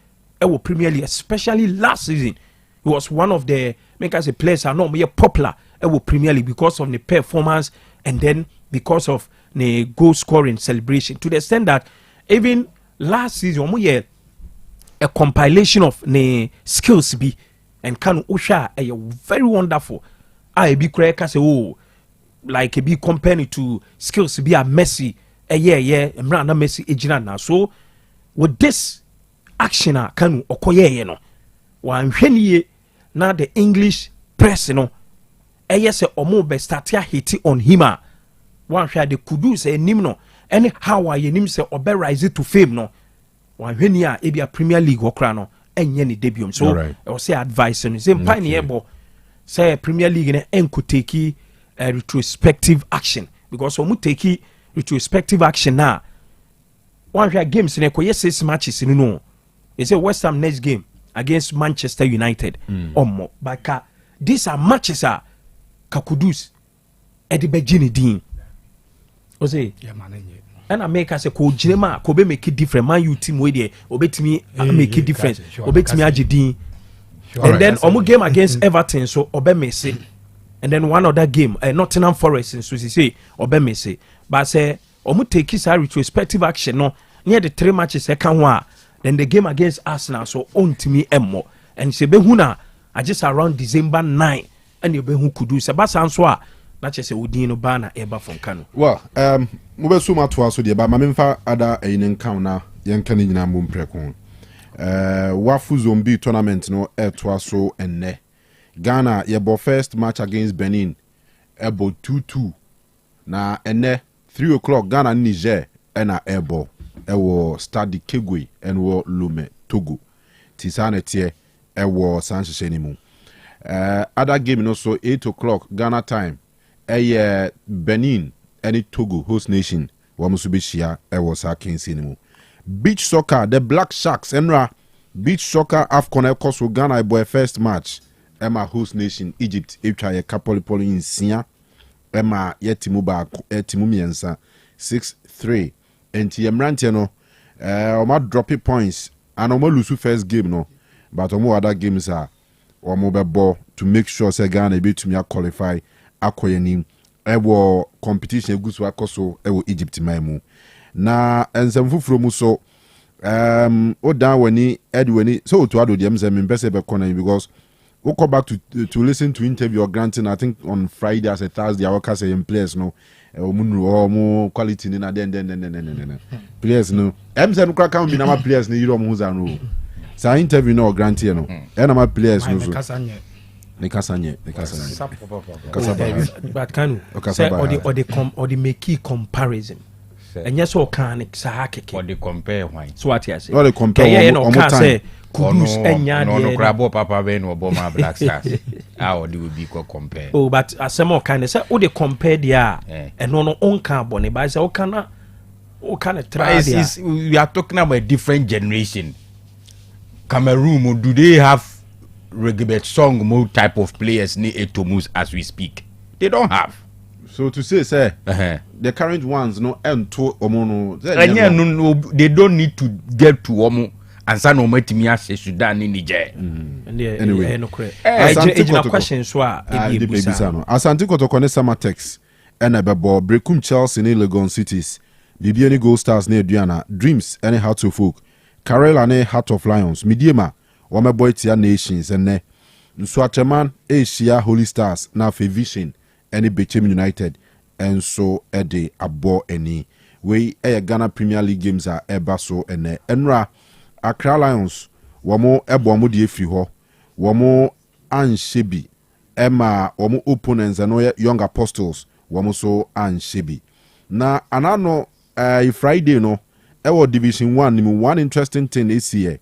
e Premier League especially last season he was one of the make us a players are not more popular e Premier League because of the performance and then because of the goal scoring celebration to the extent that even last season omo a compilation of the skills be and Kanu Usha a very wonderful I be correct say oh like be compared to skills be a Messi Mrana Messi ejina na so with this action Kanu okoye no wan hweniye na the English press no say omo be start hit on him wan hwa the Kudus enim no any how are yenim say obe rise to fame no wan hweniya e bia Premier League okra no enye ni debut so I will say advice no same pioneer bo say Premier League na enko take retrospective action because omo take retrospective action now one share games in a 6 matches in no they say West Ham next game against Manchester United omo but these are matches Kakudus Eddie Begini Dean Osei and I make us a ko jinema ko be make it different man you team wey there obetimi make it difference obetimi agedin and then omo game against Everton so obe messe and then one other game Nottingham Forest so say obe messe but say omo take his retrospective action no near the 3 matches second one then the game against Arsenal so on to me emmo and say be huna just around December 9 and you be who could do Sebastian so na chese udin no ba na eba from Kanu well mo be so mato aso de ba ma memfa ada eyinin kan na yenka ni nyina mo mpreko wafu zombie tournament no to aso enne Ghana yebo first match against Benin ebo 2-2 na enne 3 o'clock Ghana Niger na ebo ewo Stade Kegwe enwo Lome Togo tisane tie ewo sanhye ni mu other game no so 8 o'clock Ghana time Benin any Togo host nation wamusubishia ewo sa kensi ni mu beach soccer the Black Sharks enra beach soccer AFCON ekoso Ghana boy first match Emma host nation Egypt etwa ye kapolipoli insia Emma yetimu ba etimu miensa 6-3 enti yemrante no oma drop points and oma lose first game no but oma other games are oma bebo to make sure say Ghana be to me qualify akoyenim ewo competition egusu akoso ewo Egypt maimu na ensem mu so odan wani edwani so to ado dem sem best be corner because we'll come back to listen to interview or granting I think on Friday as a Thursday our case in players no more quality na then players no emse no crack am be na players ni yiro mo zanu sa interview no granting no e na players no so ne kasanye but Kanu say or the make comparison and yes o can sa hakeke or the compare why so what you say or the compare on time Kudus enya no crabo papa be no Obama Black Stars how they will be compare oh but asemo kind say o dey compare there and no on can bone but say o can try there we are talking about a different generation Cameroon do they have reggae song mode type of players ni etomus as we speak they don't have so to say the current ones no ento omo no they don't need to get to omo ansa no matimi ase Sudan ni Niger anyway no correct question so Asante Kotoko ne Samatex ena bebo Brekum Chelsea ni Legon Cities Bibiani Gold Stars ne Aduana Dreams any Hearts of Folk Karela ne Heart of Lions Midiema wɔmɛbɔ etia Nations ɛnɛ nso Acheman Asia Holy Stars na afei Vision ɛne Bechem United ɛnso ɛde abɔ ani wei ɛyɛ Ghana Premier League games a ɛba so ɛnɛ ɛnura Accra Lions wɔmo ɛbɔ wɔn de efiri hɔ wɔmo anhyɛ bi ɛma wɔmo opponents ɛno yɛ Young Apostles wɔmo so anhyɛ bi na anano Friday no ɛwɔ Division 1 nim one interesting thing is here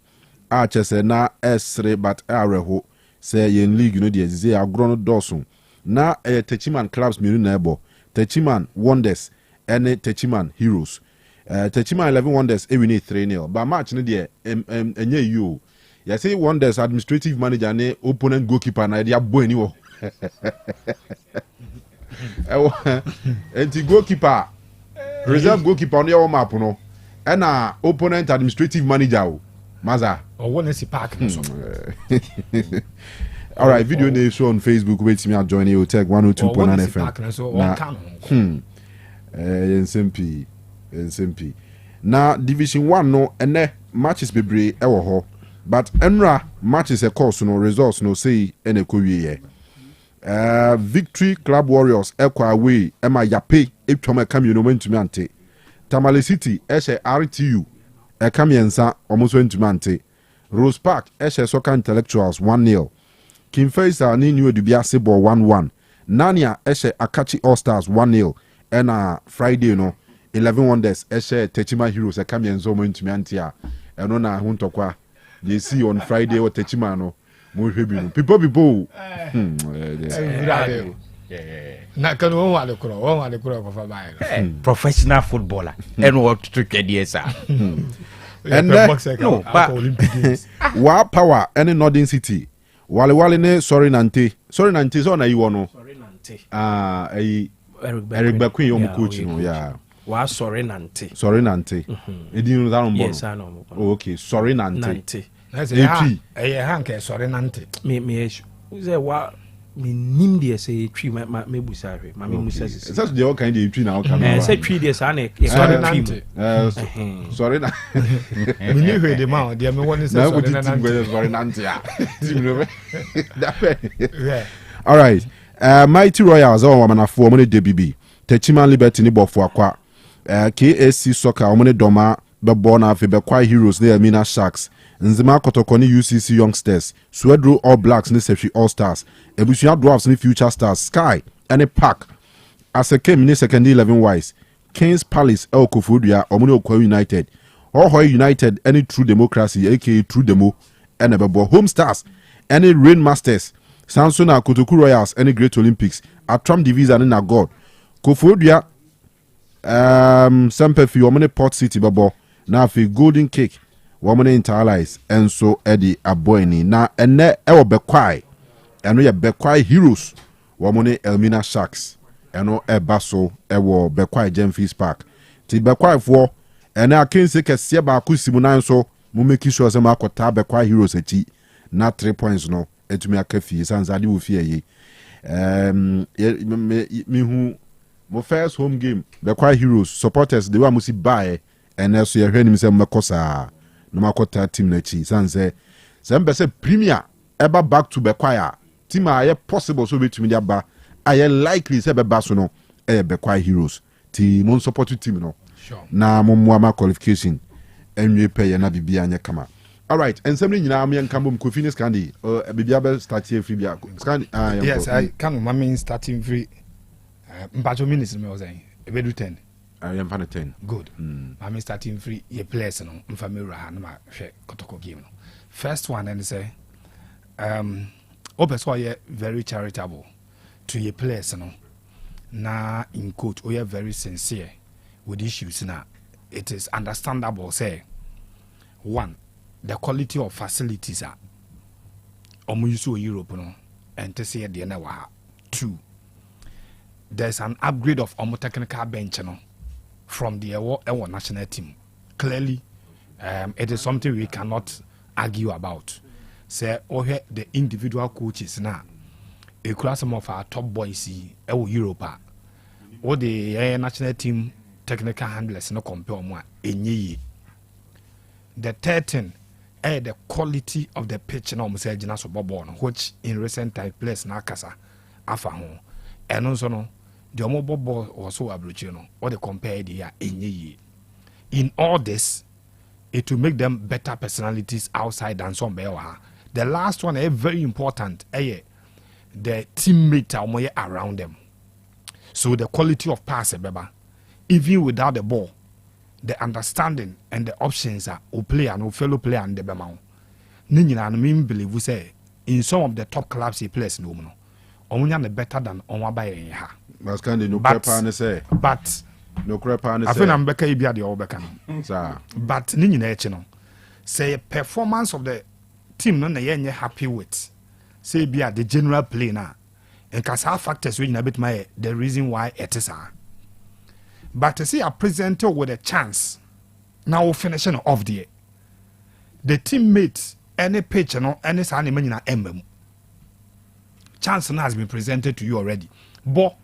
a kyerɛ na ɛsere but ɛawerɛho sɛ yɛn league no deɛ zizia agorɔ no dɔɔso na Techiman clubs mmienu na ɛbɔ Techiman Wonders ɛne Techiman Heroes Techiman 11 Wonders ɛwini 3-0 but match no deɛ ɛnyɛ yi o yɛsɛ Wonders administrative manager ne opponent goalkeeper na ɛde abɔ ani wɔ ɛwɔ ɛnti goalkeeper reserve goalkeeper no yɛwɔ map no ɛna opponent administrative manager o maza ɔwɔ ne si park no so all right video na show on Facebook wait me join you Otec 102.9FM na SMP na Division 1 no ene matches bebre ɛwɔ hɔ but enra matches course no results no say ene kowie Victory Club Warriors ekwa away ema yape etwom ekam no mentumi ante Tamale City ɛhyɛ RTU ekam yensa omoso ntumi ante Rose Park ɛhyɛ Soccer Intellectuals 1-0 Kimfaisa ni New Dubia Sebo 1-1 Nania ɛhyɛ Akachi All Stars 1-0 ɛna Friday no 11 Wonders ɛhyɛ Techima Heroes ekam yensa omontumi ante a ɛno na hontokwa they see on Friday or Techima no mo hwe bi no people na Kanu won wale kuro ko fa bae professional footballer and what to KDSA and no but wa power any Northern City wale ne sorry nante so na yi wono ayi Eric Bakun yo coach no yeah wa sorry nante edin no that on yes I know okay sorry nante hanke sorry nante me say wa me nim de say twi me busa hwe ma me musa sisi say de o kan de twi na o kan say twi de sa na sorry twi sorry na me ni hwe de ma de me woni say sorry nante ya all right Mighty Royals o wamanafo mo ne DBB Techiman Liberty ni bofo akwa KSC Soccer o mo ne Doma bebo na afi Bekwa Heroes ne Amina Sharks Nzima Kotoko ni UCC Youngsters Swedro All Blacks ni Sefi All Stars Ebusua Dwarfs ni Future Stars Sky any Park Aseke ni Second 11 Wise Kings Palace El Kofodia Omuni Okwa United Ohoy United any True Democracy aka True Demo and bebo Home Stars any Rain Masters Samsung Akoto Royals any Great Olympics Atram Division na God Kofodia Sempefi Omuni Port City bebo na afi Golden Cake woman Interallies and so Eddie Aboyni na ene ewo Bekwai eno ye Bekwai Heroes woman Elmina Sharks eno ebaso ewo Bekwai Gemfis Park ti Bekwai fo ene akense kese ba akusimu nan so mo make sure say ma akota Bekwai Heroes echi na 3 points no etumi akafi sanzade wo fie yi me hu mo first home game Bekwai Heroes supporters they wa musi bae ene so ye hwanim say mekosa no makota team na chi sanse sembe se premier eba back to Bekwai team aye possible so betumi dia ba aye likely se be ba so no Bekwai Heroes ti mon support team no sure na mo mo qualification enwe pay na bibia anya kama all right ensem ni nyina am yanka bom Kofi Scandi bibia be start here free bia Scandi yes I can my main starting free mpacho minutes me was saying e do 10 I am fan 10 good my starting free ye players no mfa me ra na ma hwe kotoko game no first one and say opeso ye very charitable to ye players no na in coach we are very sincere with issues na it is understandable say one the quality of facilities are use Europe no and to say the na wa two there's an upgrade of technical bench no from the our national team clearly it is something we cannot argue about say the individual coaches now a class some of our top boys Europe or the national team technical handlers no compare more enye The third thing, the quality of the pitch na almost gyina so bɔbɔ no, which in recent time players na akasa afa ho. And also no, the omo bɔbɔ also abrochi no, what they compare the enye. In all this, it will make them better personalities outside than some bewa. The last one is very important. The teammate around them. So the quality of pass, even without the ball, the understanding and the options are who play and fellow player and the bema. Nina and me believe we say in some of the top clubs he plays no no. Only better than on by ha. But no crap on I think I'm back a bit the overcome. But Nina say performance of the team no na happy with. Say be the general play now. And cause our factors we a bit my the reason why it is. But to see a presenter with a chance, now finishing off the teammates, any pitch, any sign in emblem. Chance has been presented to you already. But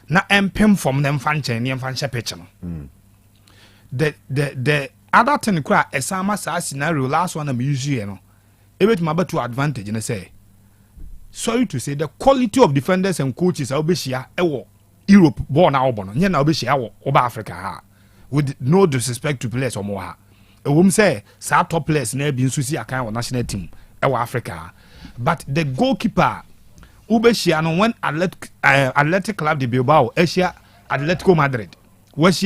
na empem from them fanchen and fancha pitch. The other thing cry a summer scenario last one I'm using, you know, it my to advantage and I say. Sorry to say the quality of defenders and coaches are obeshia Europe born album nya na obeshia over Africa ha with no disrespect to players or more ha a woman say sa top players na be nsusi akan national team Africa but the goalkeeper obeshia no when Athletic Club de Bilbao Asia Atletico Madrid West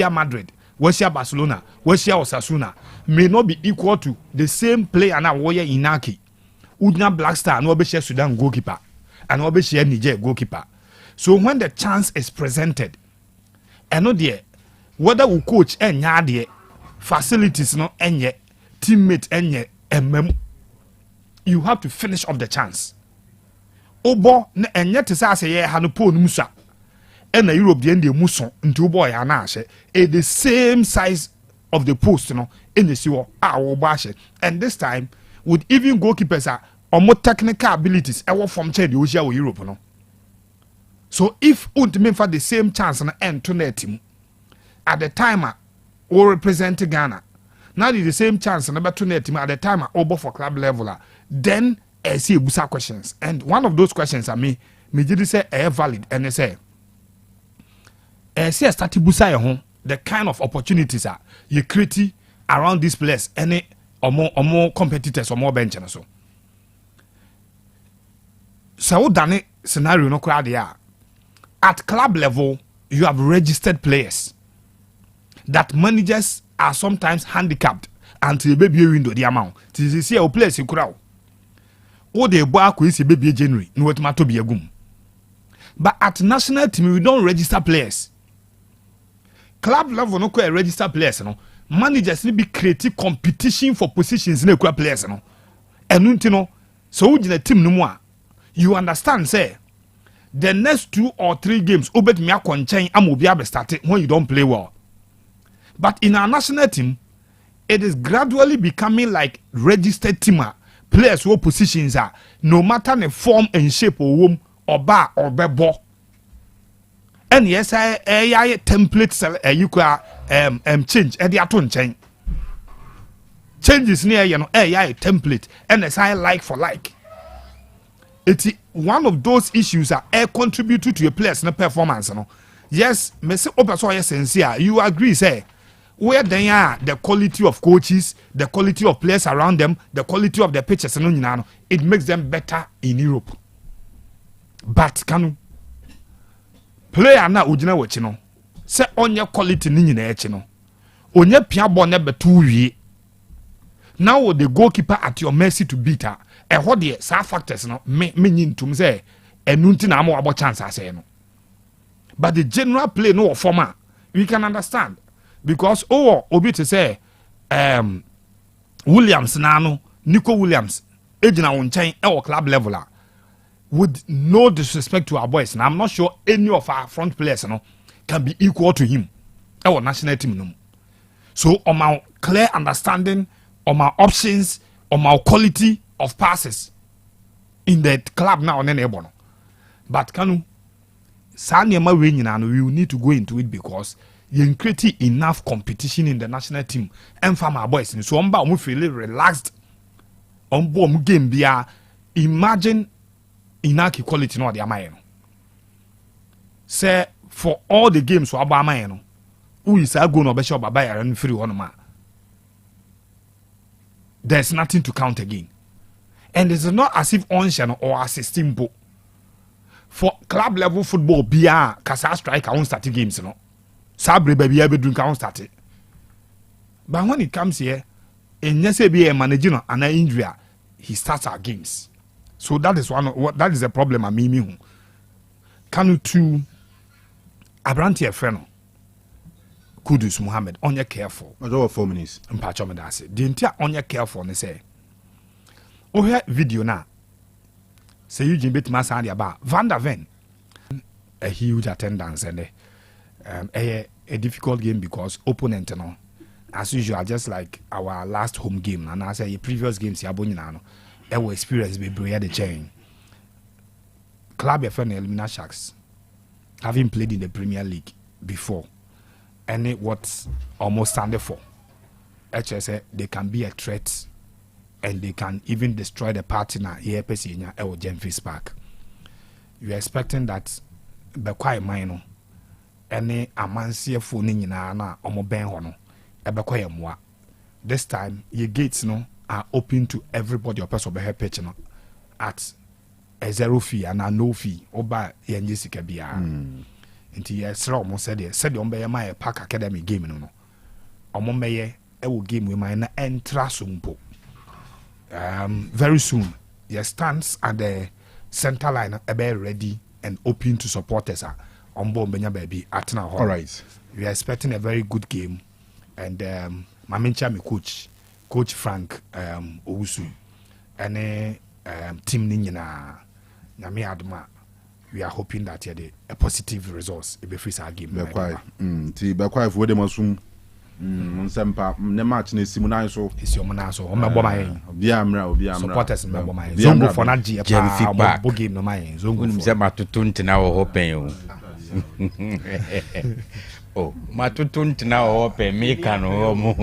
Barcelona West Osasuna may not be equal to the same player na warrior Inaki Udna Black Star no obeshia Sudan goalkeeper and obeshia Niger goalkeeper. So when the chance is presented, and no dear, whether we coach and yard facilities no enye, teammate enye, you have to finish off the chance. Obo na enye te say ye hanupo musa, and the Europe the end muson into boy anashe, the same size of the post no in the sewer bashe, and this time with even goalkeepers or more technical abilities, from Chad or Europe no. So if ultimately for the same chance and end to net team at the time or represent Ghana, now the same chance and about to net team at the time over for club level, then I see busa questions. And one of those questions are me did say valid and they say see start busa home the kind of opportunities are you create around this place any or more competitors or more bench and so. So done scenario no crowd there. At club level, you have registered players that managers are sometimes handicapped until baby window the amount. To see our players in crowd. Or the boy who is a baby January, no what matter be a gum. But at national team, we don't register players. Club level no register players, no. Managers need be creative competition for positions in the club players, no. And you know, so in the team no more. You understand, say. The next 2 or 3 games, obet me akonchen amobi started when you don't play well. But in our national team, it is gradually becoming like registered teamer players who positions are no matter the form and shape or womb or bar or bebo. And yes, I templates you can change ediaton change. Changes near you know AI template and as I like for like. It's one of those issues that contribute to a player's performance. No? Yes, Mr. Obaso, yes, sincere. You agree, say, where they are, the quality of coaches, the quality of players around them, the quality of the pitches, it makes them better in Europe. But Kanu, player na ujina wachino, say on your quality nini na echino, on your piabone betu now the goalkeeper at your mercy to beat her. And what the factors no meaning to say and nothing na more about chance I say no. But the general play no format we can understand because obi to say Williams nano Nico Williams ejina won our club level with no disrespect to our boys and I'm not sure any of our front players no can be equal to him our national team no. So on my clear understanding on my options on my quality of passes in the club now and then but Kanu we will need to go into it because you create enough competition in the national team and for my boys so I'm feel relaxed on board game bia imagine enough quality no the amay no say for all the games so abamay no who is a go no be sure baba ya free one ma there's nothing to count again and it's not as if on or assisting bo for club level football bia kasa strike won't start games no sabre baby ebe drink won't start it but when it comes here and yes be a manager and an injury he starts our games so that is that is a problem I mean Kanu to Abranti Freno Kudus Muhammad on your careful over 4 minutes mpacho me da say the entire on your careful ne say o hear video na say Eugene Betman sound about Van der Ven a huge attendance and a difficult game because opponent no as usual just like our last home game and I say previous games ya bonyina no our experience be brave the chain club FN Elimina Sharks having played in the Premier League before and it what almost standing for HSA they can be a threat and they can even destroy the partner here Pesinya or Jemfis Park. You are expecting that be quite minor any amansie phone nyina na omo ben ho no e be quite moa. This time your gates no are open to everybody or person be help pitch no at a 0 fee and a no fee oba yenye sika bia. Nti yesra omo said omo be my Park Academy game no. Omo meye e wo game we my na entra sumpo. Very soon your stands at the center line be ready and open to supporters on board Benya baby at now. All right, we are expecting a very good game and my mentor coach Frank Owusu and team Ninyina Nami Adma. We are hoping that a positive results if we face our game. Be quiet. Be quiet for them assume. Nsempa ne match ne simunai so isi omuna so o mebo mai obi amra supporters mebo mai zongo for na je pa mo game no mai zongo for se matutu ntina wo hopen o oh matutu ntina wo hopen me Kanu mo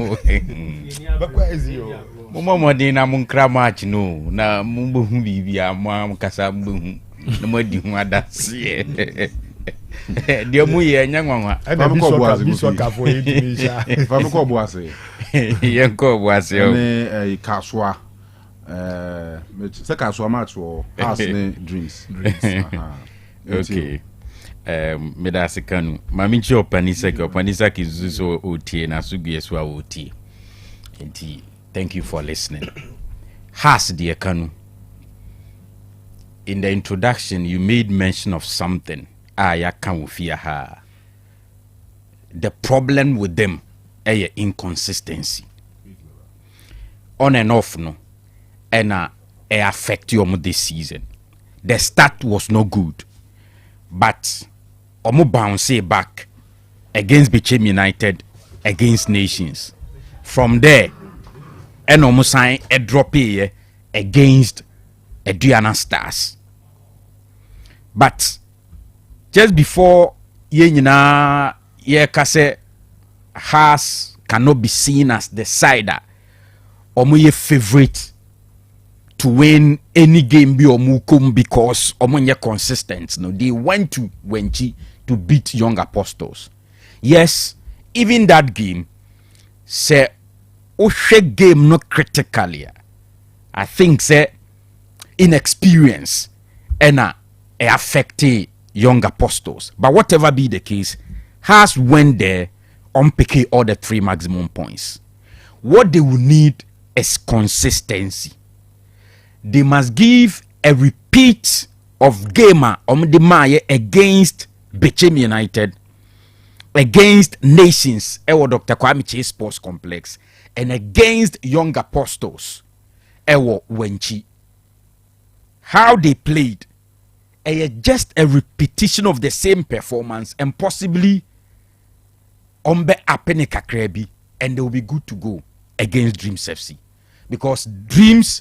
bakwa ezio mo modin na mun kra match no na mun behu bibia mo kasa behu na mo di hu adase dia mu ye nyanwanwa bisoka for edimisha fami ko boase ye ko boase o ne kaswa se kaswa match o as ne dreams okay me da se Kanu mami chi opanisa ki zuzo otie na sugu so otie enti thank you for listening has dear Kanu in the introduction you made mention of something ya can fear her. The problem with them is inconsistency. On and off no, and it affect you this season. The start was no good, but omo bounce back against Bichem United, against Nations. From there, and omo sign a drop here against Diana Stars. But just before ye nyina ye kase has cannot be seen as the sider omo ye favorite to win any game bi omo come because omo nye consistent no they went to Wenchi to beat Young Apostles. Yes, even that game say o hwe game no critically I think say inexperience and affected Young Apostles. But whatever be the case, has went there on picking all the 3 maximum points. What they will need is consistency. They must give a repeat of gamer on the Maya against Bichem United, against Nations, Ewo Dr. Kwame Chase Sports Complex, and against Young Apostles, Ewo Wenchi. How they played just a repetition of the same performance and possibly ombe apene kakrebi and they will be good to go against Dreams FC because Dreams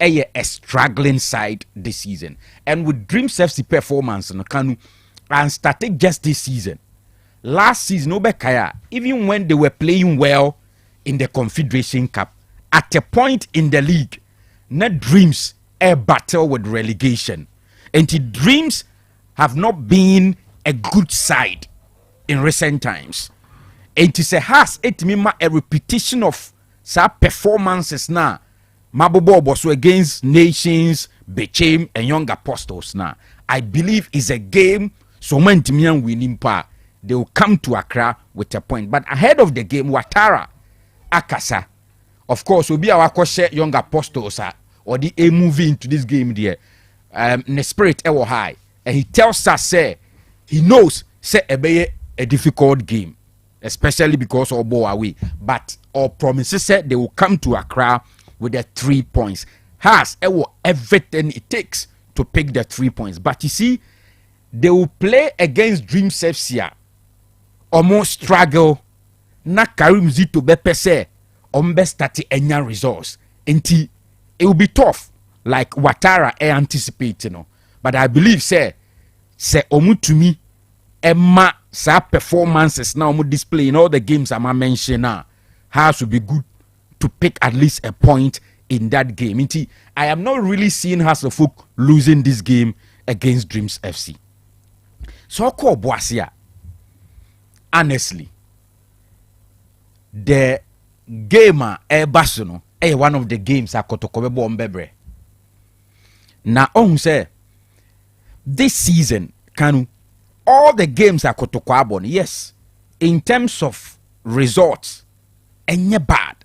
a struggling side this season and with Dreams FC performance no Kanu and started just this season last season Obekaya, even when they were playing well in the Confederation Cup, at a point in the league, not Dreams a battle with relegation. And the Dreams have not been a good side in recent times. And it has a repetition of performances now. Mabobo also against Nations, Bechem, and Young Apostles now. I believe is a game so many winning power. They will come to Accra with a point. But ahead of the game, Ouattara, Akasa, of course, will be our question Young Apostles or the a movie into this game there. The spirit ever high. And he tells us say he knows say a difficult game, especially because of ball away. But our promises said they will come to Accra with the 3 points. Has everything it takes to pick the 3 points. But you see, they will play against Dreams FC. Almost struggle. Na Karim Zito bepe say ombe start enya results. It will be tough, like Ouattara anticipate, you know. But I believe say omu to me Emma sa performances now omu display in all the games I'm mentioning now has to be good to pick at least a point in that game. I am not really seeing Hasselhoff losing this game against Dreams FC. So I call Boasia. Honestly, the gamer Basuno one of the games I got to cover Bombebre. Now on say this season, Kanu, all the games I got to Kwabon, yes, in terms of results, and bad.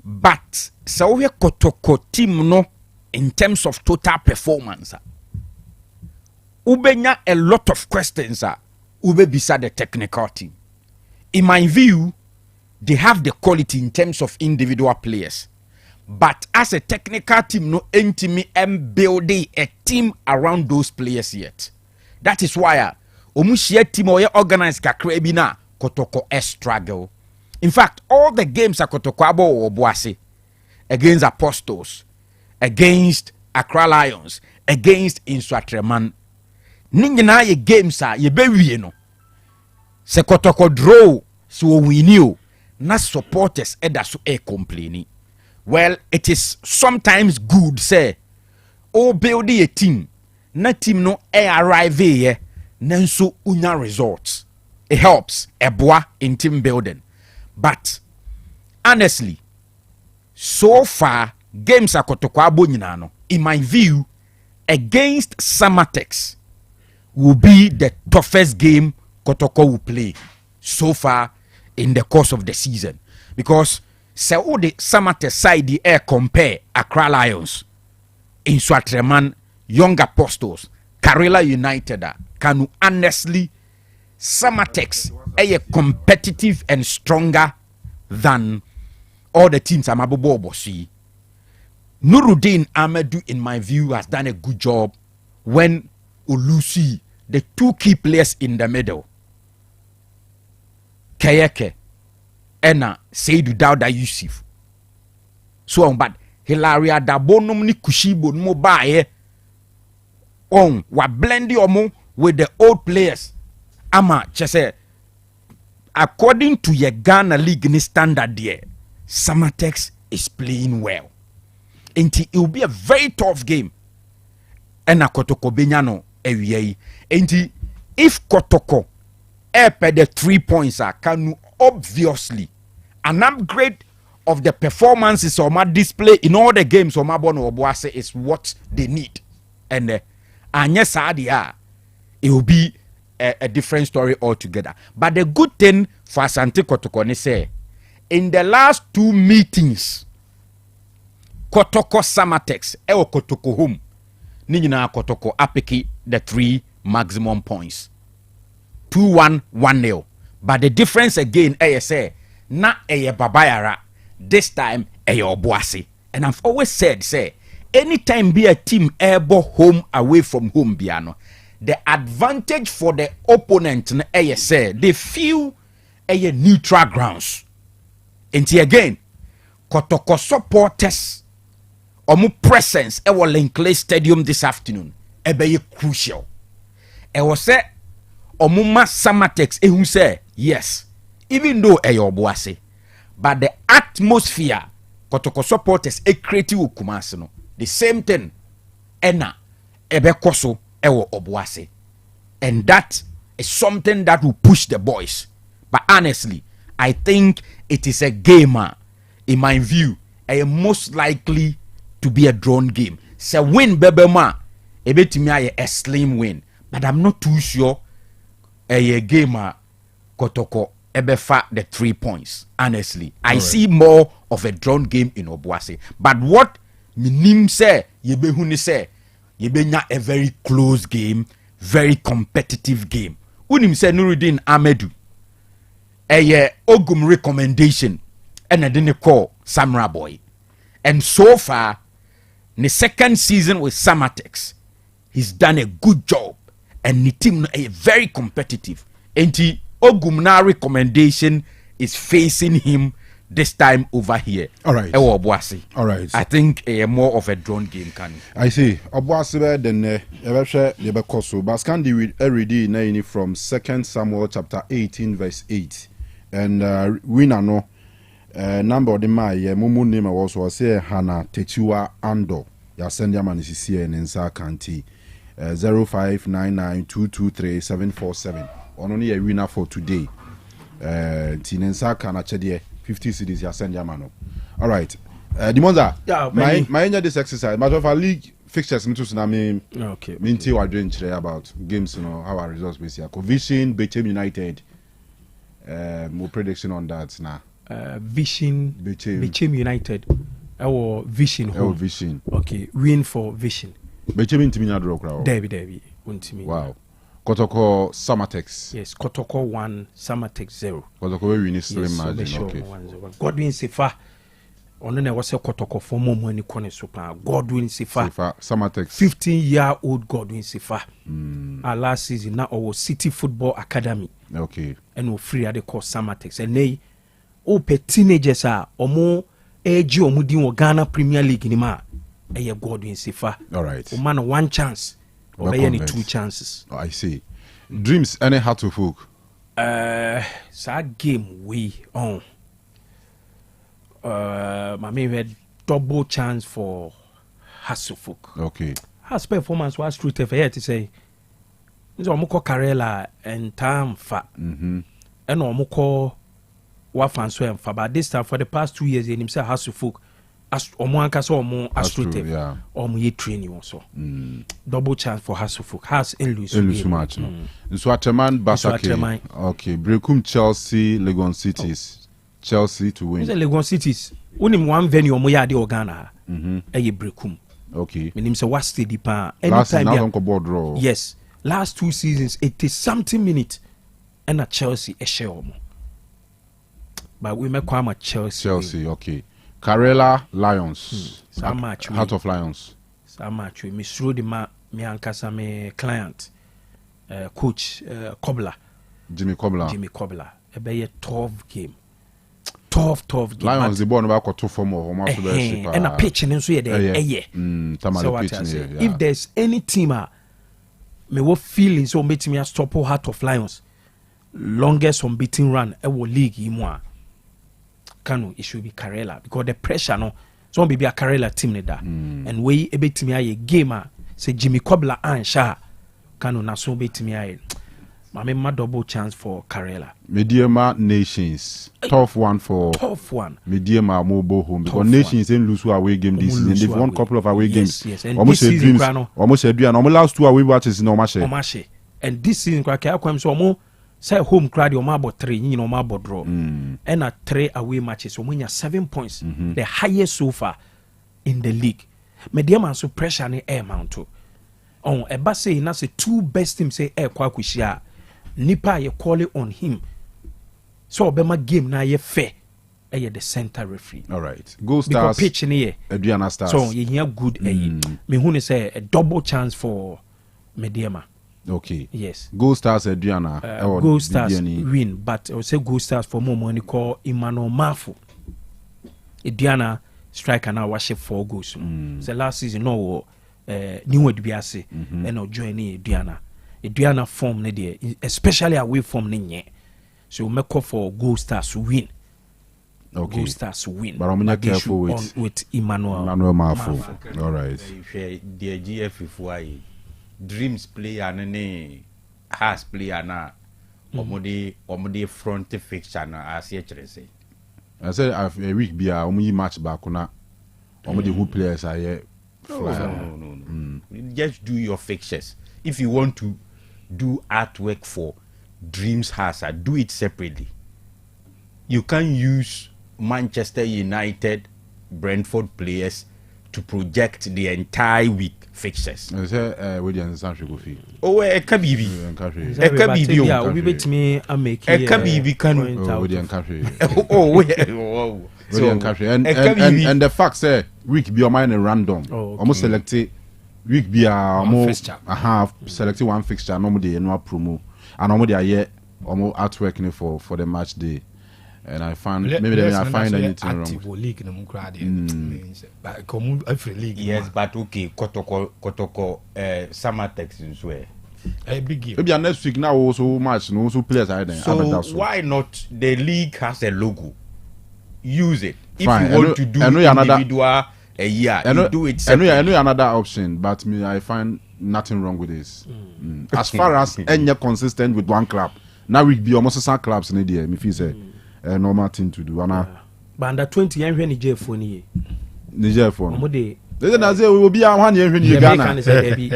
But so we kotoko team no in terms of total performance. Ubenya a lot of questions ube beside the technical team. In my view, they have the quality in terms of individual players. But as a technical team, no entity and building a team around those players yet. That is why omushie team or organized kakrebina kotoko a struggle. In fact, all the games are Kotokwabo or Boase against Apostles, against Accra Lions, against Inswatreman. Ningina ye games are ye baby no. Se Kotoko draw so we knew na supporters edaso e complaining. Well, it is sometimes good say o build a team na team no arrive here nanso unya results. It helps eboa in team building. But honestly, so far games are Kotokwabo nyinano. In my view, against Samatex will be the toughest game Kotoko will play so far in the course of the season. Because so the Samatex side the air compare Accra Lions, Inswatreman, Young Apostles, Karela United, Kanu honestly Samatex are competitive and stronger than all the teams Amabobo see. Nuruddin Amadou, in my view, has done a good job when Ulusi, the two key players in the middle, Kayeke, Ena, Seydou Dauda Yusuf. So on, but Hilaria Dabonum ni Kushibo no bae on wa blendi omo with the old players. Ama chese according to your Ghana League ni standard there, Samatex is playing well. And it will be a very tough game. And a Kotoko Benyano ewiei. And if Kotoko epe the 3 points are Kanu obviously an upgrade of the performances or my display in all the games or my bono Obuase is what they need. And yes, it will be a different story altogether. But the good thing for Asante Kotoko ni say, in the last 2 meetings, Kotoko Samatex, Kotoko home, Nina Kotoko apiki the 3 maximum points. 2-1, 1-0. But the difference again, say, na babayara, this time obuasi. And I've always said, say, anytime be a team able home away from home, biano, the advantage for the opponent, say, they feel neutral grounds. And again, Kotoko supporters, omu presence Linkley Stadium this afternoon, crucial. Say, omuma Samatex ehun say yes even though Obuasi but the atmosphere Kotoko supporters create Kumasi no the same thing ena ebekoso ewo Obuasi and that is something that will push the boys. But honestly, I think it is a game, in my view, most likely to be a drawn game. So win Bebema, a slim win. But I'm not too sure a game Kotoko ebefa the 3 points. Honestly, I see more of a drawn game in Obuasi. But what Minim say, Yebehuni say, Yebenya a very close game, very competitive game. Unim say Nuruddin Amedu. Ogum recommendation and I didn't call Samurai Boy. And so far, the second season with Samatex, he's done a good job. And the team is very competitive. And the Ogum na recommendation is facing him this time over here. All right. All right. I think more of a drawn game can. I see. Obuasi then Yebekoso. But Scandi read every day from 2 Samuel chapter 18 verse 8. And we know number of the mumu name was say Hana Techiwa Ando. Ya send your man is here in Nsa County 0599223747. Only a winner for today. Tinensa Kana Chedie 50 cities ya send your man. All right. Dimonza. Yeah, my this exercise. Matter of league fixtures me to me. Okay. Minty what doing today about games, you know, how our results basically. Vision, Bechem United. More prediction on that now. Vision, Bechem United. Our Vision. Our Vision. Okay, win for Vision. Bechem Intimina draw crowd. Debbie. Wow. Kotoko Samatex. Yes, Kotoko 1, Samatex 0. Kotoko we win slim margin. Okay. Godwin Sifa. On the was a Kotoko for more money corner super. Godwin Sifa. Samatex. 15-year-old Godwin Sifa. Our last season now our City Football Academy. Okay. And we free at the course Samatex. And they teenagers are more age or mudi or Ghana Premier League in ma. A Godwin Sifa. All right. Man, one chance. Or any 2 chances. Oh, I see. Dreams any how to folk. So game we on. My main had double chance for Hasselhoff. Okay. Has performance was true to to say. So I'm call Karela and time fa. And I'm call what fans were for. But this time for the past 2 years, in himself Hasselhoff. As Omoanka so more astructive or more training also. Double chance for Hasselhoff. Has in lose match. Nsuateman Basake. Okay. Brekum Chelsea, Legon Cities. Chelsea to win. Legon Cities. Only one venue moya de Ghana. Brekum. Okay. Meaning say what steady pa. Anytime board draw. Yes. Last 2 seasons 80 something minutes and a Chelsea a share. But we make quite Chelsea. Chelsea, okay. Karela Lions. Heart of Lions. Samachu. Me through the me ankasa me client. Coach Jimmy Cobbler. A be a tough game. Tough game. Lions the born about 2 form of and a pitch and so if there's any team me what feeling so make me a stop Heart of Lions. Longest unbeaten run ever league imwa. Kanu, it should be Karela because the pressure no so be a Karela team there and we a bit me a gamer say Jimmy Cobbler and Sha Kanu na so bit me a my double chance for Karela. Mediema Nations tough one Mediema mobile home because Nations ain't lose away game this season. They've won couple of away games. Yes. And almost this season almost last 2 away matches in Omashe. And this season kwaka so mo say home crowd your about 3 about draw and a 3 away matches so when 7 points the highest so far in the league medium so pressure ni air mount on e ba say na say 2 best teams say air kwa kushia nipa ye call on him so obema game na ye fair e the center referee. All right, go Stars pitch ni ye Adriana Stars so ye hear good me who say a double chance for mediama. Okay. Yes. Go Stars Adriana. Go Stars win, but I would say Go Stars for more money call Emmanuel Mafu. Adriana striker now was 4 goals. So last season no new would be and no joining Adriana. Eduana form ne there, especially away from ne. So we make up for Gold Stars to win. Okay. Gold Stars to win. But I'm not careful with Emmanuel Mafo. All right. The GF if Dreams player and has player na omode front fixture na as you say. I said a week be a match back na omode who players are here. No. Just do your fixtures. If you want to do artwork for Dreams has, do it separately. You can use Manchester United, Brentford players to project the entire week fixtures. I say William Sancho go fit. Oh, Kabibi. Kabibi William Country. So, and the fact say week be mine random. Almost selected week be almost selected one fixture normally no promo and normally I almost artwork for the match day. And I found I find anything wrong. Yes, but okay, Kotoko Summertex in swear. Maybe next week now also match no also players are there. So why not? The league has a logo. Use it. If Fine. You want to do individual a year, you do it separately. I know another option, but I find nothing wrong with this. As far as any consistent with one club, now we be almost some clubs in the me feel say a normal thing to do. But under 20 years when Niger for Niger for. Omode. They say we will be 1 year when you Ghana.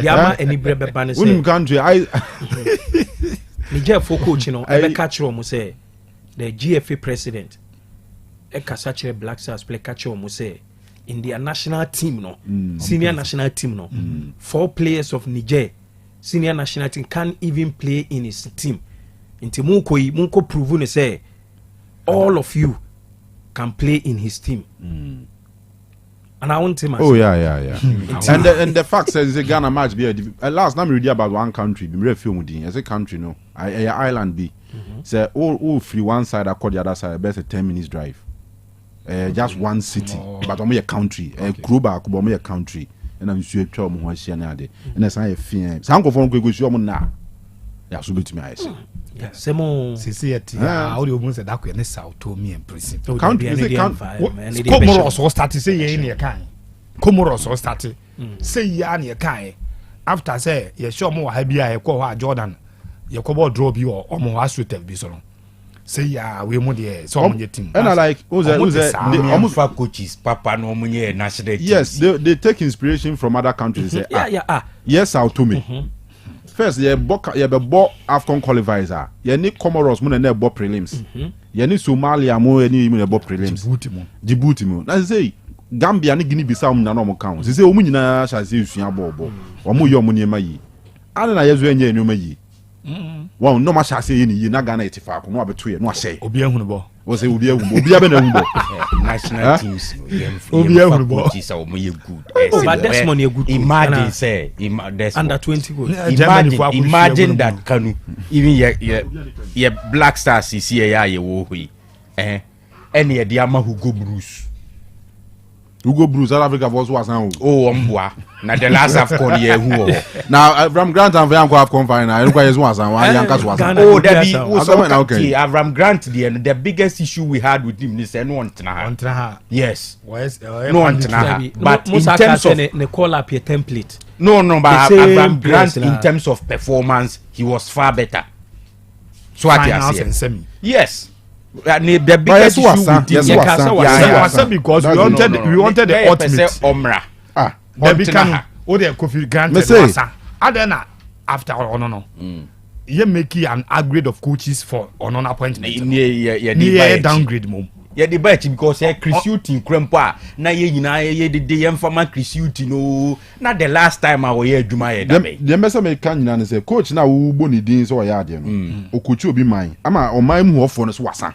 Yama any brebe ban say. Country I Niger for coach no e catch room say the GFA president e kasa Black Stars play catch room say in their national team no senior national team no 4 players of Niger senior national team can't even play in his team. Inti munko prove ne say all of you can play in his team. And I want him. Oh yeah. and the fact says the Ghana match be last time we read about one country. Be film with as a country no. Island be. Say all free one side across the other side. Best a 10 minutes drive. Just one city, but only a country. Kruba kuba only a country. And I'm sure you mo hwashia na de. And that's how fear. Some go for go show mo na. Ya so betimi I say. Semo society how do you say that we South to me in prison country Comoros was started say ye in your kind Comoros was started say ya in your kind after say ye show more habia ye call Jordan ye cover draw you or more assuited be so say ya we mo there so on your team and I like almost for coaches papa no money national team. Yes, they take inspiration from other countries. Say yes South to me. First, ye be AFCON qualifiers. Ye ni Comoros mo na bo prelims. Ye ni Somalia mo ni mo na bo prelims. Djibouti mo. Na say Gambia ni Guinea Bissau mo na no mo kan. Say omu nyina sha say usua bo. Omo yo mo ni ma yi. Ana na yezo enya enu ma yi. Wow, no ma sha say ni yi na Ghana etifa ko no abeto ye no ahye. Obi ehunu bo. Wo say obi ehunu bo. Obi abe na ehunu bo. National teams obi ehunu bo. Coaches are mo ye good. But that's money good. Imagine say under 20 goals. Imagine that Kanu even ye Black Stars is here ye wo hui. Any the ama Hugo Bruce. South Africa was now. Oh, Mbwa. Na the last AFCON ye who. Now Avram Grant and Vian go AFCON final. I require was and why Yankas was. Oh, there be okay. Avram Grant the biggest issue we had with him is no one tna. Yes. No one tna. But in terms of the call up your template. No, but Avram Grant in terms of performance, he was far better. So what you say? Yes. The biggest issue with him because we wanted the ultimate Omra. Debbie Kanu o de Kofi Grant wasa adena after no you make an upgrade of coaches for on appointment yeah downgrade mom yeah the batch because Chrisuti krempo na ye nyina ye de yem fama Chrisuti no na the last time I was here adwuma ye da be the message me kan nyina say coach na wo bo ni din so ya ade no o coach obi man ama o man mu ofo no so wasa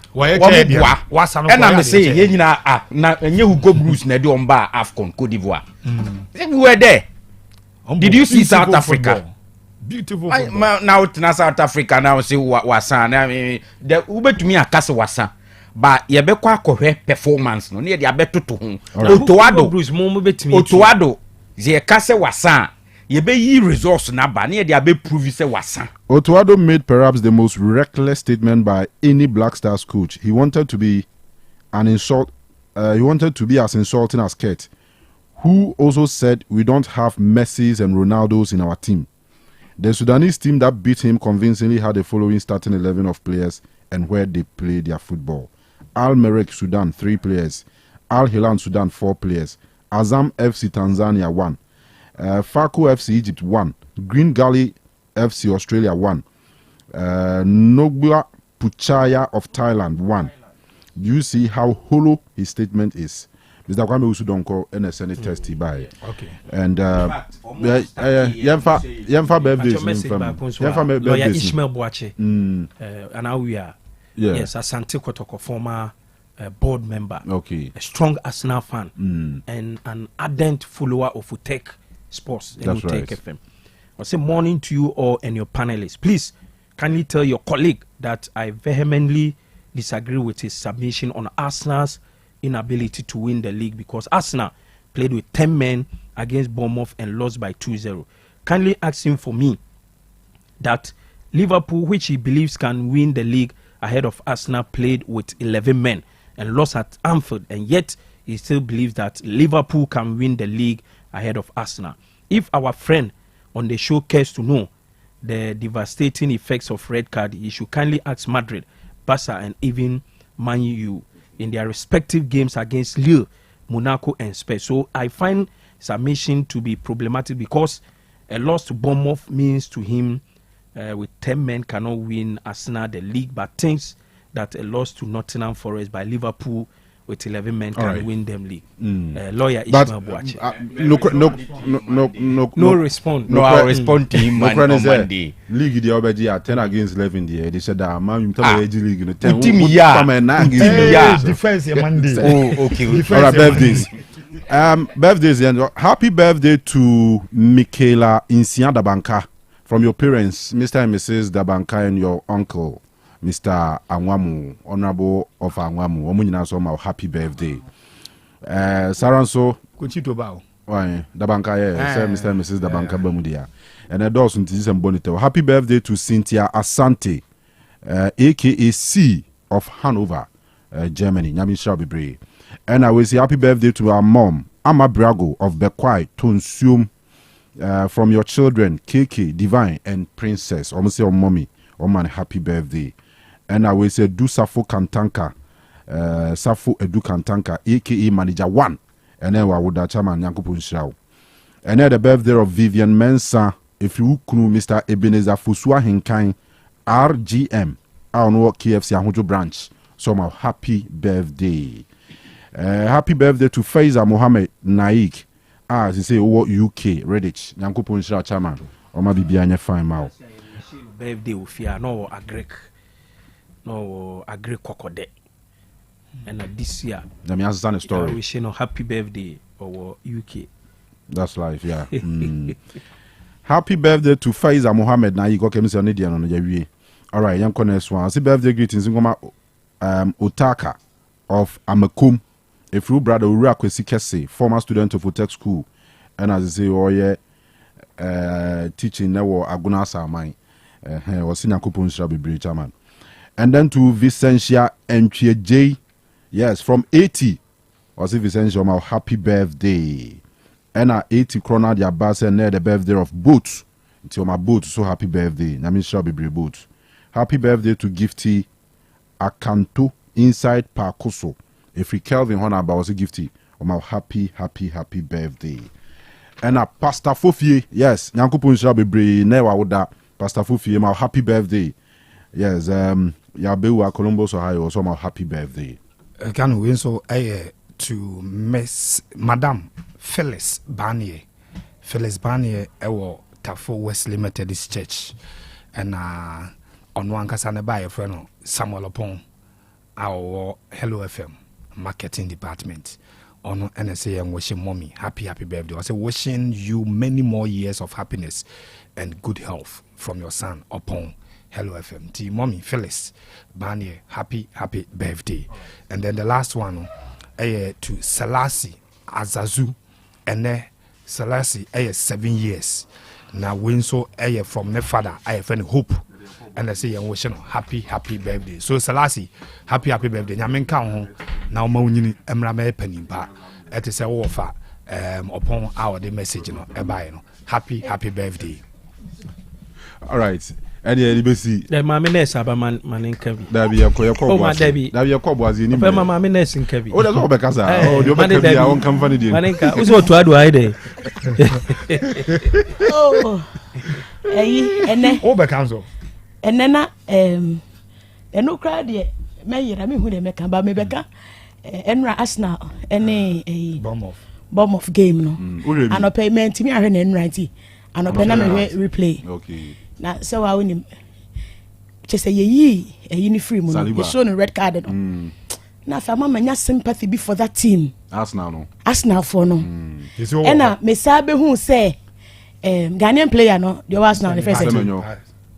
wasa no na me say ye nyina na enye Hugo Bruce na de on ba AFCON Cote d'Ivoire we were there. Did you see South Africa? Football. Beautiful now to South Africa now say wasa I mean the ube to me akase wasa but ye be kwa kohwe performance no ye abeto to ho Otoado ze kase wasa yɛbɛyi resource n'aba ne yɛde abɛprove sɛ wasa. Otuado made perhaps the most reckless statement by any Black Stars coach. He wanted to be as insulting as Kurt, who also said we don't have Messis and Ronaldos in our team. The Sudanese team that beat him convincingly had the following starting 11 of players and where they play their football. Al Merrek Sudan 3 players, Al Hilal Sudan 4 players, Azam FC Tanzania 1, Farco FC Egypt 1, Green Gully FC Australia 1, Nogba Puchaya of Thailand 1. Do you see how hollow his statement is? Mr. Kwame Usudonko NSN testy by. Okay. And Yemfa birthdays lawyer Ishmael Boache. And now we are yes, Asante Kotoko, former board member. Okay. A strong Arsenal fan and an ardent follower of Otec Sports and Otec FM. I say morning to you all and your panelists. Please kindly tell your colleague that I vehemently disagree with his submission on Arsenal's inability to win the league because Arsenal played with 10 men against Bournemouth and lost by 2-0. Kindly ask him for me that Liverpool, which he believes can win the league ahead of Arsenal, played with 11 men and lost at Anfield, and yet he still believes that Liverpool can win the league ahead of Arsenal. If our friend on the show cares to know the devastating effects of red card, he should kindly ask Madrid, Barca and even Man U in their respective games against Lille, Monaco and Spurs. So I find submission to be problematic because a loss to Bournemouth means to him with 10 men cannot win Arsenal the league, but thinks that a loss to Nottingham Forest by Liverpool with 11 men can win them league. Lawyer Ishmael Boache. No response. No, I'll respond to him on Monday. League the already 10 against 11 there. They said that man you tell me league 10 team defense Monday. Oh, okay. All right, birthdays. Birthdays and happy birthday to Michaela Insia Dabanka from your parents, Mr. and Mrs. Dabanka, and your uncle, Mr. Anwamu, Honorable of Anwamu. Omunina so my happy birthday. Saranso Kuchito Bao. Why Dabanka, Mr. and Mrs. Dabanka Bamudia. And a dozen to and bonito. Happy birthday to Cynthia Asante, aka C of Hanover, Germany. Nyami shall be brave. And I will say happy birthday to our mom, Ama Brago of Bekwai, Tonsium, from your children, KK, Divine, and Princess. Almost say, mommy, man, happy birthday. And I will say, do Safo Kantanka, Safo Edu Kantanka, aka Manager 1. And then I would that chairman Yankupun Shao. And then the birthday of Vivian Mensa, if you knew Mr. Ebenezer Fusua Hinkain, RGM, I don't know what KFC Ahujo branch. So my happy birthday. Happy birthday to Faiza Mohammed Naik. As he say, UK, Redditch, Yankupun Shao chairman. Or maybe be a fine mouth. Birthday of fear, no agree kokode. And this year, let me answer the story. We say no happy birthday or UK. That's life, yeah. Happy birthday to Faiza Mohammed Naik. Okay, Mr. Nidian on the all right, young next one. Happy birthday greetings. Otaka of Amakum. A few brother Ura Kwesi Kese, former student of Otec School, and as I say, oh yeah, teaching now Aguna Samai, was in a coupon shabby bridge, man. And then to Vicentia and J, yes, from 80, was it Vicentia, my happy birthday. And at 80 krona, the Abbas and the birthday of Boots, until my boot, so happy birthday. Nami shabby boot. Happy birthday to Gifty Akanto inside Parkoso. If we Kelvin Honaba was a gifty, my happy birthday. And a Pastor Fofie, yes, Yankupun shall be brave. Never would that Pastor Fofie, my happy birthday. Yes, Yabewa Columbus, Ohio, also my happy birthday. Can we so to Miss Madame Phyllis Barnier. Phyllis Barnier, Tafo Wesley Methodist Church. And on one Casana by a friend, Samuel Upon our Hello FM marketing department. On NSA and wishing mommy happy birthday. I say wishing you many more years of happiness and good health from your son upon Hello FM. To mommy Phyllis Barnier, happy birthday. And then the last one to Selassie Azazu and Selassie 7 years na we nso from ne father friend Hope and I say you wish happy birthday. So Selassie, happy birthday. Nyame nka ho na oma unyini emra me panimpa. Et say wo fa upon our the message no e buy no. Happy birthday. All right. Any besi. The mama nurse aba man nka bi. Da bi yakọ boazi. Da bi yakọ boazi ni. Pe mama nurse nka bi. O da so be kasa. O de be ka bi a won kan fani de. Manenka, uso otu adu ai de. Oh. Ene. O be kanso. Ene na eno kra de me yira me hu de me kan ba me beka Enra Arsenal ene bomb of game no. Ano payment me ahwe na Enra ti. Ano pe na me replay. Okay. Na so wa woni chese yeyi ni free mo no. You show no red card no. Na fa mama nya sympathy be for that team. Arsenal for no. Ena me sabe hu say Ghanaian player no, the Arsenal the first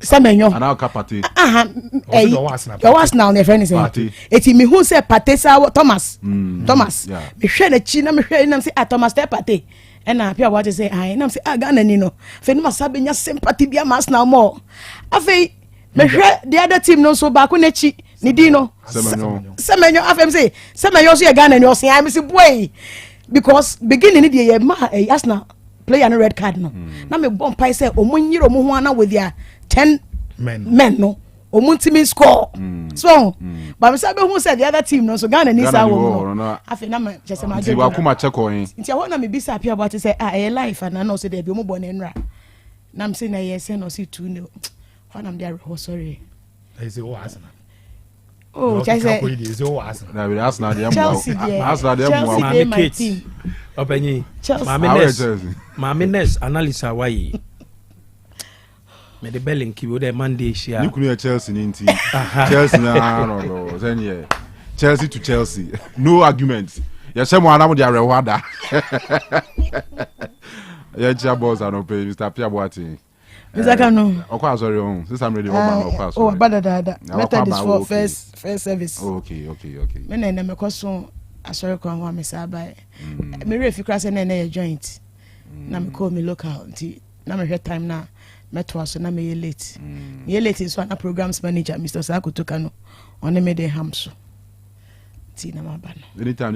Semenyo. Ana Kapate. Your Arsenal the friend say. Eti me hu say Pate sa Thomas. Thomas. Me hwe na chi na me hwe na say Thomas te Pate. Ena pia what say ai na say Ghana ni no. Fe no sabe nya sympathy bia Arsenal more. Afei me hwe the other team no so ba ko na chi ni di no. Semenyo afem say Semenyo so Ghana ni o say I me say boy because beginning the year ma Arsenal player no red card no. Na me bomb pai say omunyiro mo ho ana with their 10 men no omuntimi score so but me say be who said the other team no so Ghana ni sa wo no afi na me chese ma je wa kuma check on nti I want me be say about to say life and no say there be mo born enra na me say na yes no see 2-0 when I'm there sorry I say oh Arsenal Chelsea na be Arsenal dey mo my team openyi Mami Ness analysis why me the belling ki wo the Monday share you could Chelsea ninti Chelsea no then Chelsea to Chelsea no argument ya say mo anam dey rewada ya cha boss ano pay Mr. Piaboati Mr. Kanu okwa sorry on since I'm ready okwa sorry oh bada method is for first service okay me na me koso asori kwa nwa me sabai me refi kra say na joint na me call me local nti na me time na metwa so na me late so na programs manager Mr. Osei Akoto Kanu on me dey ham so ti na mabano anytime